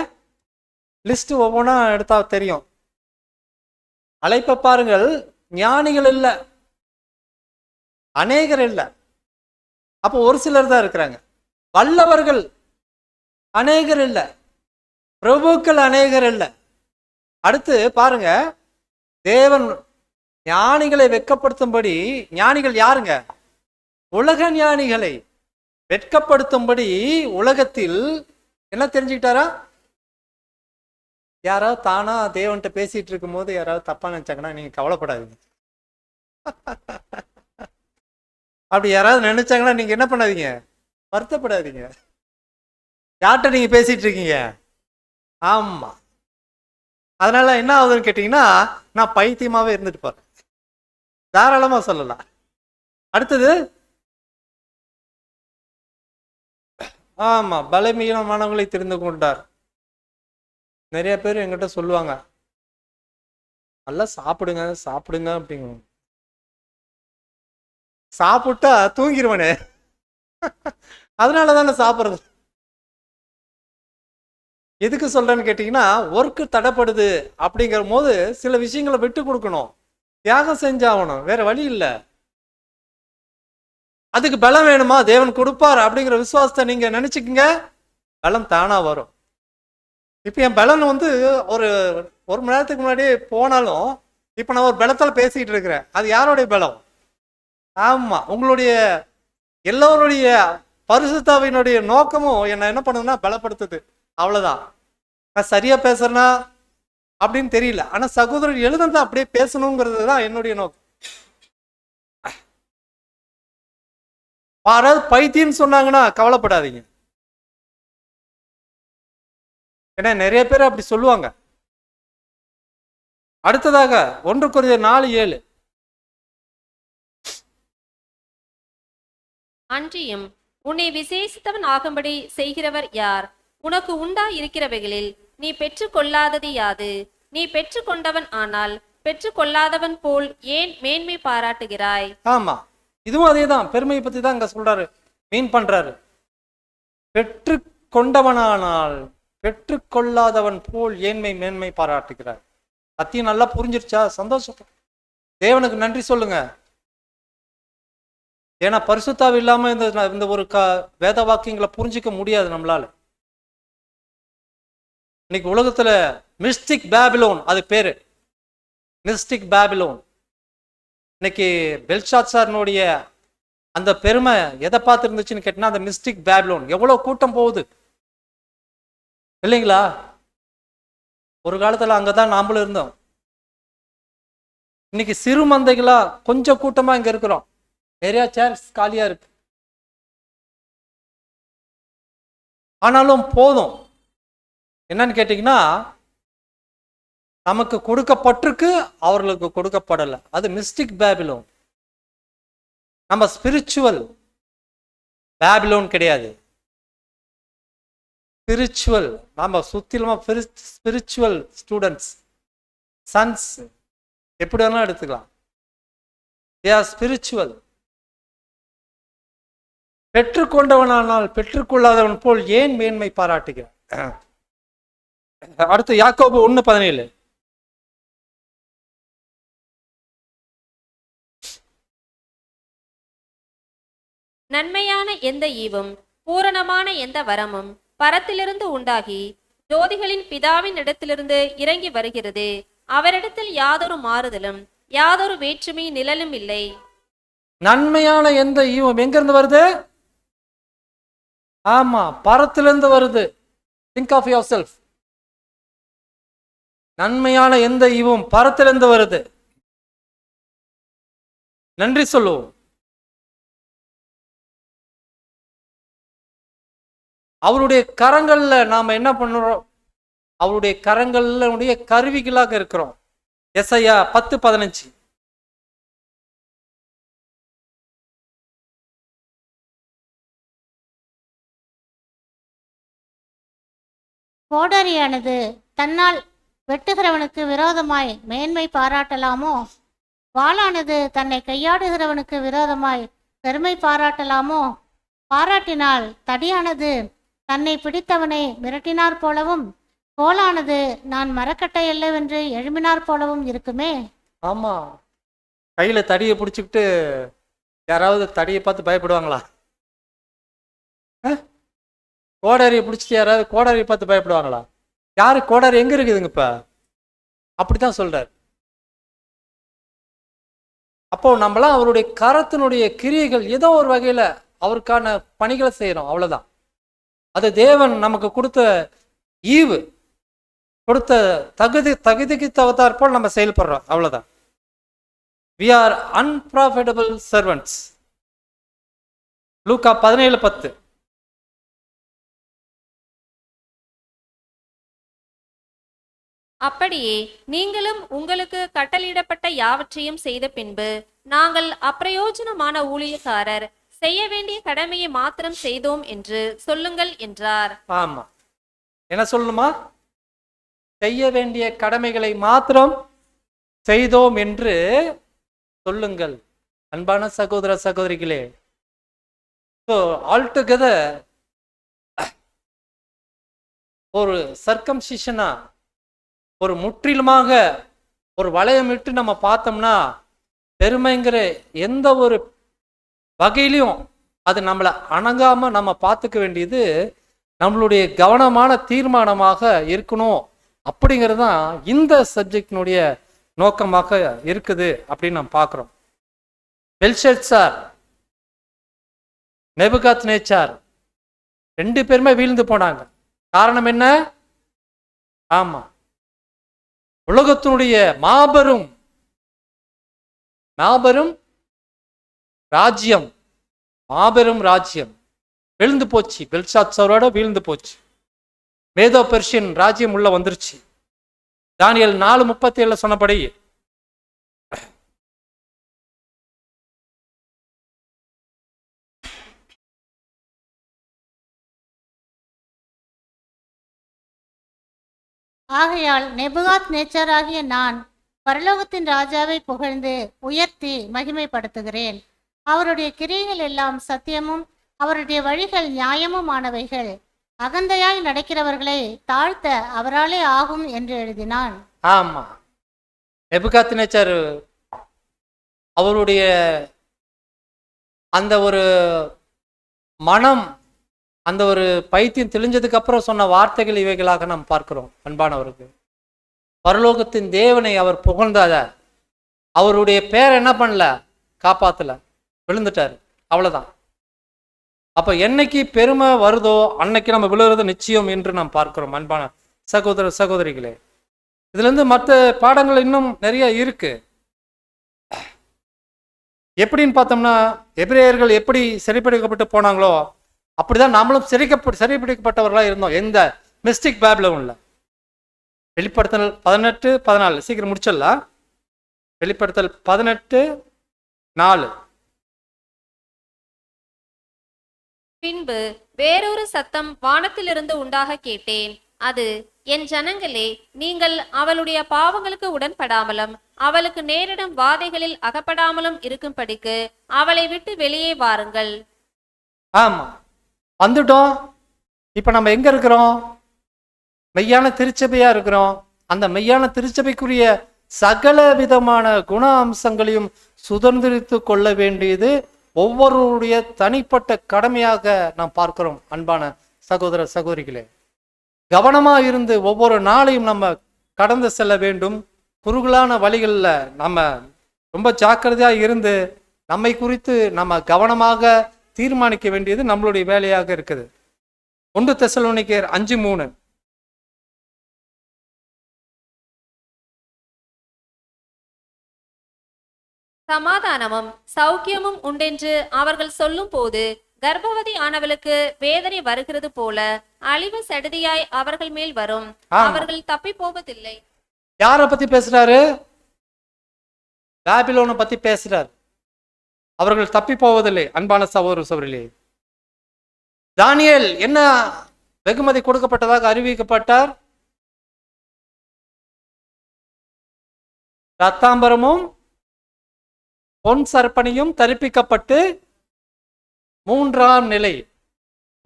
Speaker 2: லிஸ்ட் ஒவ்வொன்றா எடுத்தா தெரியும். அழைப்பை பாருங்கள். ஞானிகள் இல்லை, அநேகர் இல்லை. அப்போ ஒரு சிலர் தான் இருக்கிறாங்க. வல்லவர்கள் அநேகர் இல்லை, பிரபுக்கள் அநேகர் இல்லை. அடுத்து பாருங்க, தேவன் ஞானிகளை வெட்கப்படுத்தும்படி, ஞானிகள் யாருங்க? உலக ஞானிகளை வெட்கப்படுத்தும்படி உலகத்தில் என்ன தெரிஞ்சுக்கிட்டாரா? யாராவது தானா தேவன்கிட்ட பேசிட்டு இருக்கும் போது யாராவது தப்பா நினைச்சாங்கன்னா நீங்க கவலைப்படாதீங்க. அப்படி யாராவது நினைச்சாங்கன்னா நீங்க என்ன பண்ணாதீங்க, வருத்தப்படாதீங்க. யார்கிட்ட நீங்க பேசிட்டு இருக்கீங்க? ஆமா. அதனால என்ன ஆகுதுன்னு கேட்டீங்கன்னா, நான் பைத்தியமாவே இருந்துட்டு போறேன், தாராளமா சொல்லலாம். அடுத்தது, ஆமா, பலவீனமானவங்களை தெரிந்து கொண்டார். நிறைய பேர் என்கிட்ட சொல்லுவாங்க, நல்லா சாப்பிடுங்க சாப்பிடுங்க அப்படிங்க. சாப்பிட்டா தூங்கிடுவனே, அதனால தானே சாப்பிட்றது. எதுக்கு சொல்றேன்னு கேட்டீங்கன்னா, ஒர்க்கு தடைப்படுது அப்படிங்கிற போது சில விஷயங்களை விட்டு கொடுக்கணும், தியாகம் செஞ்சாகணும், வேற வழி இல்லை. அதுக்கு பலம் வேணுமா? தேவன் கொடுப்பார் அப்படிங்கிற விசுவாசத்தை நீங்க நினைச்சுக்கங்க, பலம் தானா வரும். இப்ப என் பலன் வந்து ஒரு மணி நேரத்துக்கு முன்னாடி போனாலும் இப்ப நான் ஒரு பலத்தால பேசிட்டு இருக்கிறேன். அது யாருடைய பலம்? ஆமா, உங்களுடைய எல்லோருடைய பரிசுத்தாவினுடைய நோக்கமும் என்ன என்ன பண்ணுதுன்னா பலப்படுத்துது, அவ்வளவுதான். நான் சரியா பேசுறேன்னா அப்படின்னு தெரியல, ஆனா சகோதரர் எழுதுனது அப்படியே பேசணுங்கிறது தான் என்னுடைய நோக்கம். யாராவது பைத்தியம்னு சொன்னாங்கன்னா கவலைப்படாதீங்க, ஏன்னா நிறைய பேர் அப்படி சொல்லுவாங்க. அடுத்ததாக 1 கொரிந்தியர் 4:7.
Speaker 3: அன்றியும் உன்னை விசேஷித்தவன் ஆகும்படி செய்கிறவர் யார்? உனக்கு உண்டா இருக்கிறவைகளில் நீ பெற்றுக்கொள்ளாதது யாது? நீ பெற்றுக்கொண்டவன் ஆனால் பெற்றுக்கொள்ளாதவன் போல் ஏன் மேன்மை பாராட்டுகிறாய்?
Speaker 2: ஆமா, இதுவும் அதேதான், பெருமையை பத்தி தான் இங்க சொல்றாரு, மீன் பண்றாரு. பெற்று கொண்டவனானால் பெற்றுக்கொள்ளாதவன் போல் ஏன்மை மேன்மை பாராட்டுகிறார். சத்தியம் நல்லா புரிஞ்சிருச்சா? சந்தோஷம், தேவனுக்கு நன்றி சொல்லுங்க. ஏன்னா பரிசுத்தாவி இல்லாம இந்த ஒரு வேத வாக்கியங்களை புரிஞ்சிக்க முடியாது நம்மளால. இன்னைக்கு உலகத்துல மிஸ்டிக் பேபிலோன், அது பேரு மிஸ்டிக் பேபிலோன். இன்னைக்கு பெல்ஷாத்சாரனுடைய அந்த பெருமை எதை பார்த்து இருந்துச்சுன்னு கேட்டீங்கன்னா, அந்த மிஸ்டிக் பேபிலோன். எவ்வளவு கூட்டம் போகுது இல்லைங்களா? ஒரு காலத்துல அங்கதான் நாமளும் இருந்தோம். இன்னைக்கு சிறு மந்தைகளா கொஞ்சம் கூட்டமா இங்க இருக்கிறோம், நிறைய சேர்ஸ் காலியா இருக்கு. ஆனாலும் போதும். என்னன்னு கேட்டீங்கன்னா, நமக்கு கொடுக்கப்பட்டிருக்கு, அவர்களுக்கு கொடுக்கப்படலை. அது மிஸ்டிக் பேபிலோன். நம்ம ஸ்பிரிச்சுவல் பேபிலோன் கிடையாது. ஸ்பிரிச்சுவல், நம்ம சுத்திலுமா ஸ்பிரிச்சுவல் ஸ்டூடெண்ட்ஸ், சன்ஸ், எப்படி வேணாலும் எடுத்துக்கலாம். they are spiritual. பெற்றுக்கொண்டவனானால் பெற்றுக்கொள்ளாதவன் போல் ஏன் மேன்மை பாராட்டுகிறார்? அடுத்து யாக்கோபு 1:17.
Speaker 3: நன்மையான எந்த ஈவும் பூரணமான எந்த வரமும் பரத்திலிருந்து உண்டாகி ஜோதிகளின் பிதாவின் இடத்திலிருந்து இறங்கி வருகிறது. அவரிடத்தில் யாதொரு மாறுதலும் யாதொரு வேற்றுமை நிழலும் இல்லை.
Speaker 2: நன்மையான எந்த ஈவும் எங்கிருந்து வருது? ஆமா, பரத்திலிருந்து வருது. Think of yourself. நன்மையான எந்த ஈவும் பரத்திலிருந்து வருது. நன்றி சொல்லுவோம். அவருடைய கரங்கள்ல நாம என்ன பண்ணுறோம்? அவருடைய கரங்கள்ல கருவிகளாக இருக்கிறோம். எஸ்ஐயா 10:15.
Speaker 4: கோடரியானது தன்னால் வெட்டுகிறவனுக்கு விரோதமாய் மேன்மை பாராட்டலாமோ? வாளானது தன்னை கையாடுகிறவனுக்கு விரோதமாய் பெருமை பாராட்டலாமோ? பாராட்டினால் தடியானது தன்னை பிடித்தவனை மிரட்டினார் போலவும் கோலானது நான் மரக்கட்டை அல்லவென்று எழுமினார் போலவும் இருக்குமே.
Speaker 2: ஆமா, கையில தடியை பிடிச்சிக்கிட்டு யாராவது தடியை பார்த்து பயப்படுவாங்களா? கோடாரியை பிடிச்சிட்டு யாராவது கோடாரியை பார்த்து பயப்படுவாங்களா? யாரு கோடாரி எங்க இருக்குதுங்க? இப்ப அப்படித்தான் சொல்றாரு. அப்போ நம்மளாம் அவருடைய கரத்தினுடைய கிரியைகள் ஏதோ ஒரு வகையில அவருக்கான பணிகளை செய்யறோம், அவ்வளவுதான். அது தேவன் நமக்கு கொடுத்த ஈவு, கொடுத்த தகுதிக்கு தகுந்தாற்போல் நம்ம செயல்படுறோம், அவ்வளவுதான். We are unprofitable servants. லூக்கா 17:10.
Speaker 3: அப்படியே நீங்களும் உங்களுக்கு கட்டளையிடப்பட்ட யாவற்றையும் செய்த பின்பு, நாங்கள் அப்பிரயோஜனமான ஊழியக்காரர், செய்ய வேண்டிய கடமையை மாத்திரம் செய்தோம் என்று சொல்லுங்கள் என்றார்.
Speaker 2: ஆமா, என்ன சொல்லணுமா? செய்ய வேண்டிய கடமைகளை மாத்திரம் செய்தோம் என்று சொல்லுங்கள். அன்பான சகோதர சகோதரிகளே, ஸோ ஆல்டுகெதர் ஒரு சர்க்கம்சிஷனா, ஒரு முற்றிலுமாக ஒரு வளையமிட்டு நம்ம பார்த்தோம்னா, பெருமைங்கிற எந்த ஒரு வகையிலையும் அது நம்மளை அணங்காம நம்ம பார்த்துக்க வேண்டியது நம்மளுடைய கவனமான தீர்மானமாக இருக்கணும். அப்படிங்கிறது தான் இந்த சப்ஜெக்டினுடைய நோக்கமாக இருக்குது அப்படின்னு நம்ம பார்க்குறோம். பெல்ஷத்சார், நேபுகாத்நேச்சார் 2 பேருமே வீழ்ந்து போனாங்க. காரணம் என்ன? ஆமா, உலகத்தினுடைய மாபெரும் ராஜ்யம், மாபெரும் ராஜ்யம் விழுந்து போச்சு. பெல்ஷாத்சாரோட வீழ்ந்து போச்சு. மேதோ பெர்ஷியன் ராஜ்யம் உள்ள வந்துருச்சு. தானியேல் 4:37 சொன்னபடி
Speaker 4: ஆகையால் நெபுகாத் நேச்சராகிய நான் பரலோகத்தின் ராஜாவை புகழ்ந்து உயர்த்தி மகிமைப்படுத்துகிறேன். அவருடைய கிரியைகள் எல்லாம் சத்தியமும் அவருடைய வழிகள் நியாயமுமானவைகள். அகந்தையாய் நடக்கிறவர்களை தாழ்த்த அவராலே ஆகும் என்று எழுதினான்.
Speaker 2: ஆமா, நேபுகாத்நேச்சர் அவருடைய அந்த ஒரு மனம், அந்த ஒரு பைத்தியம் தெளிஞ்சதுக்கு அப்புறம் சொன்ன வார்த்தைகள் இவைகளாக நாம் பார்க்கிறோம். அன்பானவருக்கு, பரலோகத்தின் தேவனை அவர் புகழ்ந்தாத, அவருடைய பேரை என்ன பண்ணல, காப்பாத்தல, விழுந்துட்டாரு, அவ்வளவுதான். அப்ப என்னைக்கு பெருமை வருதோ அன்னைக்கு நம்ம விழுறது நிச்சயம் என்று நாம் பார்க்கிறோம். அன்பான சகோதர சகோதரிகளே, இதுல இருந்து மற்ற பாடங்கள் இன்னும் நிறைய இருக்கு. எப்படின்னு பார்த்தோம்னா, எபிரேயர்கள் எப்படி சிறைப்பிடிக்கப்பட்டு போனாங்களோ அப்படிதான் நாமளும் சிறைப்பிடிக்கப்பட்டவர்களா இருந்தோம். எந்த மிஸ்டிக் பேபிலோன்ல. வெளிப்படுத்தல் 18:14 சீக்கிரம் முடிச்சிடலாம். வெளிப்படுத்தல் 18:4.
Speaker 3: பின்பு வேறொரு சத்தம் வானத்திலிருந்து உண்டாக கேட்டேன். அது, என் ஜனங்களே, நீங்கள் அவளுடைய பாவங்களுக்கு உடன்படாமலும் அவளுக்கு நேரிடும் வாதைகளில் அகப்படாமலும் இருக்கும்படிக்கு அவளை விட்டு வெளியே வாருங்கள்.
Speaker 2: ஆமா, வந்துட்டோம். இப்ப நம்ம எங்க இருக்கிறோம்? மெய்யான திருச்சபையா இருக்கிறோம். அந்த மெய்யான திருச்சபைக்குரிய சகல விதமான குண அம்சங்களையும் சுதந்திரித்து கொள்ள வேண்டியது ஒவ்வொருடைய தனிப்பட்ட கடமையாக நாம் பார்க்கிறோம். அன்பான சகோதர சகோதரிகளே, கவனமா இருந்து ஒவ்வொரு நாளையும் நம்ம கடந்து செல்ல வேண்டும். குறுகலான வழிகளில் நம்ம ரொம்ப ஜாக்கிரதையா இருந்து நம்மை குறித்து நம்ம கவனமாக தீர்மானிக்க வேண்டியது நம்மளுடைய வேலையாக இருக்குது. 1 தெசலோனிக்கேயர் 5:3.
Speaker 3: சமாதானமும் சௌக்கியமும் உண்டென்று அவர்கள் சொல்லும் போது கர்ப்பவதி ஆனவளுக்கு வேதனை வருகிறது போல அழிவு சடுதியாய் அவர்கள் மேல் வரும். அவர்கள் தப்பி போவதில்லை.
Speaker 2: யார பத்தி பேசுறாரு? பாபிலோனை பத்தி பேசுறாரு. அவர்கள் தப்பி போவதில்லை. அன்பான சகோதர சகோதரிகளே, தானியேல் என்ன வெகுமதி கொடுக்கப்பட்டதாக அறிவிக்கப்பட்டார்? ரத்தாம்பரமும் பொன் சர்ப்பணியும் தரிப்பிக்கப்பட்டு 3ஆம் நிலை.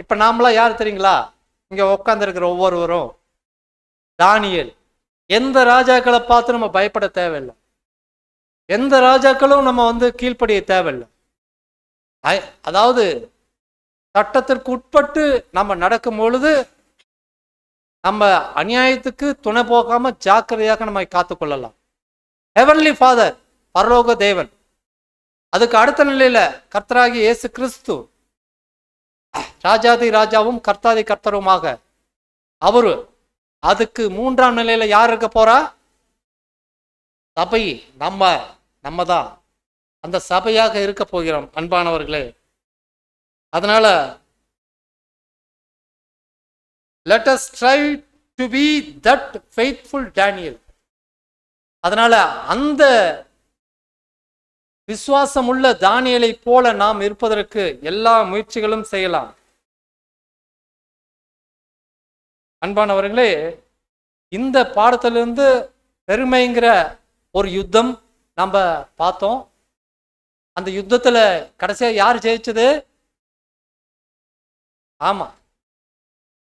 Speaker 2: இப்ப நாமளா யார் தெரியுங்களா? இங்க உட்கார்ந்து இருக்கிற ஒவ்வொருவரும் தானியேல். எந்த ராஜாக்களை பார்த்து நம்ம பயப்பட தேவையில்லை. எந்த ராஜாக்களும் நம்ம கீழ்ப்படிய தேவையில்லை. அதாவது சட்டத்திற்கு உட்பட்டு நம்ம நடக்கும் பொழுது நம்ம அநியாயத்துக்கு துணை போகாம ஜாக்கிரதையாக நம்ம காத்துக்கொள்ளலாம். ஹெவன்லி ஃபாதர், பரலோக தேவன், அதுக்கு அடுத்த நிலையில கர்த்தராகிய இயேசு கிறிஸ்து ராஜாதி ராஜாவும் கர்த்தாதி கர்த்தருமாக அவரு. அதுக்கு மூன்றாம் நிலையில யார் இருக்க போறா? சபை. நம்ம தான் அந்த சபையாக இருக்க போகிறோம் அன்பானவர்களே. அதனால let us strive to be that faithful Daniel. அதனால அந்த விசுவாசம் உள்ள தானியேலை போல நாம் இருப்பதற்கு எல்லா முயற்சிகளும் செய்யலாம். அன்பானவர்களே, இந்த பாடத்திலிருந்து பெருமைங்கிற ஒரு யுத்தம் நம்ம பார்த்தோம். அந்த யுத்தத்துல கடைசியா யார் ஜெயிச்சது? ஆமா,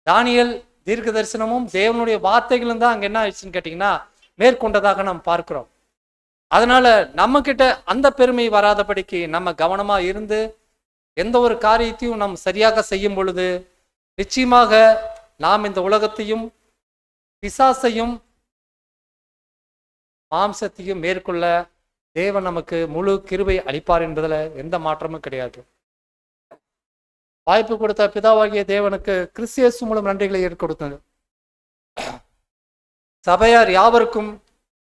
Speaker 2: தானியேல் தீர்க்க தரிசனமும் தேவனுடைய வார்த்தைகளும் தான் அங்க என்ன ஆயிடுச்சுன்னு கேட்டீங்கன்னா மேற்கொண்டதாக நாம் பார்க்கிறோம். அதனால நம்ம கிட்ட அந்த பெருமை வராதபடிக்கு நம்ம கவனமா இருந்து எந்த ஒரு காரியத்தையும் நாம் சரியாக செய்யும் பொழுது நிச்சயமாக நாம் இந்த உலகத்தையும் பிசாசையும் மாம்சத்தையும் மேற்கொள்ள தேவன் நமக்கு முழு கிருபை அளிப்பார் என்பதுல எந்த மாற்றமும் கிடையாது. வாய்ப்பு கொடுத்த பிதாவாகிய தேவனுக்கு கிறிஸ்து இயேசு மூலம் நன்றிகளை ஏற்கொடுத்தது. சபையார் யாவருக்கும்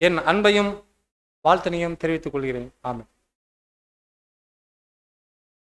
Speaker 2: என் அன்பையும் வாழ்த்தனையும் தெரிவித்துக் கொள்கிறேன். ஆமென்.